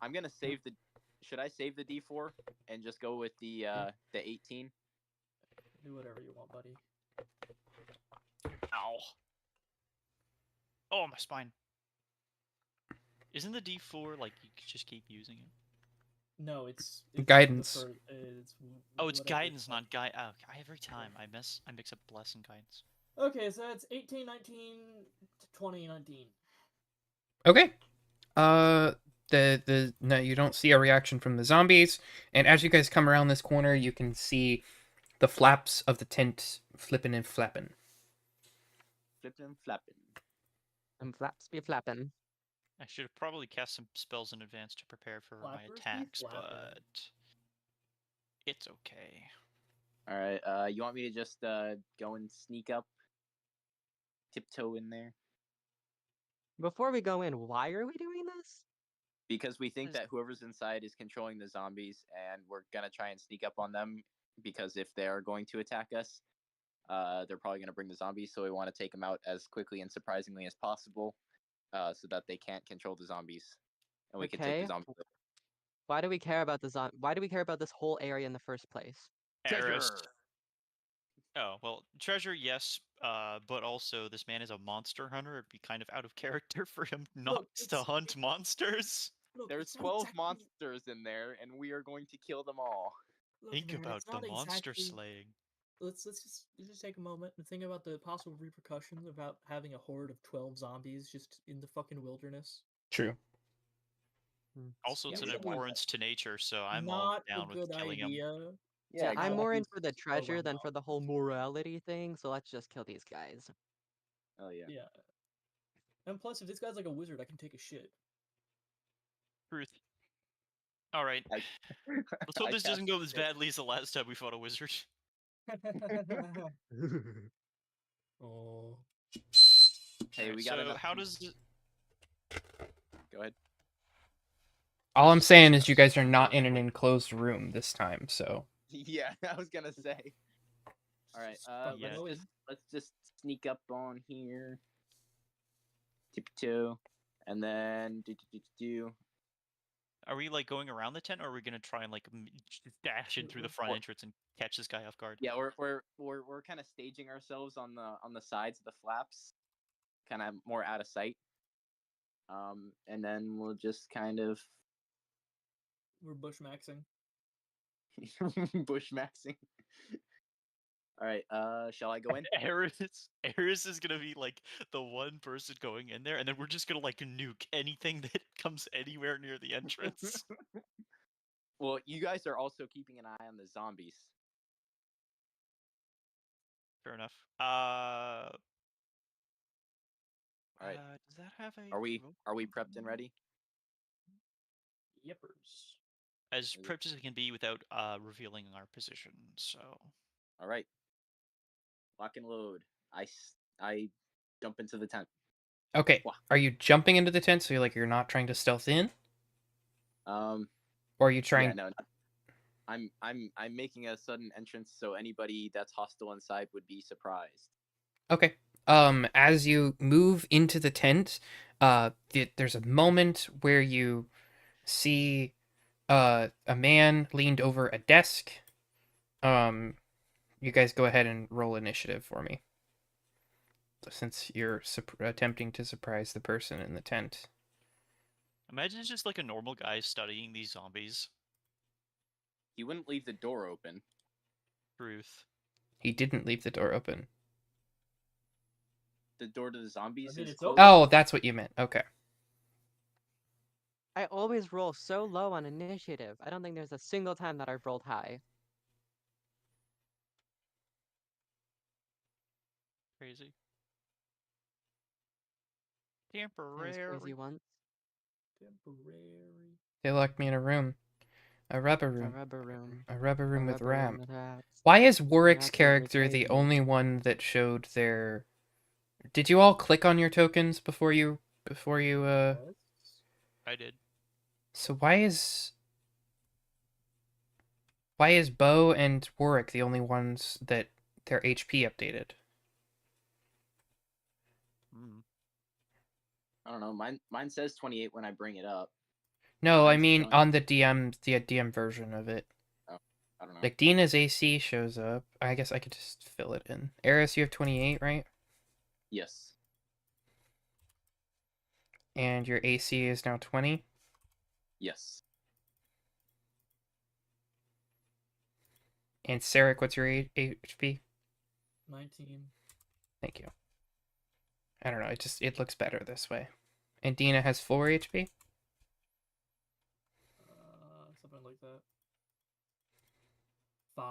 I'm gonna save the. Should I save the D4 and just go with the 18? Do whatever you want, buddy. Ow. Oh, my spine. Isn't the D4 like you could just keep using it? No, it's Guidance. Oh, it's whatever guidance, called. not guide. Oh, every time I mix up bless and guidance. Okay, so that's 18, 19, 20, 19. Okay. No, you don't see a reaction from the zombies, and as you guys come around this corner, you can see the flaps of the tent flipping and flapping. Flipping and flapping. And flaps be flapping. I should have probably cast some spells in advance to prepare for my Flappers be attacks, flapping. but it's okay. All right. You want me to just go and sneak up, tiptoe in there? Before we go in, why are we doing this? Because we think Is- that whoever's inside is controlling the zombies, and we're gonna try and sneak up on them. Because if they are going to attack us, they're probably gonna bring the zombies. So we want to take them out as quickly and surprisingly as possible, so that they can't control the zombies, and we can take Okay. the zombies. Why do we care about Why do we care about this whole area in the first place? Eris. Oh, well, treasure, yes. but also this man is a monster hunter. It'd be kind of out of character for him not Look, to it's- hunt monsters. Look, There's it's not 12 exactly- monsters in there, and we are going to kill them all. Look, Think man, about it's the not monster exactly... slaying. Let's just take a moment and think about the possible repercussions about having a horde of 12 zombies just in the fucking wilderness. True. Also, it's Yeah, an we don't want abhorrence to nature, so I'm all Not a down with good killing him. idea. Yeah, I'm more in for the Zombies go treasure around than now. for the whole morality thing, so let's just kill these guys. Oh yeah. Yeah. And plus, if this guy's like a wizard, I can take a shit. Truth. All right. I- Let's hope I this doesn't cast go as it. badly as the last time we fought a wizard. Oh. Hey, Alright, we got so enough. how does Go ahead. All I'm saying is you guys are not in an enclosed room this time, so. Yeah, I was gonna say. All right. Yeah. Let's just sneak up on here. Tiptoe, and then do. Are we like going around the tent, or are we gonna try and like just dash in through the front Or- entrance and catch this guy off guard? Yeah, we're kind of staging ourselves on the sides of the flaps, kind of more out of sight. And then we'll just kind of We're bushmaxing. bushmaxing. All right. Shall I go in? Eris is gonna be like the one person going in there, and then we're just gonna like nuke anything that comes anywhere near the entrance. Well, you guys are also keeping an eye on the zombies. Fair enough. All right. Does that have a? Are we rope prepped and ready? Yippers. As prepped as we can be without revealing our position. So All right. Lock and load. I jump into the tent. Okay. Wah. Are you jumping into the tent so you're not trying to stealth in? Or are you trying? Yeah, no. I'm making a sudden entrance so anybody that's hostile inside would be surprised. Okay. As you move into the tent, there's a moment where you see a man leaned over a desk. You guys go ahead and roll initiative for me. Since you're attempting to surprise the person in the tent. imagine it's just like a normal guy studying these zombies. He wouldn't leave the door open. Truth. He didn't leave the door open. The door to the zombies I mean, is it's closed. Oh, that's what you meant. Okay. I always roll so low on initiative. I don't think there's a single time that I've rolled high. Crazy. I was crazy Temporary. once. Temporary. They locked me in a room. A rubber A room. rubber room. A rubber room with rubber room ramp. with rats. Why is Warwick's Rats over character the tables. only one that showed their... Did you all click on your tokens before you Yes. I did. So why is Bo and Warwick the only ones that their HP updated? Hmm. I don't know. Mine says 28 when I bring it up. No, I Mine's mean showing- on the DM version of it. I don't know. Like Dina's AC shows up. I guess I could just fill it in. Eris, you have 28, right? Yes. And your AC is now 20. Yes. And Sarek, what's your HP? 19. Thank you. I don't know. It looks better this way. And Dina has 4 HP. Something like that. 5.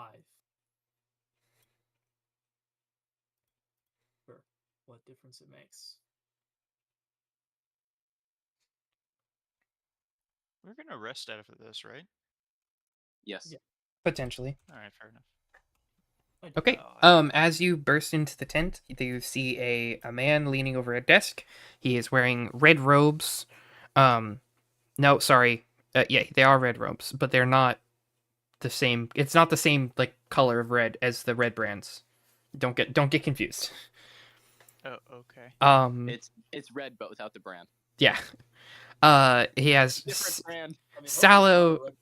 For what difference it makes. We're gonna rest after this, right? Yes. Yeah. Potentially. All right, fair enough. I do. Okay. Oh, As you burst into the tent, you see a man leaning over a desk. He is wearing red robes. No, sorry. Yeah, they are red robes, but they're not the same. It's not the same like color of red as the red brands. Don't get confused. Oh, okay. It's red but without the brand. Yeah. He has Different brand. I mean, most of sallow them are red.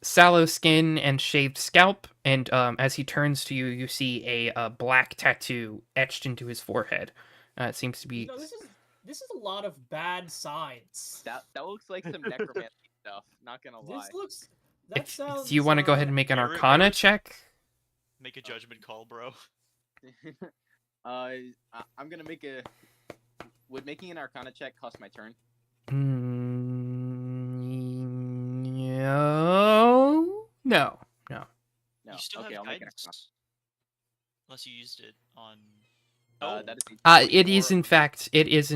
sallow skin and shaved scalp, and as he turns to you, you see a black tattoo etched into his forehead. It seems to be. This is a lot of bad signs. That looks like some necromancy stuff. Not gonna lie. This looks. That sounds. Do you want to go ahead and make an Where- Arcana where's- check? Make a judgment call, bro. I'm gonna make a. Would making an Arcana check cost my turn? No. No. No. You still Okay, have I'll make an Arcana. guidance. Unless you used it on. That is a It is 24.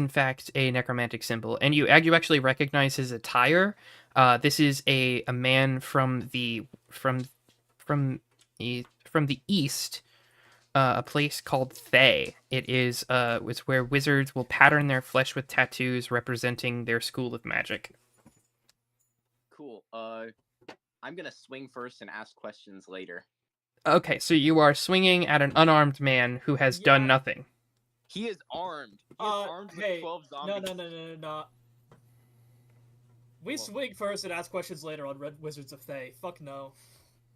in fact a necromantic symbol, and you actually recognize his attire. This is a man from the east, a place called Thay. It's where wizards will pattern their flesh with tattoos representing their school of magic. Cool. I'm gonna swing first and ask questions later. Okay, so you are swinging at an unarmed man who has done Yeah. nothing. He is armed. He is armed Hey, with 12 no, zombies. no. We Well- swing first and ask questions later on Red Wizards of Thay. Fuck no.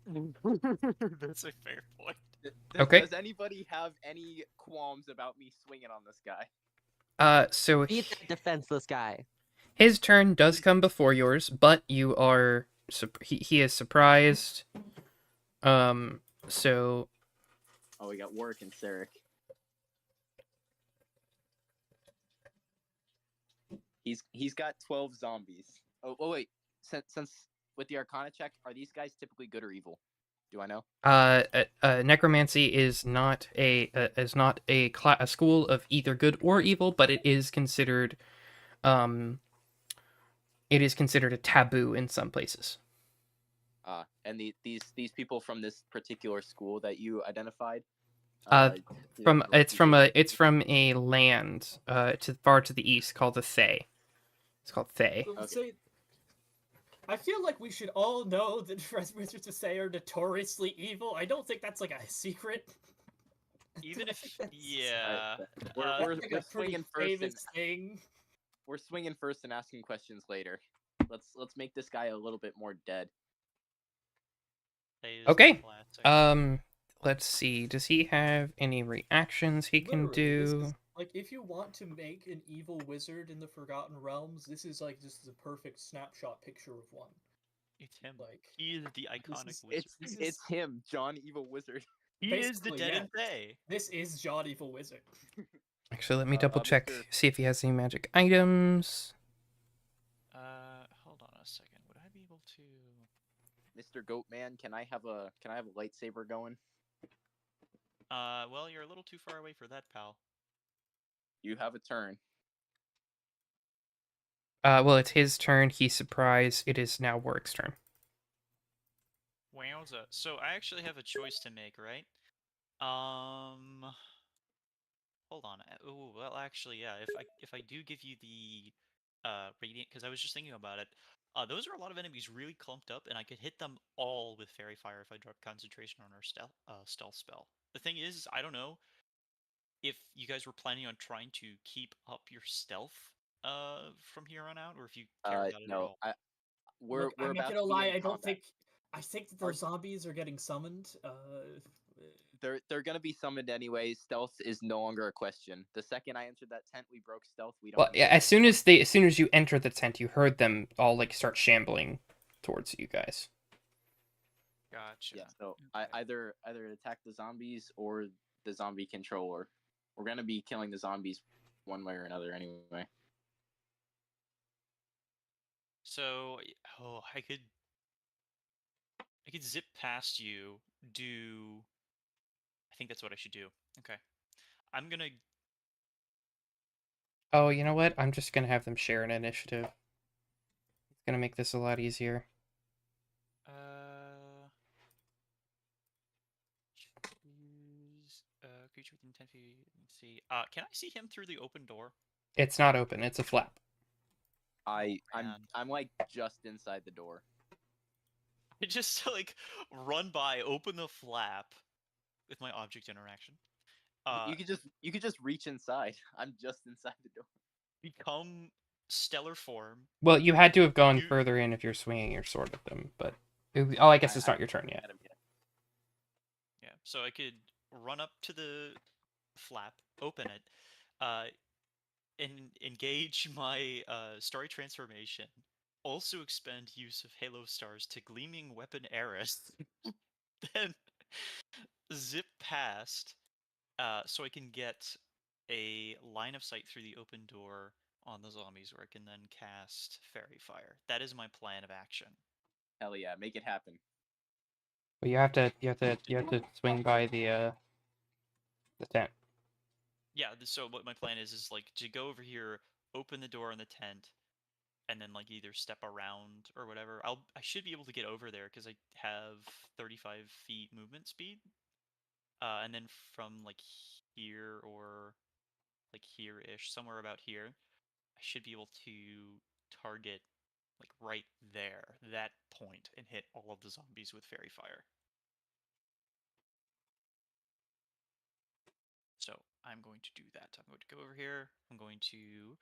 That's a fair point. Okay. Does anybody have any qualms about me swinging on this guy? So Beat that defenseless guy. his turn does come before yours, but you are he is surprised. So Oh, we got Warwick and Sarek. He's got 12 zombies. Oh wait, since with the Arcana check, are these guys typically good or evil? Do I know? necromancy is not a school of either good or evil, but it is considered a taboo in some places. And these people from this particular school that you identified. It's from a land far to the east called the Thay. It's called Thay. So, I feel like we should all know that Red Wizards of Thay are notoriously evil. I don't think that's like a secret. Even I if, think that's- yeah, We're Like we're a pretty swinging first and famous thing. we're swinging first and asking questions later. Let's make this guy a little bit more dead. that is Okay. classic. Let's see. Does he have any reactions he can Literally, this do? is- like, if you want to make an evil wizard in the Forgotten Realms, this is like just the perfect snapshot picture of one. It's him. Like, He is the iconic is- wizard. It's him, John Evil Wizard. He is the basically, dead yeah. and Thay. this is John Evil Wizard. Actually, let me double Mr. check, see if he has any magic items. Hold on a second. Would I be able to? Mr. Goatman, can I have a lightsaber going? Well, you're a little too far away for that, pal. You have a turn. Well, it's his turn. He's surprised. It is now Warwick's turn. Wowza. So I actually have a choice to make, right? Hold on. Oh, well, actually, yeah. If I do give you the radiant, because I was just thinking about it. Those are a lot of enemies really clumped up, and I could hit them all with fairy fire if I drop concentration on our stealth spell. The thing is, I don't know if you guys were planning on trying to keep up your stealth from here on out, or if you care about it at No, all. we're Look, I'm about not to gonna be lie, in I don't combat. think. I think that those zombies are getting summoned. They're gonna be summoned anyway. Stealth is no longer a question. The second I entered that tent, we broke stealth. We don't. Well, need yeah, it as soon anymore. as you enter the tent, you heard them all like start shambling towards you guys. Gotcha. Yeah. So Okay. either attack the zombies or the zombie controller. We're gonna be killing the zombies one way or another anyway. So, I could zip past you. I think that's what I should do. Okay. I'm gonna. Oh, you know what? I'm just gonna have them share an initiative. It's gonna make this a lot easier. Choose creature within 10 feet. Let's see. Can I see him through the open door? It's not open. It's a flap. I'm man. like just inside the door. I just like run by, open the flap with my object interaction. You could just reach inside. I'm just inside the door. Become stellar form. Well, you had to have gone You- further in if you're swinging your sword at them, but Oh, I guess it's not your turn yet. Yeah, so I could run up to the flap, open it, uh, engage my Starry Transformation, also expend use of Halo Stars to Gleaming Weapon Eris, then zip past, so I can get a line of sight through the open door on the zombies, where I can then cast Fairy Fire. That is my plan of action. Hell yeah, make it happen. But you have to swing by the tent. Yeah, so what my plan is like to go over here, open the door in the tent, and then like either step around or whatever. I should be able to get over there because I have 35 feet movement speed. And then from like here or like here-ish, somewhere about here, I should be able to target like right there, that point, and hit all of the zombies with Fairy Fire. So I'm going to do that. I'm going to go over here. I'm going to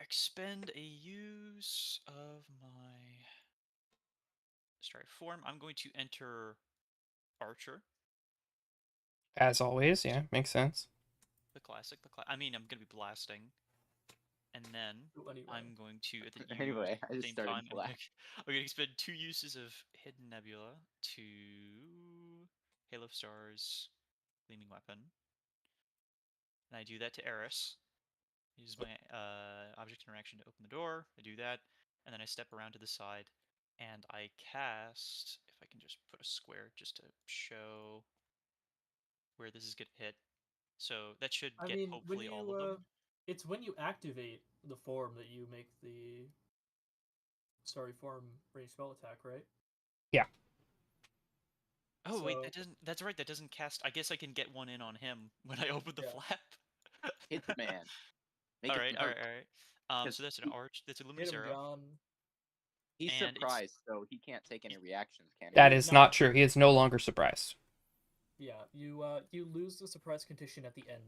expend a use of my Strike form. I'm going to enter Archer, As always, yeah, makes sense. the classic. I mean, I'm going to be blasting, and then Anyway. I'm going to at the Anyway, I just same started time. black. I'm going to expend 2 uses of Hidden Nebula to Halo of Stars, Gleaming Weapon, and I do that to Eris. Use my object interaction to open the door. I do that, and then I step around to the side, and I cast. If I can just put a square just to show where this is going to hit. So that should I get mean, when hopefully all you of them. it's when you activate the form that you make the sorry form range spell attack, right? Yeah. Oh wait, So- that doesn't. That's right. That doesn't cast. I guess I can get one in on him when I open the Yeah. flap. Hit the man. Make all it right, all right, all right. 'cause So that's an arch. That's a Hit him, Lumisero. John. He's and it's- surprised, so he can't take any reactions, can he? That He's is not not- true. He is no longer surprised. Yeah, you lose the surprise condition at the end,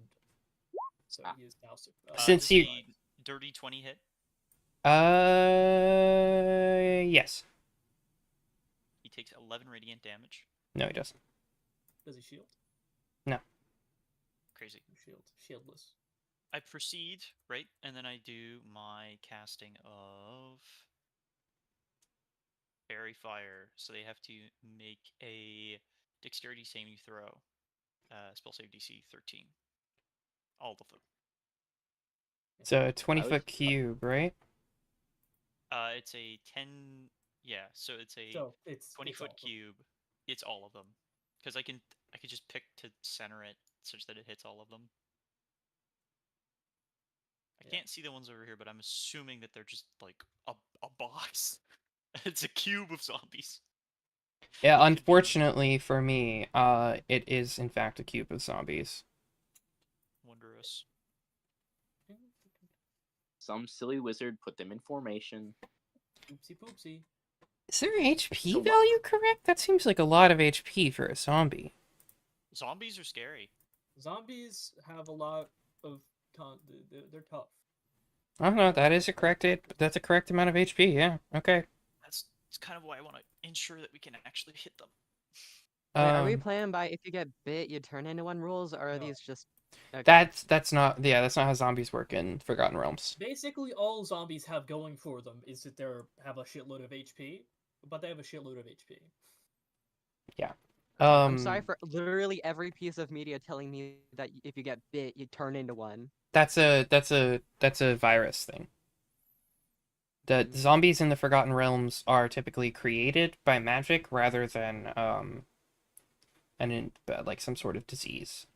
so Ah. he is now Since does he- a dirty 20 hit? Yes. He takes 11 radiant damage. No, he doesn't. Does he shield? Crazy. Shieldless. I proceed, right? And then I do my casting of Fairy Fire. So they have to make a dexterity saving throw. Spell save DC 13. All of them. It's a 20-foot would- cube, right? It's a 10. Yeah, so it's a So it's 20-foot all of them. cube. It's all of them. Because I could just pick to center it such that it hits all of them. I Yeah. can't see the ones over here, but I'm assuming that they're just like a box. It's a cube of zombies. Yeah, It could be- unfortunately for me, it is in fact a cube of zombies. Wondrous. Some silly wizard put them in formation. Oopsie poopsie. Is their HP So what- value correct? That seems like a lot of HP for a zombie. Zombies are scary. Zombies have a lot of they're tough. I don't know. That is a that's a correct amount of HP. Yeah. Okay. That's kind of why I want to ensure that we can actually hit them. Wait, are we Um, playing by if you get bit, you turn into one rules, or are No. these just okay. that's not that's not how zombies work in Forgotten Realms. Basically, all zombies have going for them is that they have a shitload of HP, but they have a shitload of HP. I'm sorry for literally every piece of media telling me that if you get bit, you turn into one. That's a virus thing. The zombies in the Forgotten Realms are typically created by magic rather than like some sort of disease.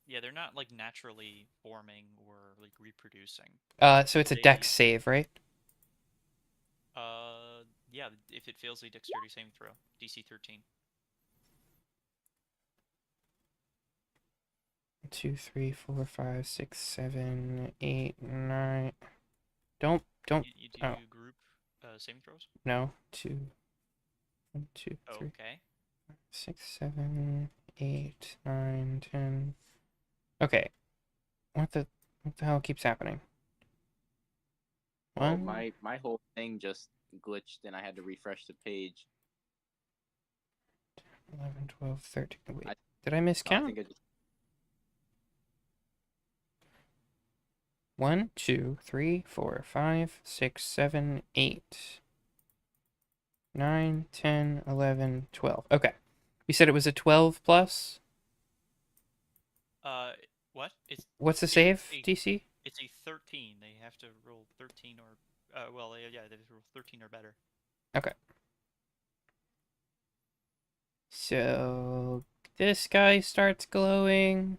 Yeah, they're not like naturally forming or like reproducing. So it's a They- dex save, right? Yeah, if it fails a dexterity saving throw, DC 13. 2, 3, 4, 5, 6, 7, 8, 9. Don't You do oh. group saving throws? no 2, 1, 2, 3, Okay. 6, 7, 8, 9, 10. Okay. What the hell keeps happening? Well, One. my whole thing just glitched and I had to refresh the page. 11, 12, 13. Wait, I- did I I miscount? think I just 1, 2, 3, 4, 5, 6, 7, 8, 9, 10, 11, 12. Okay. You said it was a 12 plus? What? It's What's the it's save, a DC? it's a 13. They have to roll 13 or well, yeah, they have to roll 13 or better. Okay. So this guy starts glowing.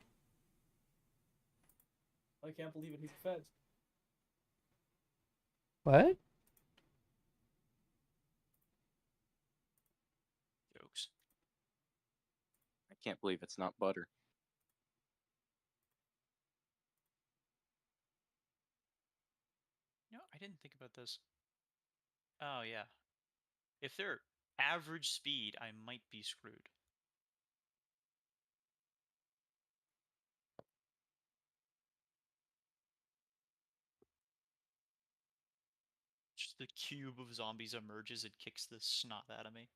I can't believe it. He's fed. What? Jokes. I can't believe it's not butter. No, I didn't think about this. Oh yeah. If they're average speed, I might be screwed. Just the cube of zombies emerges and kicks the snot out of me.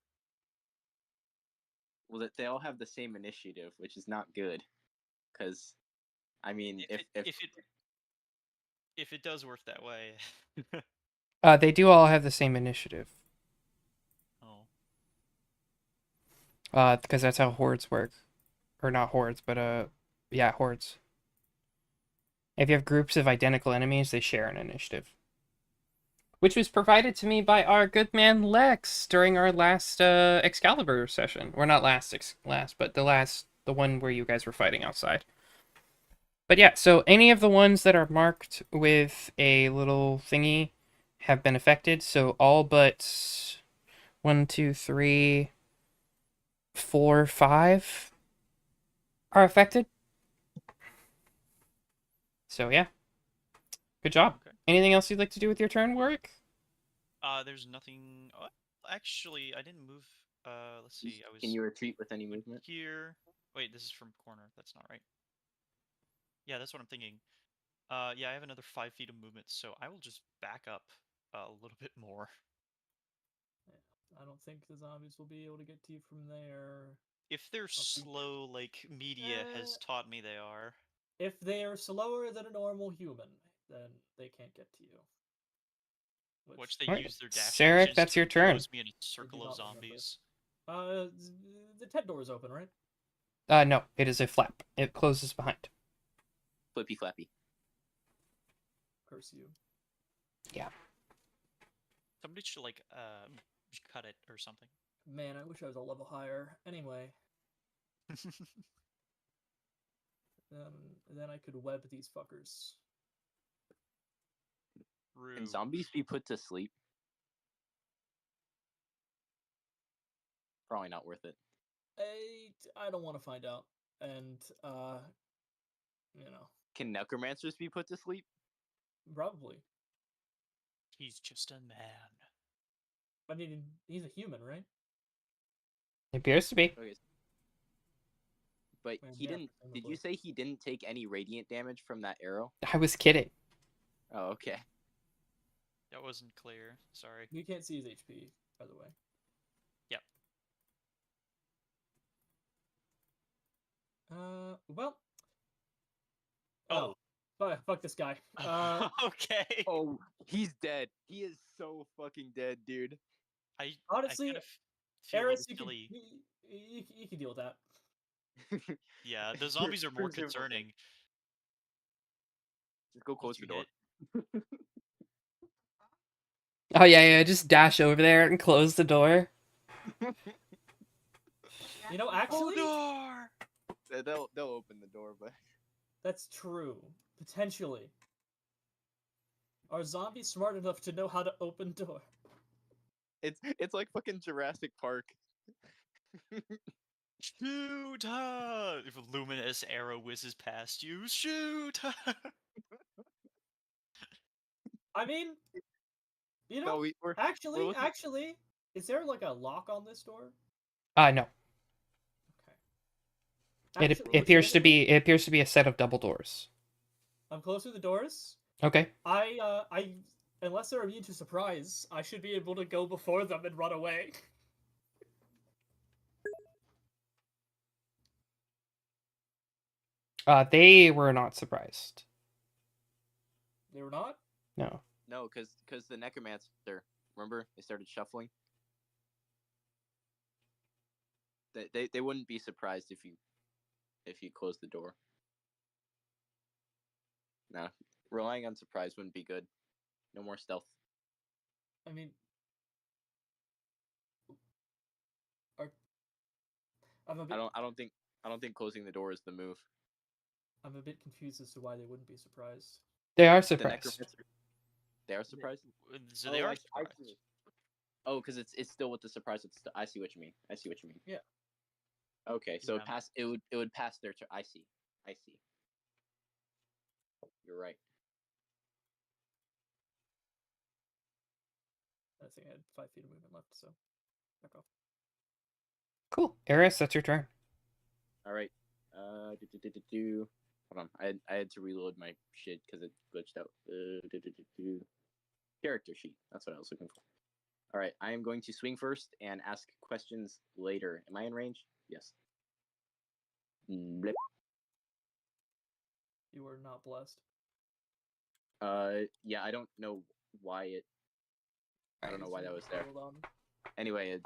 Well, that they all have the same initiative, which is not good. Because, I mean, If it does work that way. They do all have the same initiative. Oh. Because that's how hordes work. Or not hordes, but yeah, hordes. If you have groups of identical enemies, they share an initiative. Which was provided to me by our good man Lex during our last Excalibur session. Or not last, but the one where you guys were fighting outside. But yeah, so any of the ones that are marked with a little thingy have been affected. So all but 1, 2, 3, 4, 5 are affected. So yeah, good job. Okay. Anything else you'd like to do with your turn, Warwick? There's nothing. Oh, actually, I didn't move. Let's see. I was can you retreat with any movement? here. Wait, this is from corner. That's not right. Yeah, that's what I'm thinking. Yeah, I have another 5 feet of movement, so I will just back up a little bit more. I don't think the zombies will be able to get to you from there. If they're think- slow, like media has taught me they are. If they are slower than a normal human, then they can't get to you. Watch they Alright, use their dash Sarek, actions that's to your turn. close me in a circle do of not remember. zombies. The tent door is open, right? No, it is a flap. It closes behind. Flippy flappy. Curse you. Somebody should like cut it or something. Man, I wish I was a level higher. Anyway, then I could web these fuckers. Rude. Can zombies be put to sleep? Probably not worth it. I don't want to find out. And you know, Can necromancers be put to sleep? probably. He's just a man. I mean, he's a human, right? It appears to be. Okay. But Man, he yeah, didn't. Did presumably. you say he didn't take any radiant damage from that arrow? I was kidding. Oh, okay. That wasn't clear. Sorry. You can't see his HP, by the way. Yep. Well. Oh. Fuck this guy. Okay. Oh, he's dead. He is so fucking dead, dude. Honestly, I kind of feel a Eris, little silly. you can deal with that. Yeah, the zombies are more Presumably. concerning. Just go close the door. Oh yeah, just dash over there and close the door. You know, actually, door! They'll open the door, but that's true. Potentially. Are zombies smart enough to know how to open door? it's like fucking Jurassic Park. Shoot her! If a luminous arrow whizzes past you, shoot her! I mean, you know, No, we're actually, is there like a lock on this door? No. Okay. It appears to legitimately, be. It appears to be a set of double doors. I'm close to the doors. Okay. Unless they're immune to surprise, I should be able to go before them and run away. They were not surprised. They were not? No. No, because the necromancer. Remember, they started shuffling. They wouldn't be surprised if you closed the door. Nah, relying on surprise wouldn't be good. No more stealth. I mean, are, I'm a bit I don't think closing the door is the move. I'm a bit confused as to why they wouldn't be surprised. They are The surprised. necromancer. They are surprised. So they are I surprised. see. Oh, because it's still with the surprise. I see what you mean. I see what you mean. Yeah. Okay, so Yeah. it would pass their turn. I see. You're right. I think I had 5 feet of movement left, so back off. Cool. Eris, that's your turn. All right. Hold on. I had to reload my shit because it glitched out. Character sheet. That's what I was looking for. All right. I am going to swing first and ask questions later. Am I in range? Yes. Blip. You are not blessed. Yeah. I don't know why it. I don't know why that was there. Hold on. Anyway,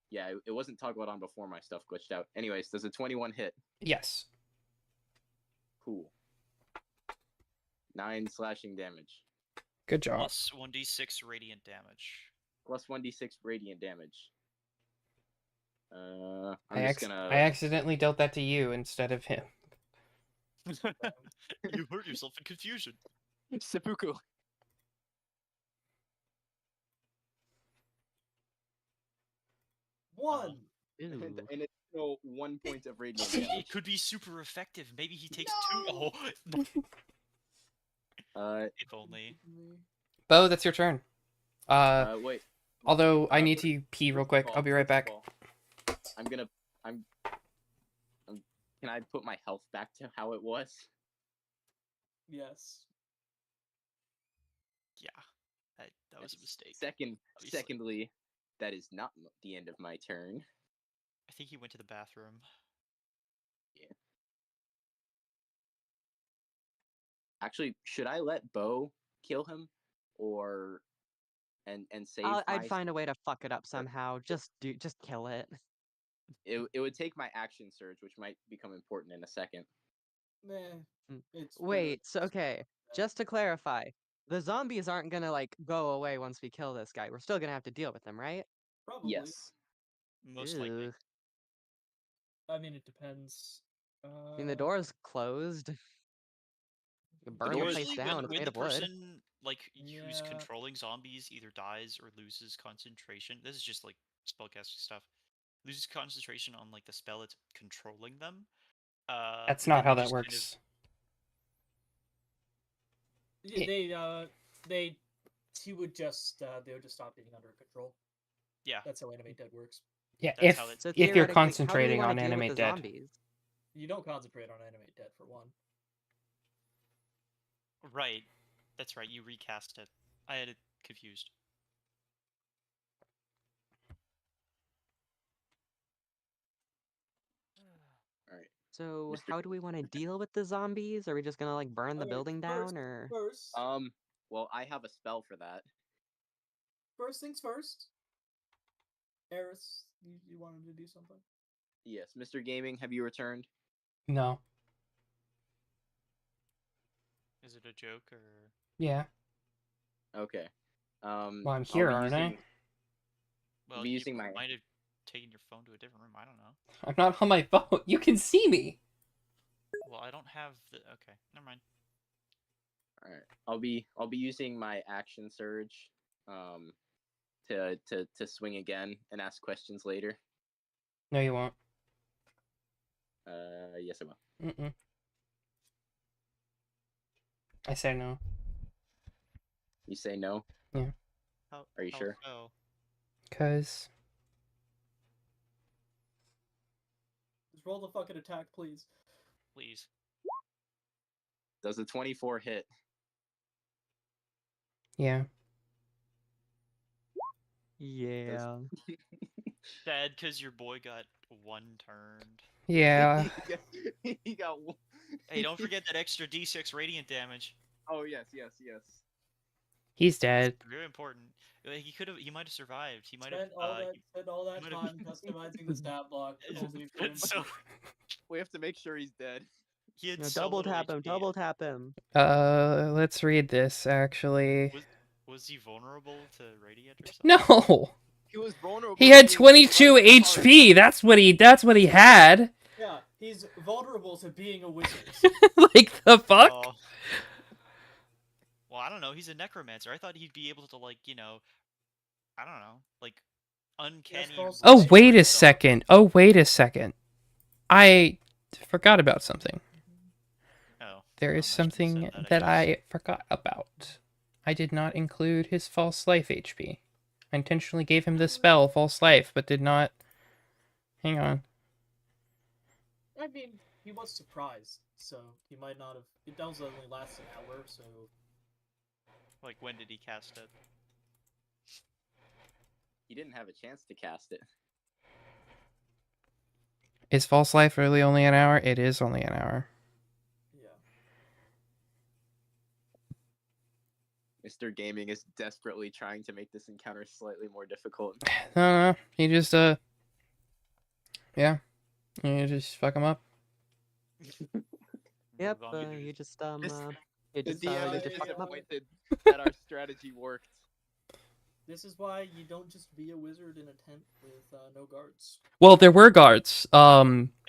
yeah, it wasn't toggled on before my stuff glitched out. Anyways, does a 21 hit? Yes. Cool. 9 slashing damage. Good job. Plus 1d6 radiant damage. Plus 1d6 radiant damage. I'm I just gonna. accidentally dealt that to you instead of him. You hurt yourself in confusion. Seppuku. One. And Ooh. an additional 1 point of radiant It damage. could be super effective. Maybe he takes 2. Oh, if only. Bo, that's your turn. Wait. Although I need First- to pee real first of quick. all- I'll be right first of back. all, I'm. Can I put my health back to how it was? Yes. Yeah, that was a mistake. Obviously. Secondly, that is not the end of my turn. I think he went to the bathroom. Actually, should I let Bo kill him, or and save? I'd find a way to fuck it up somehow. Just kill it. It would take my action surge, which might become important in a second. Meh. Mm. It's Wait, so okay, just to clarify, the zombies aren't gonna like go away once we kill this guy. We're still gonna have to deal with them, right? probably. Yes. Most likely. Ugh. I mean, it depends. I mean, the door's closed. You burn the door's place Usually down. It's when made the of wood. person who's Yeah. controlling zombies either dies or loses concentration, this is just like spellcasting stuff. Loses concentration on like the spell that's controlling them. That's then not how they that just kind of- works. He would just they would just stop being under control. Yeah. That's how Animate Dead works. Yeah, That's if how it- So if you're theoretically, how do we concentrating wanna on deal with Animate the Dead. zombies? You don't concentrate on Animate Dead for one. Right. That's right. You recast it. I had it confused. All right. So Mr. how do we want to deal with the zombies? Are we just gonna like burn the Okay, building down, or? First, Well, I have a spell for that. first things first. Eris, you wanted to do something? Yes, Mr. Gaming, have you returned? No. Is it a joke or? Yeah. Okay. Well, I'm I'll here, be aren't I? using- Well, be you using my- might have taken your phone to a different room. I don't know. I'm not on my phone. You can see me. Well, I don't have the. Okay, never mind. All right. I'll be using my action surge, to swing again and ask questions later. No, you won't. Yes, I will. Mm-mm. I say no. You say no? How, Are you how sure? So? Cause Just roll the fucking attack, please. Please. Does a 24 hit? yeah. Yeah. Sad because your boy got one turned. Yeah. he got. Hey, don't forget that extra D6 radiant damage. Oh yes. He's dead. Very important. He could have. He might have survived. He might have. Spent all that might have- time customizing the stat block only for him. So We have to make sure he's dead. he had No, so double little tap him, HP. double tap him. Let's read this actually. Was he vulnerable to radiant or something? No. He was vulnerable. He to had being 22 sliced apart. HP. That's what he had. Yeah, he's vulnerable to being a wizard. Like the fuck? Oh. Well, I don't know. He's a necromancer. I thought he'd be able to, like, I don't know, like, uncanny. false Oh, light. wait a second. I forgot about something. Oh. There well, is I shouldn't have something said that guess. I forgot about. I did not include his false life HP. I intentionally gave him the spell false life, but did not. Hang on. I mean, he was surprised, so he might not have. It does only last an hour, so Like, when did he cast it? He didn't have a chance to cast it. Is false life really only an hour? It is only an hour. yeah. Mr. Gaming is desperately trying to make this encounter slightly more difficult. No, he just yeah, you just fuck him up. Yep, Move on, you just This- you The just DM you is just fuck him up. disappointed that our strategy worked. This is why you don't just be a wizard in a tent with no guards. Well, there were guards. They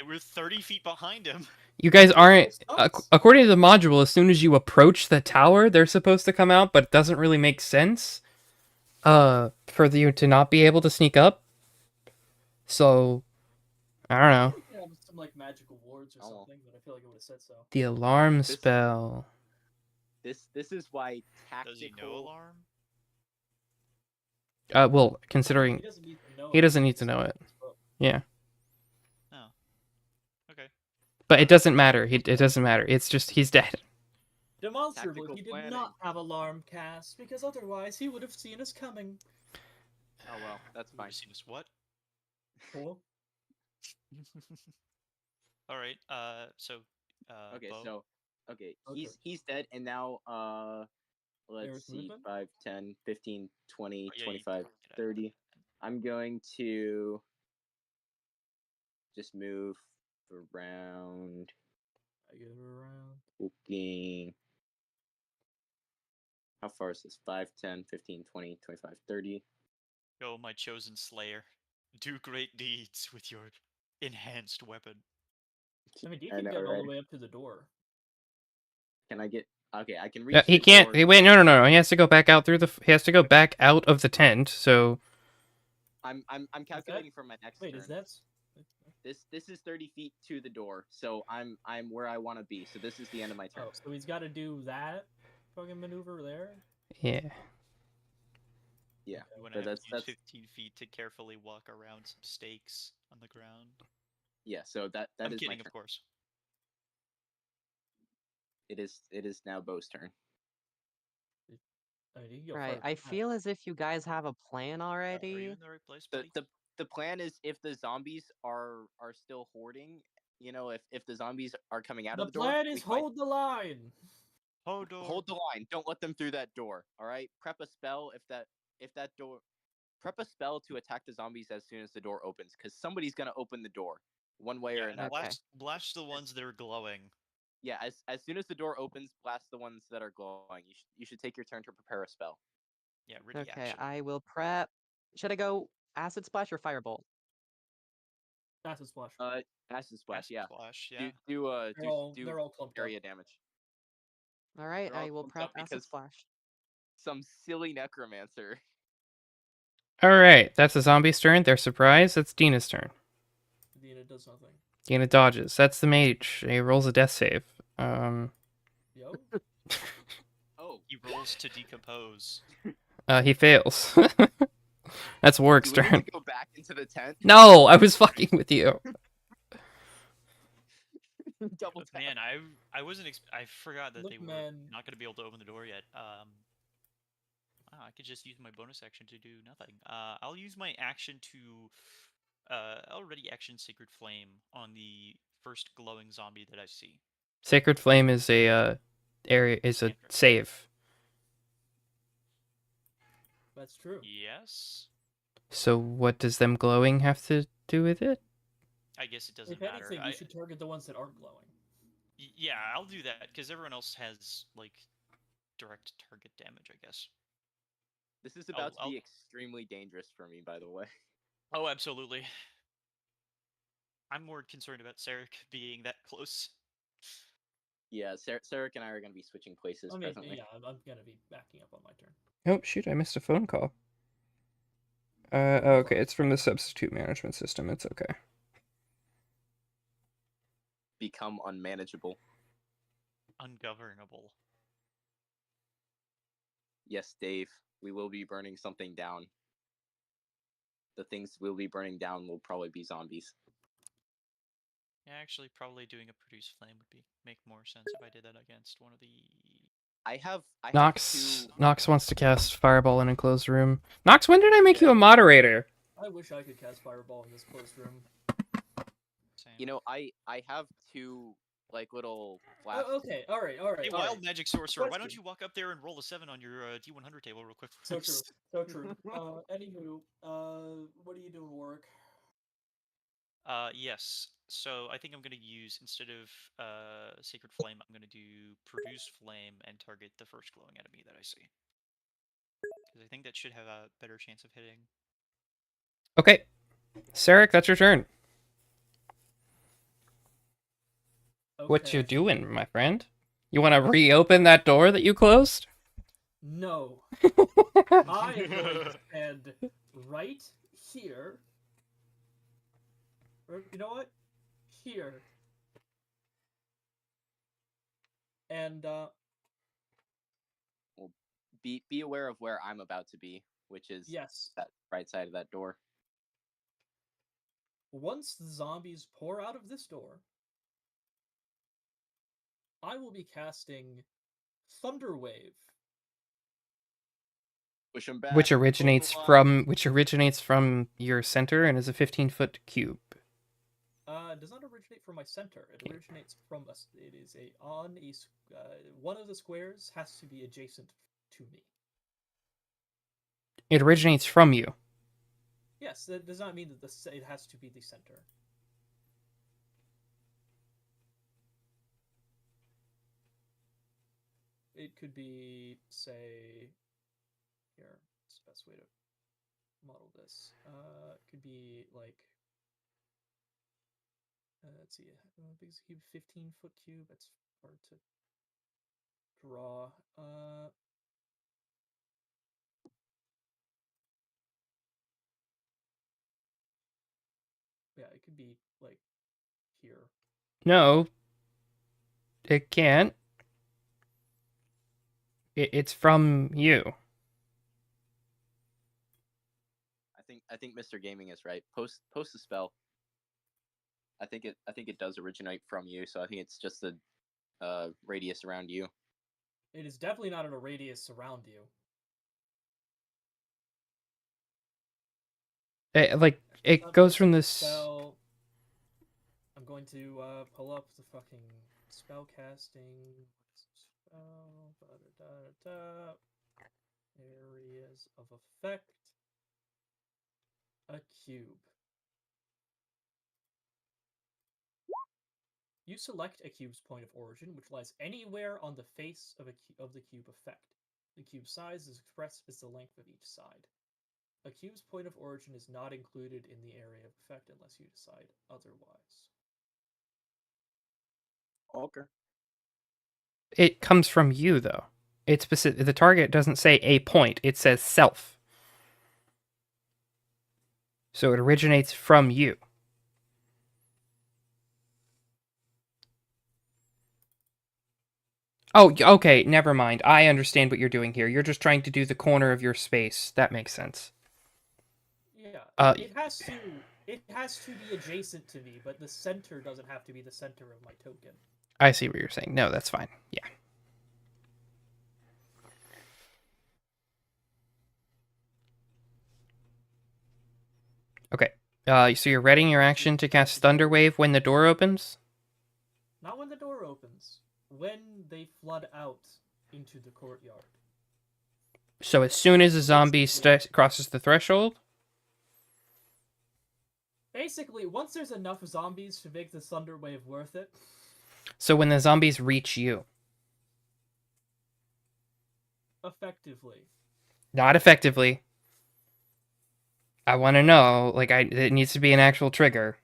were 30 feet behind him. You guys aren't. Sucks. According to the module, as soon as you approach the tower, they're supposed to come out, but it doesn't really make sense. For you to not be able to sneak up. So, I don't know. Yeah, some like magical wards or Oh. something, but I feel like it would have said so. The alarm This- spell. This is why tactical. Does he know alarm? Well, considering He doesn't need to know. he doesn't need to know it. Yeah, Oh. Okay. but it doesn't matter. It doesn't matter. It's just he's dead. Demonstrably, Tactical he did planning. not have alarm cast because otherwise he would have seen us coming. Oh well, that's fine. Fine. Seen us what? Cool. All right. So. Okay, Bo? so okay, Okay. he's dead, and now let's There's see, movement? 5, 10, 15, 20, Oh, yeah, you 25, can get it. 30. I'm going to just move around, I get around. looking. How far is this? 5, 10, 15, 20, 25, 30. Go, my chosen slayer. Do great deeds with your enhanced weapon. I mean, you I can know, get all right? the way up to the door. Can I get? Okay, I can reach. He the can't. door. Wait, no. He has to go back out through the. He has to go back out of the tent. So I'm calculating for my next Wait, turn. is that? This is 30 feet to the door, so I'm where I want to be. So this is the end of my turn. Oh, so he's got to do that fucking maneuver there. yeah. Yeah, You want but to have that's- to use that's- 15 feet to carefully walk around some stakes on the ground. yeah. So that I'm is kidding, my turn. of course. It is now Bo's turn. I mean, you can go Right, further I than that. feel as if you guys have a plan Are you already. in the right place, The buddy? the plan is if the zombies are still hoarding, if the zombies are coming out The of the door, plan we is fight- hold the line. Hold door. hold the line. Don't let them through that door. All right. Prep a spell if that door. Prep a spell to attack the zombies as soon as the door opens, because somebody's gonna open the door, one way or Yeah, and another. Okay. blast the ones that are glowing. Yeah. As soon as the door opens, blast the ones that are glowing. You should take your turn to prepare a spell. Yeah, ready Okay, action. I will prep. Should I go acid splash or firebolt? That's a splash. Acid splash. Acid Yeah. Splash, yeah. they're all do they're all clumped area up. damage. All right, They're all I will clumped prep up acid because- splash. Some silly necromancer. All right. That's the zombie's turn. They're surprised. That's Dina's turn. Dina does nothing. Dina dodges. That's the mage. He rolls a death save. Yo. Oh, He rolls to decompose. He fails. That's Warwick's do we need turn. to go back into the tent? No, I was fucking with you. Double But tap. man, I wasn't. I forgot that Look, they were man. not going to be able to open the door yet. I could just use my bonus action to do nothing. I'll use my action to I'll ready action Sacred Flame on the first glowing zombie that I see. Sacred Flame is a area is a Cantrip. save. That's true. Yes. So what does them glowing have to do with it? I guess it doesn't If matter. anything, you should target the ones that aren't glowing. Yeah, I'll do that because everyone else has like direct target damage, I guess. This is about to I'll- be extremely dangerous for me, by the way. Oh, absolutely. I'm more concerned about Sarek being that close. Yeah, Sarek and I are going to be switching places I mean, presently. yeah, I'm gonna be backing up on my turn. Oh shoot, I missed a phone call. Phone Okay, call. it's from the substitute management system. It's okay. Become unmanageable. Ungovernable. Yes, Dave, we will be burning something down. The things we'll be burning down will probably be zombies. Yeah, actually, probably doing a produce flame would make more sense if I did that against one of the. I have Nox two. Nox wants to cast Fireball in an enclosed room. Nox, when did I make you Yeah. a moderator? I wish I could cast Fireball in this closed room. Same. You know, I have two like little flash. Okay, all right, all right. Hey, all wild right. magic sorcerer, why don't Question. you walk up there and roll a 7 on your D100 table real quick? So true, so true. Anywho, what are you doing, Warwick? Yes. So I think I'm gonna use instead of Sacred Flame, I'm gonna do Produce Flame and target the first glowing enemy that I see. Because I think that should have a better chance of hitting. Okay, Sarek, that's your turn. Okay. What you doing, my friend? You want to reopen that door that you closed? No. I am going to stand right here. Or, you know what? Here. And, Be aware of where I'm about to be, which is yes. that right side of that door. Once the zombies pour out of this door, I will be casting Thunder Wave. Push them back. Which originates from your center and is a 15-foot cube. It does not originate from my center. It originates from us. It is one of the squares has to be adjacent to me. It originates from you. Yes, that does not mean that it has to be the center. It could be, say, here. It's the best way to model this. It could be like, let's see, big is the cube, 15-foot cube. That's hard to draw. Yeah, it could be like here. No, it can't. It's from you. I think Mr. Gaming is right. Post the spell. I think it does originate from you, so I think it's just the radius around you. It is definitely not in a radius around you. It goes from this. Spell. I'm going to pull up the fucking spell casting. Spell. Areas of effect. A cube. You select a cube's point of origin, which lies anywhere on the face of the cube effect. The cube size is expressed as the length of each side. A cube's point of origin is not included in the area of effect unless you decide otherwise. Okay. It comes from you, though. It's specific. The target doesn't say a point. It says self. So it originates from you. Oh, okay. Never mind. I understand what you're doing here. You're just trying to do the corner of your space. That makes sense. Yeah, it has to be adjacent to me, but the center doesn't have to be the center of my token. I see what you're saying. No, that's fine. Yeah. Okay. So you're readying your action to cast Thunder Wave when the door opens? Not when the door opens. When they flood out into the courtyard. So as soon as a zombie Basically- crosses the threshold? Basically, once there's enough zombies to make the Thunder Wave worth it. So when the zombies reach you? Effectively. Not effectively. I want to know, like, it needs to be an actual trigger.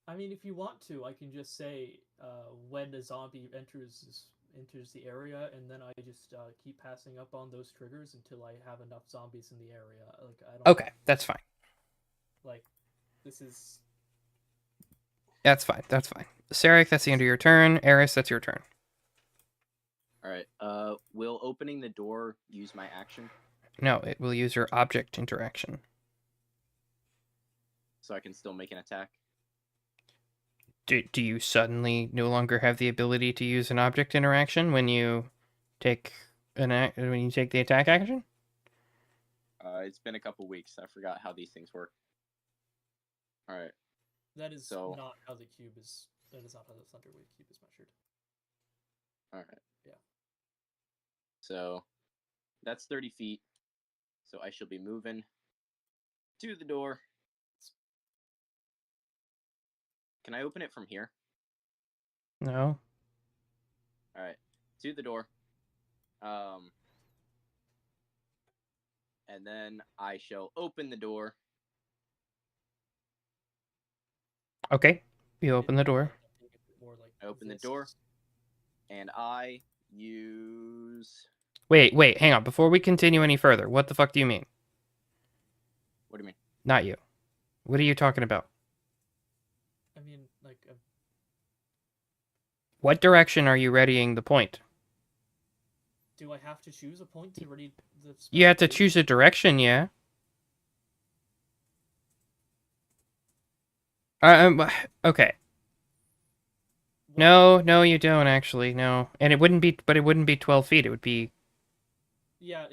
I mean, if you want to, I can just say when a zombie enters the area, and then I just keep passing up on those triggers until I have enough zombies in the area. Like I don't. Okay, that's fine. Like, this is. That's fine. That's fine. Sarek, that's the end of your turn. Eris, that's your turn. All right. Will opening the door use my action No, it will use your object interaction. so I can still make an attack? Do you suddenly no longer have the ability to use an object interaction when you take when you take the attack action? It's been a couple weeks. I forgot how these things work. All right. That is So- not how the cube is. That is not how the Thunder Wave cube is measured. All right. Yeah. So that's 30 feet. So I shall be moving to the door. Can I open it from here? No. All right. To the door. And then I shall open the door. Okay. You open the door. I open the door. And I use. Wait, hang on. Before we continue any further, what the fuck do you mean? What do you mean? Not you. What are you talking about? I mean, like, What direction are you readying the point? do I have to choose a point to ready the? You have to special choose a direction, yeah. Okay. What- No, you don't actually. No, and it wouldn't be, but it wouldn't be 12 feet. It would be. Yeah,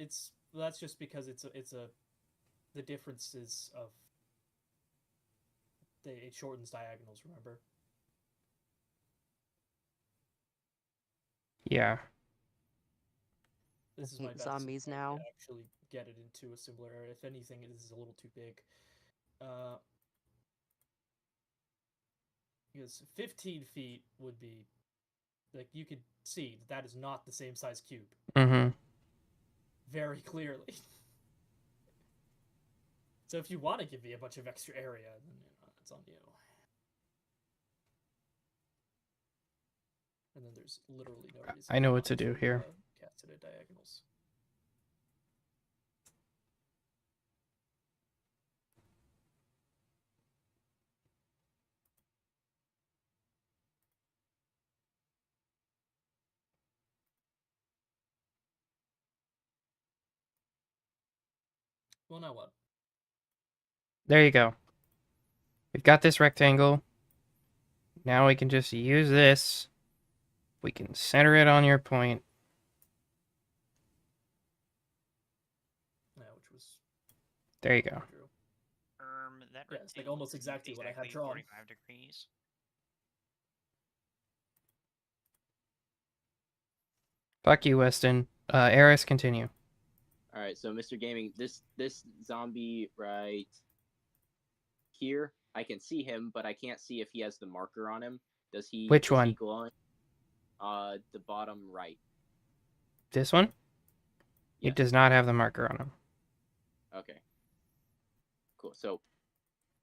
that's just because the differences of it shortens diagonals. Remember? Yeah. This is hate my best zombies attempt now. to actually get it into a similar area. If anything, this is a little too big. Because 15 feet would be like you could see that is not the same size cube Mm-hmm. very clearly. So if you want to give me a bunch of extra area, then it's on you. And then there's literally no reason. I know what not to do here. Cast it at diagonals. Well, now what? There you go. We've got this rectangle. Now we can just use this. We can center it on your point. Yeah, which was There you go. Drew. That Yeah, it's like rectangle almost is exactly what I had drawn. 45 degrees. Fuck you, Weston. Eris, continue. All right. So, Mr. Gaming, this zombie right here, I can see him, but I can't see if he has the marker on him. Does he? Which is one? He glowing? The bottom right. This one? Yes. It does not have the marker on him. Okay. Cool. So,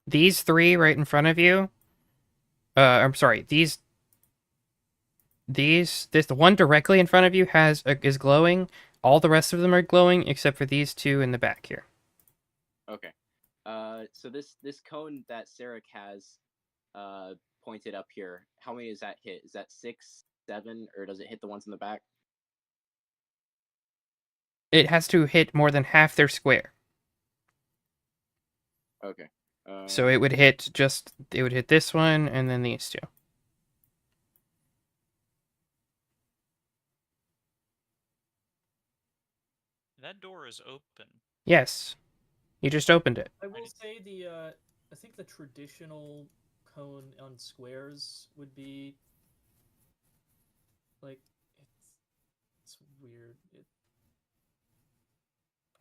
These three right in front of you. I'm sorry. This the one directly in front of you is glowing. All the rest of them are glowing except for these two in the back here. okay. So this cone that Sarek has, pointed up here. How many does that hit? Is that 6, 7, or does it hit the ones in the back? It has to hit more than half their square. Okay. So it would hit this one and then these two. That door is open. Yes. You just opened it. I will say I think the traditional cone on squares would be like it's weird.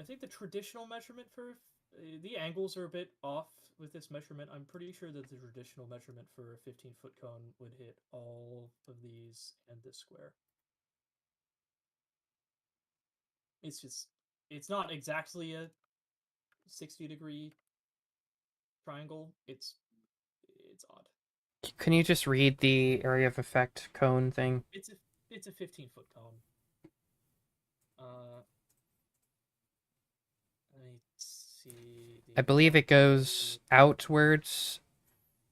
I think the traditional measurement for the angles are a bit off with this measurement. I'm pretty sure that the traditional measurement for a 15-foot cone would hit all of these and this square. It's not exactly a 60-degree triangle. It's odd. Can you just read the area of effect cone thing? It's a 15-foot cone. Let me see. I believe it goes outwards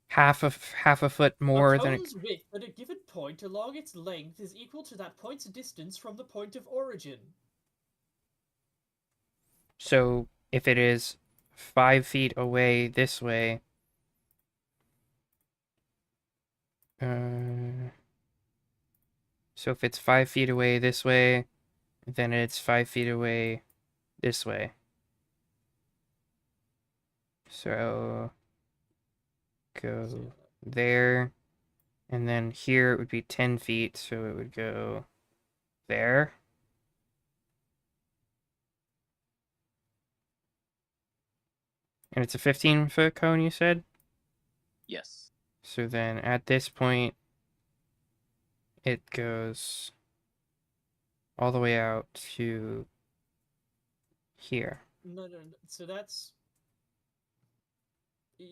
half a foot more A than cone's width at a given point along its length is equal to that point's distance from the point of origin. So if it is 5 feet away this way, so if it's 5 feet away this way, then it's 5 feet away this way. So go there, and then here it would be 10 feet, so it would go there. And it's a 15-foot cone, you said? Yes. So then at this point, it goes all the way out to here. No. So that's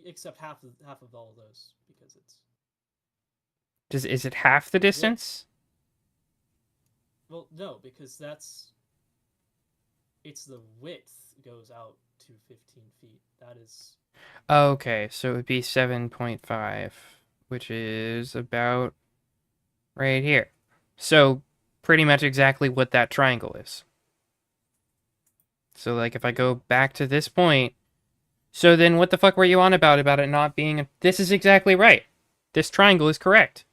except half of all of those because Is it half the distance? well, no, because it's the width goes out to 15 feet. That is Okay, so it would be 7.5, which is about right here. So pretty much exactly what that triangle is. So like if I go back to this point, so then what the fuck were you on about it not being this is exactly right. This triangle is correct.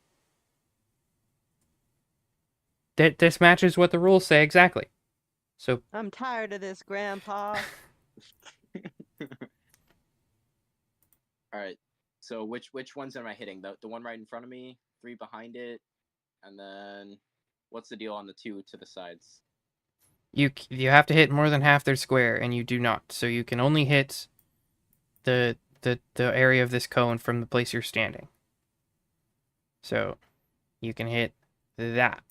This matches what the rules say exactly. So I'm tired of this, Grandpa. All right. So which ones am I hitting? The one right in front of me, 3 behind it, and then what's the deal on the 2 to the sides? you have to hit more than half their square, and you do not. So you can only hit the area of this cone from the place you're standing. So you can hit that.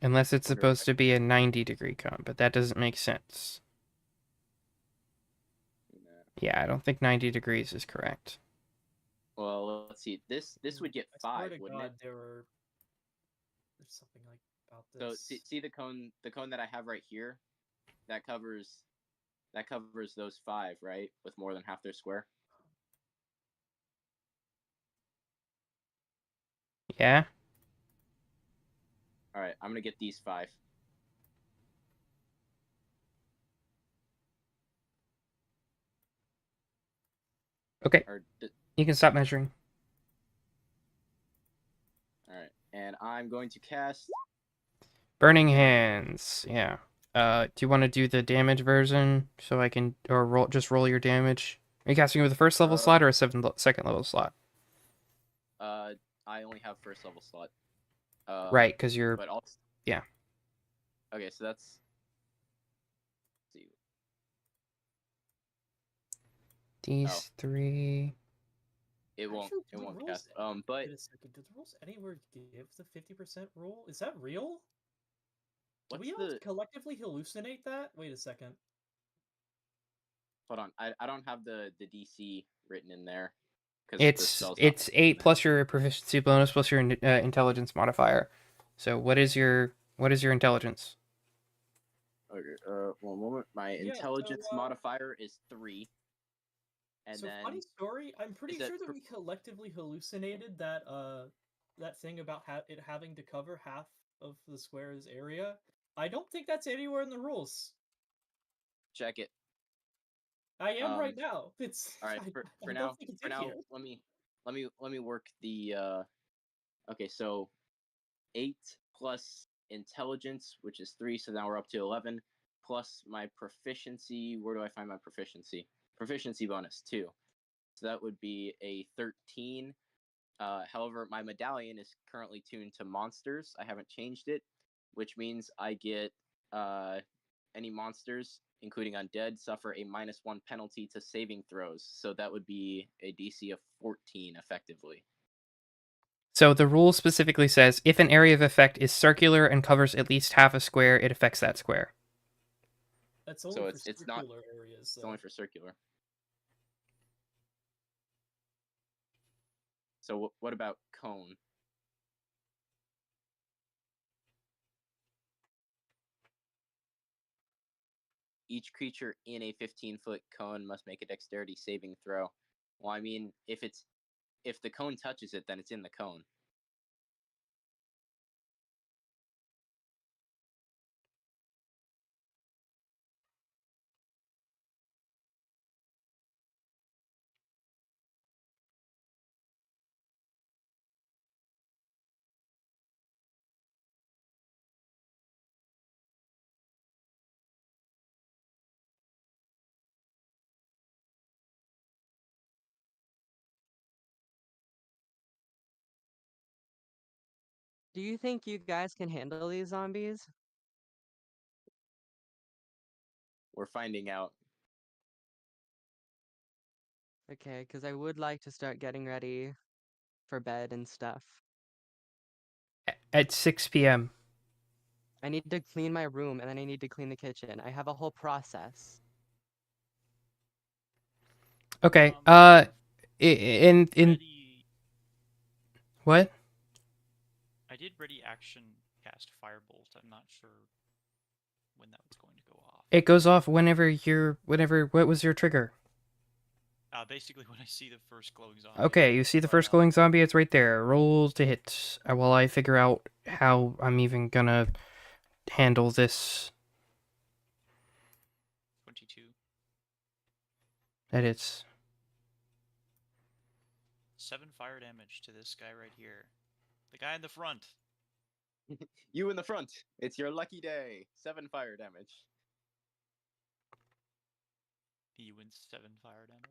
Unless it's supposed to be a 90-degree cone, but that doesn't make sense. Yeah, I don't think 90 degrees is correct. Well, let's see. This would get I swear 5, to wouldn't God, it? there's something like about So this. see the cone that I have right here, that covers those 5, right? With more than half their square. Yeah? All right, I'm gonna get these 5. Okay, Or you can stop measuring. all right, and I'm going to cast Burning Hands, yeah. Do you want to do the damage version so I can, or just roll your damage? Are you casting with a first level slot or a second level slot? I only have first level slot. Right, because you're, But also, yeah. Okay, so that's. Let's see. These 3. It won't Actually, do the won't rules- cast. But Wait a second. Do the rules anywhere give the 50% rule? Is that real? Do what's we all the? collectively hallucinate that? Wait a second. Hold on, I don't have the DC written in there. It's 8 plus your proficiency bonus plus your intelligence modifier. So what is your intelligence? Okay, 1 moment. My Yeah, intelligence so, modifier is 3. And so then funny story. I'm pretty is that sure that we collectively hallucinated that thing about it having to cover half of the square's area. I don't think that's anywhere in the rules. check it. I am right now. It's All right, I for don't now, think it's in here. let me let me work the okay, so 8 plus intelligence, which is 3, so now we're up to 11, plus my proficiency. Where do I find my proficiency? Proficiency bonus 2. So that would be a 13. However, my medallion is currently tuned to monsters. I haven't changed it, which means I get any monsters, including undead, suffer a -1 penalty to saving throws. So that would be a DC of 14 effectively. So the rule specifically says if an area of effect is circular and covers at least half a square, it affects that square. That's only So for it's not. circular areas. It's only for circular. So what about cone? Each creature in a 15-foot cone must make a dexterity saving throw. Well, I mean, if the cone touches it, then it's in the cone. Do you think you guys can handle these zombies? We're finding out. Okay, because I would like to start getting ready for bed and stuff. At 6 p.m. I need to clean my room and then I need to clean the kitchen. I have a whole process. Okay. In Ready, what? I did ready action cast firebolt. I'm not sure when that was going to go off. It goes off whenever what was your trigger? Basically when I see the first glowing zombie. Okay, you see the first glowing zombie, it's right there. Roll to hit while I figure out how I'm even gonna handle this. 22. That it's 7 fire damage to this guy right here. The guy in the front. You in the front. It's your lucky day. 7 fire damage. He wins 7 fire damage.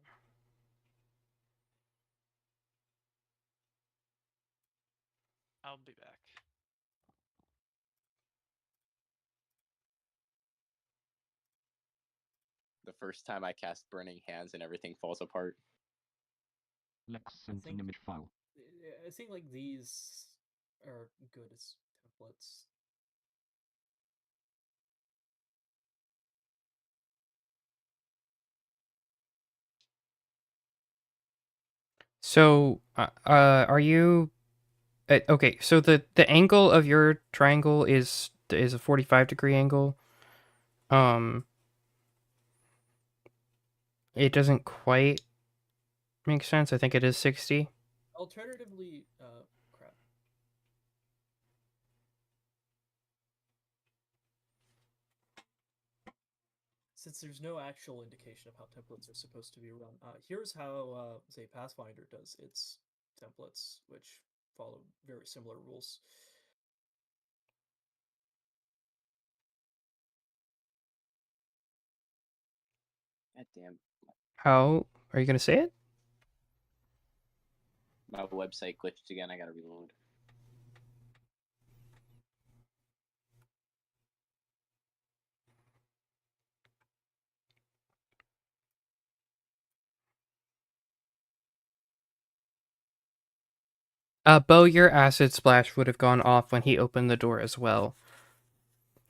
I'll be back. The first time I cast Burning Hands and everything falls apart. Lex sent an image file. I think like these are good as templates. so. Are you? Okay, so the angle of your triangle is a 45-degree angle. It doesn't quite make sense. I think it is 60. Alternatively, crap. Since there's no actual indication of how templates are supposed to be run, here's how, say, Pathfinder does its templates, which follow very similar rules. God damn. How are you gonna say it? My website glitched again. I gotta reload. Bo, your acid splash would have gone off when he opened the door as well.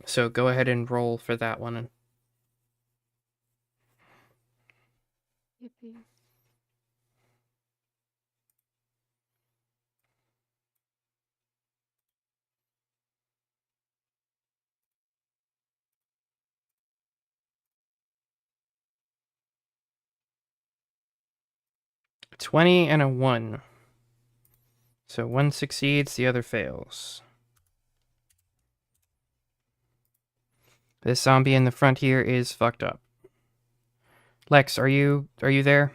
So go ahead and roll for that one. Yippee. — 20 and a 1. So one succeeds, the other fails. This zombie in the front here is fucked up. Lex, are you there?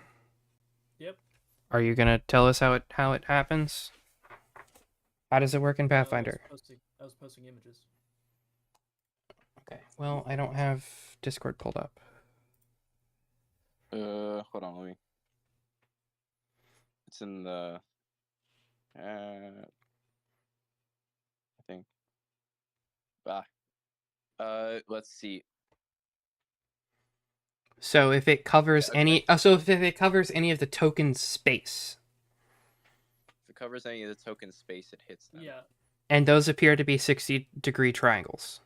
Yep. Are you gonna tell us how it happens? How does it work in Pathfinder? I was posting images. Okay. Well, I don't have Discord pulled up. Hold on, let me. It's in the. I think. Let's see. So if it covers Okay. any, if it covers any of the token space, If it covers any of the token space, it hits them. Yeah. and those appear to be 60-degree triangles.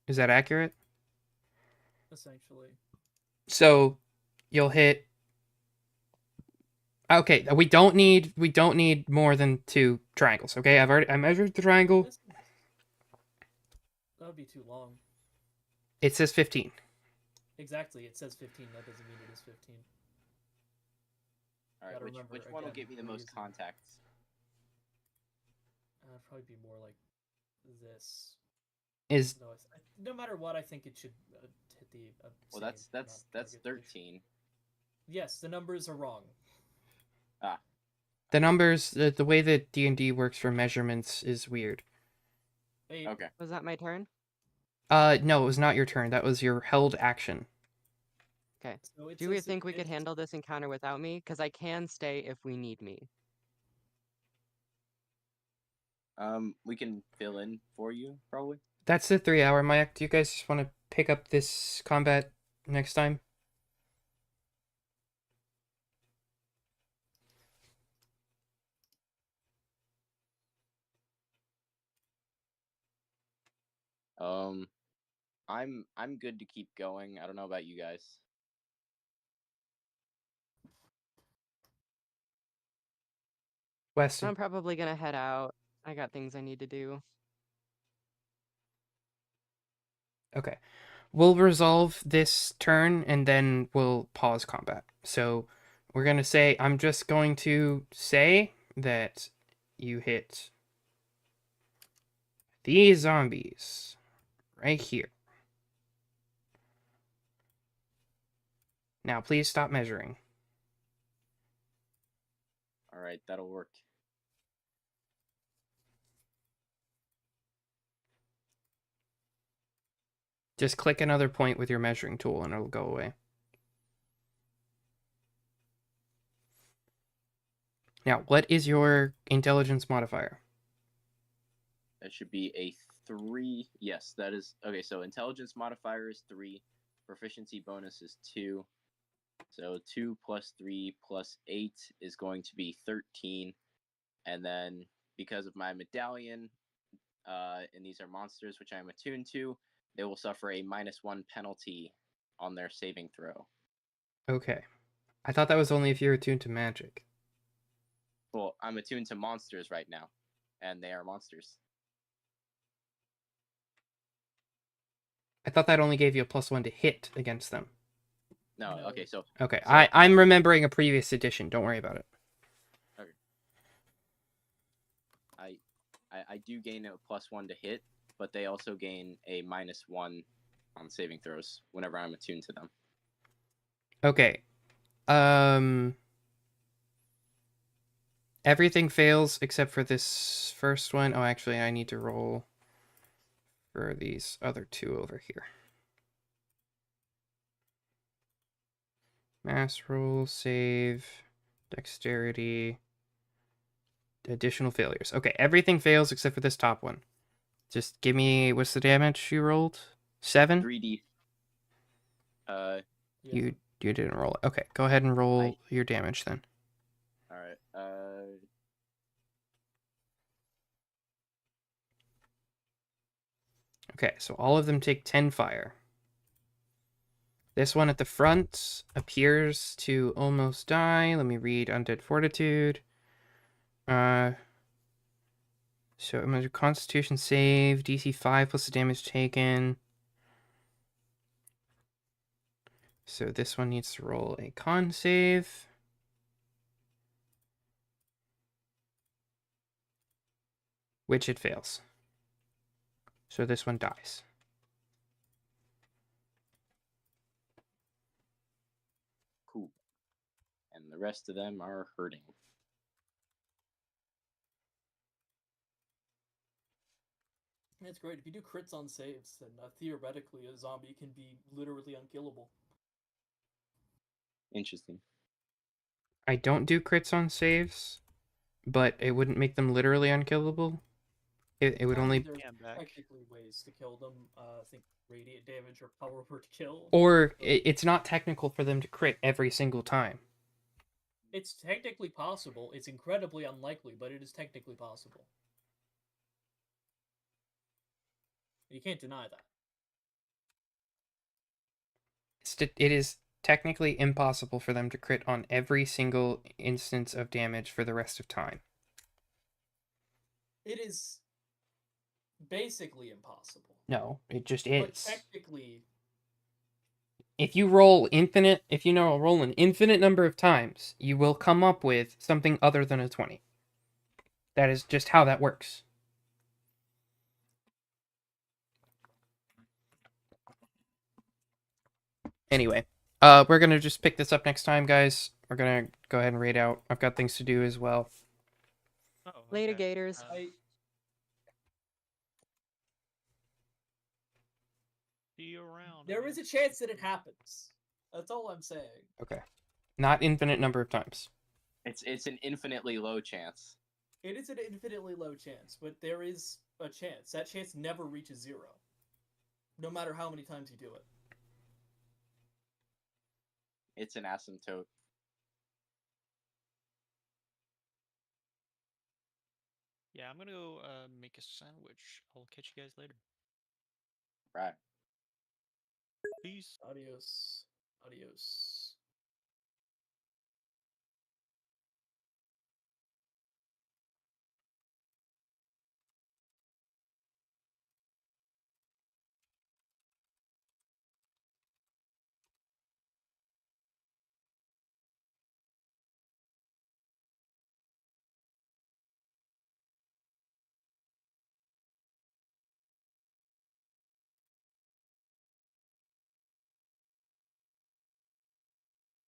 Is that accurate? Essentially. So you'll hit. Okay, we don't need more than 2 triangles. Okay, I measured the triangle. That would be too long. It says 15. Exactly, it says 15. That doesn't mean it is 15. All right, Gotta which remember, one will again, get me the we're most using- contacts? It'd probably be more like this. Is No, no matter what, I think it should hit the. Well, same that's amount of targets, which- 13. Yes, the numbers are wrong. the numbers, the way that D&D works for measurements is weird. Hey, Okay. Was that my turn? No, it was not your turn. That was your held action. Okay. so it Do we says think we could it's- handle this encounter without me? Because I can stay if we need me. We can fill in for you probably. That's the 3-hour Mike. Do you guys just want to pick up this combat next time? I'm good to keep going. I don't know about you guys. Weston. I'm probably gonna head out. I got things I need to do. Okay. We'll resolve this turn and then we'll pause combat. So we're going to say, I'm just going to say that you hit these zombies right here. Now, please stop measuring. All right, that'll work. Just click another point with your measuring tool and it'll go away. Now, what is your intelligence modifier? That should be a 3. Yes, that is okay. So intelligence modifier is 3. Proficiency bonus is 2. So 2 plus 3 plus 8 is going to be 13. And then because of my medallion, and these are monsters which I am attuned to, they will suffer a -1 penalty on their saving throw. Okay. I thought that was only if you're attuned to magic. Well, I'm attuned to monsters right now, and they are monsters. I thought that only gave you a +1 to hit against them. No, No. okay, so Okay, So- I'm remembering a previous edition. Don't worry about it. I do gain a +1 to hit, but they also gain a -1 on saving throws whenever I'm attuned to them. Okay. Everything fails except for this first one. Oh, actually, I need to roll for these other 2 over here. Mass roll, save, dexterity, additional failures. Okay, everything fails except for this top one. Just give me, what's the damage you rolled? 7? 3D. Yeah. You didn't roll it. Okay, go ahead and roll your damage then. All right. Okay, so all of them take 10 fire. This one at the front appears to almost die. Let me read Undead Fortitude. So I'm gonna do Constitution save, DC 5 plus the damage taken. So this one needs to roll a con save. Which it fails. So this one dies. Cool. rest of them are hurting. That's great. If you do crits on saves, then theoretically a zombie can be literally unkillable. Interesting. I don't do crits on saves, but it wouldn't make them literally unkillable. It would only, There's Yeah, I'm back. technically ways to kill them. I think radiant damage or power word kill. or it's not technical for them to crit every single time. It's technically possible. It's incredibly unlikely, but it is technically possible. You can't deny that. It is technically impossible for them to crit on every single instance of damage for the rest of time. It is basically impossible. No, it just But is. technically, If you roll an infinite number of times, you will come up with something other than a 20. That is just how that works. Anyway, we're gonna just pick this up next time, guys. We're gonna go ahead and raid out. I've got things to do as well. Oh, Later, okay. Gators. See you around. there is a chance that it happens. That's all I'm saying. Okay. Not infinite number of times. It's an infinitely low chance. It is an infinitely low chance, but there is a chance. That chance never reaches 0. No matter how many times you do it. It's an asymptote. Yeah, I'm gonna go make a sandwich. I'll catch you guys later. Right. Peace. Adios. Adios.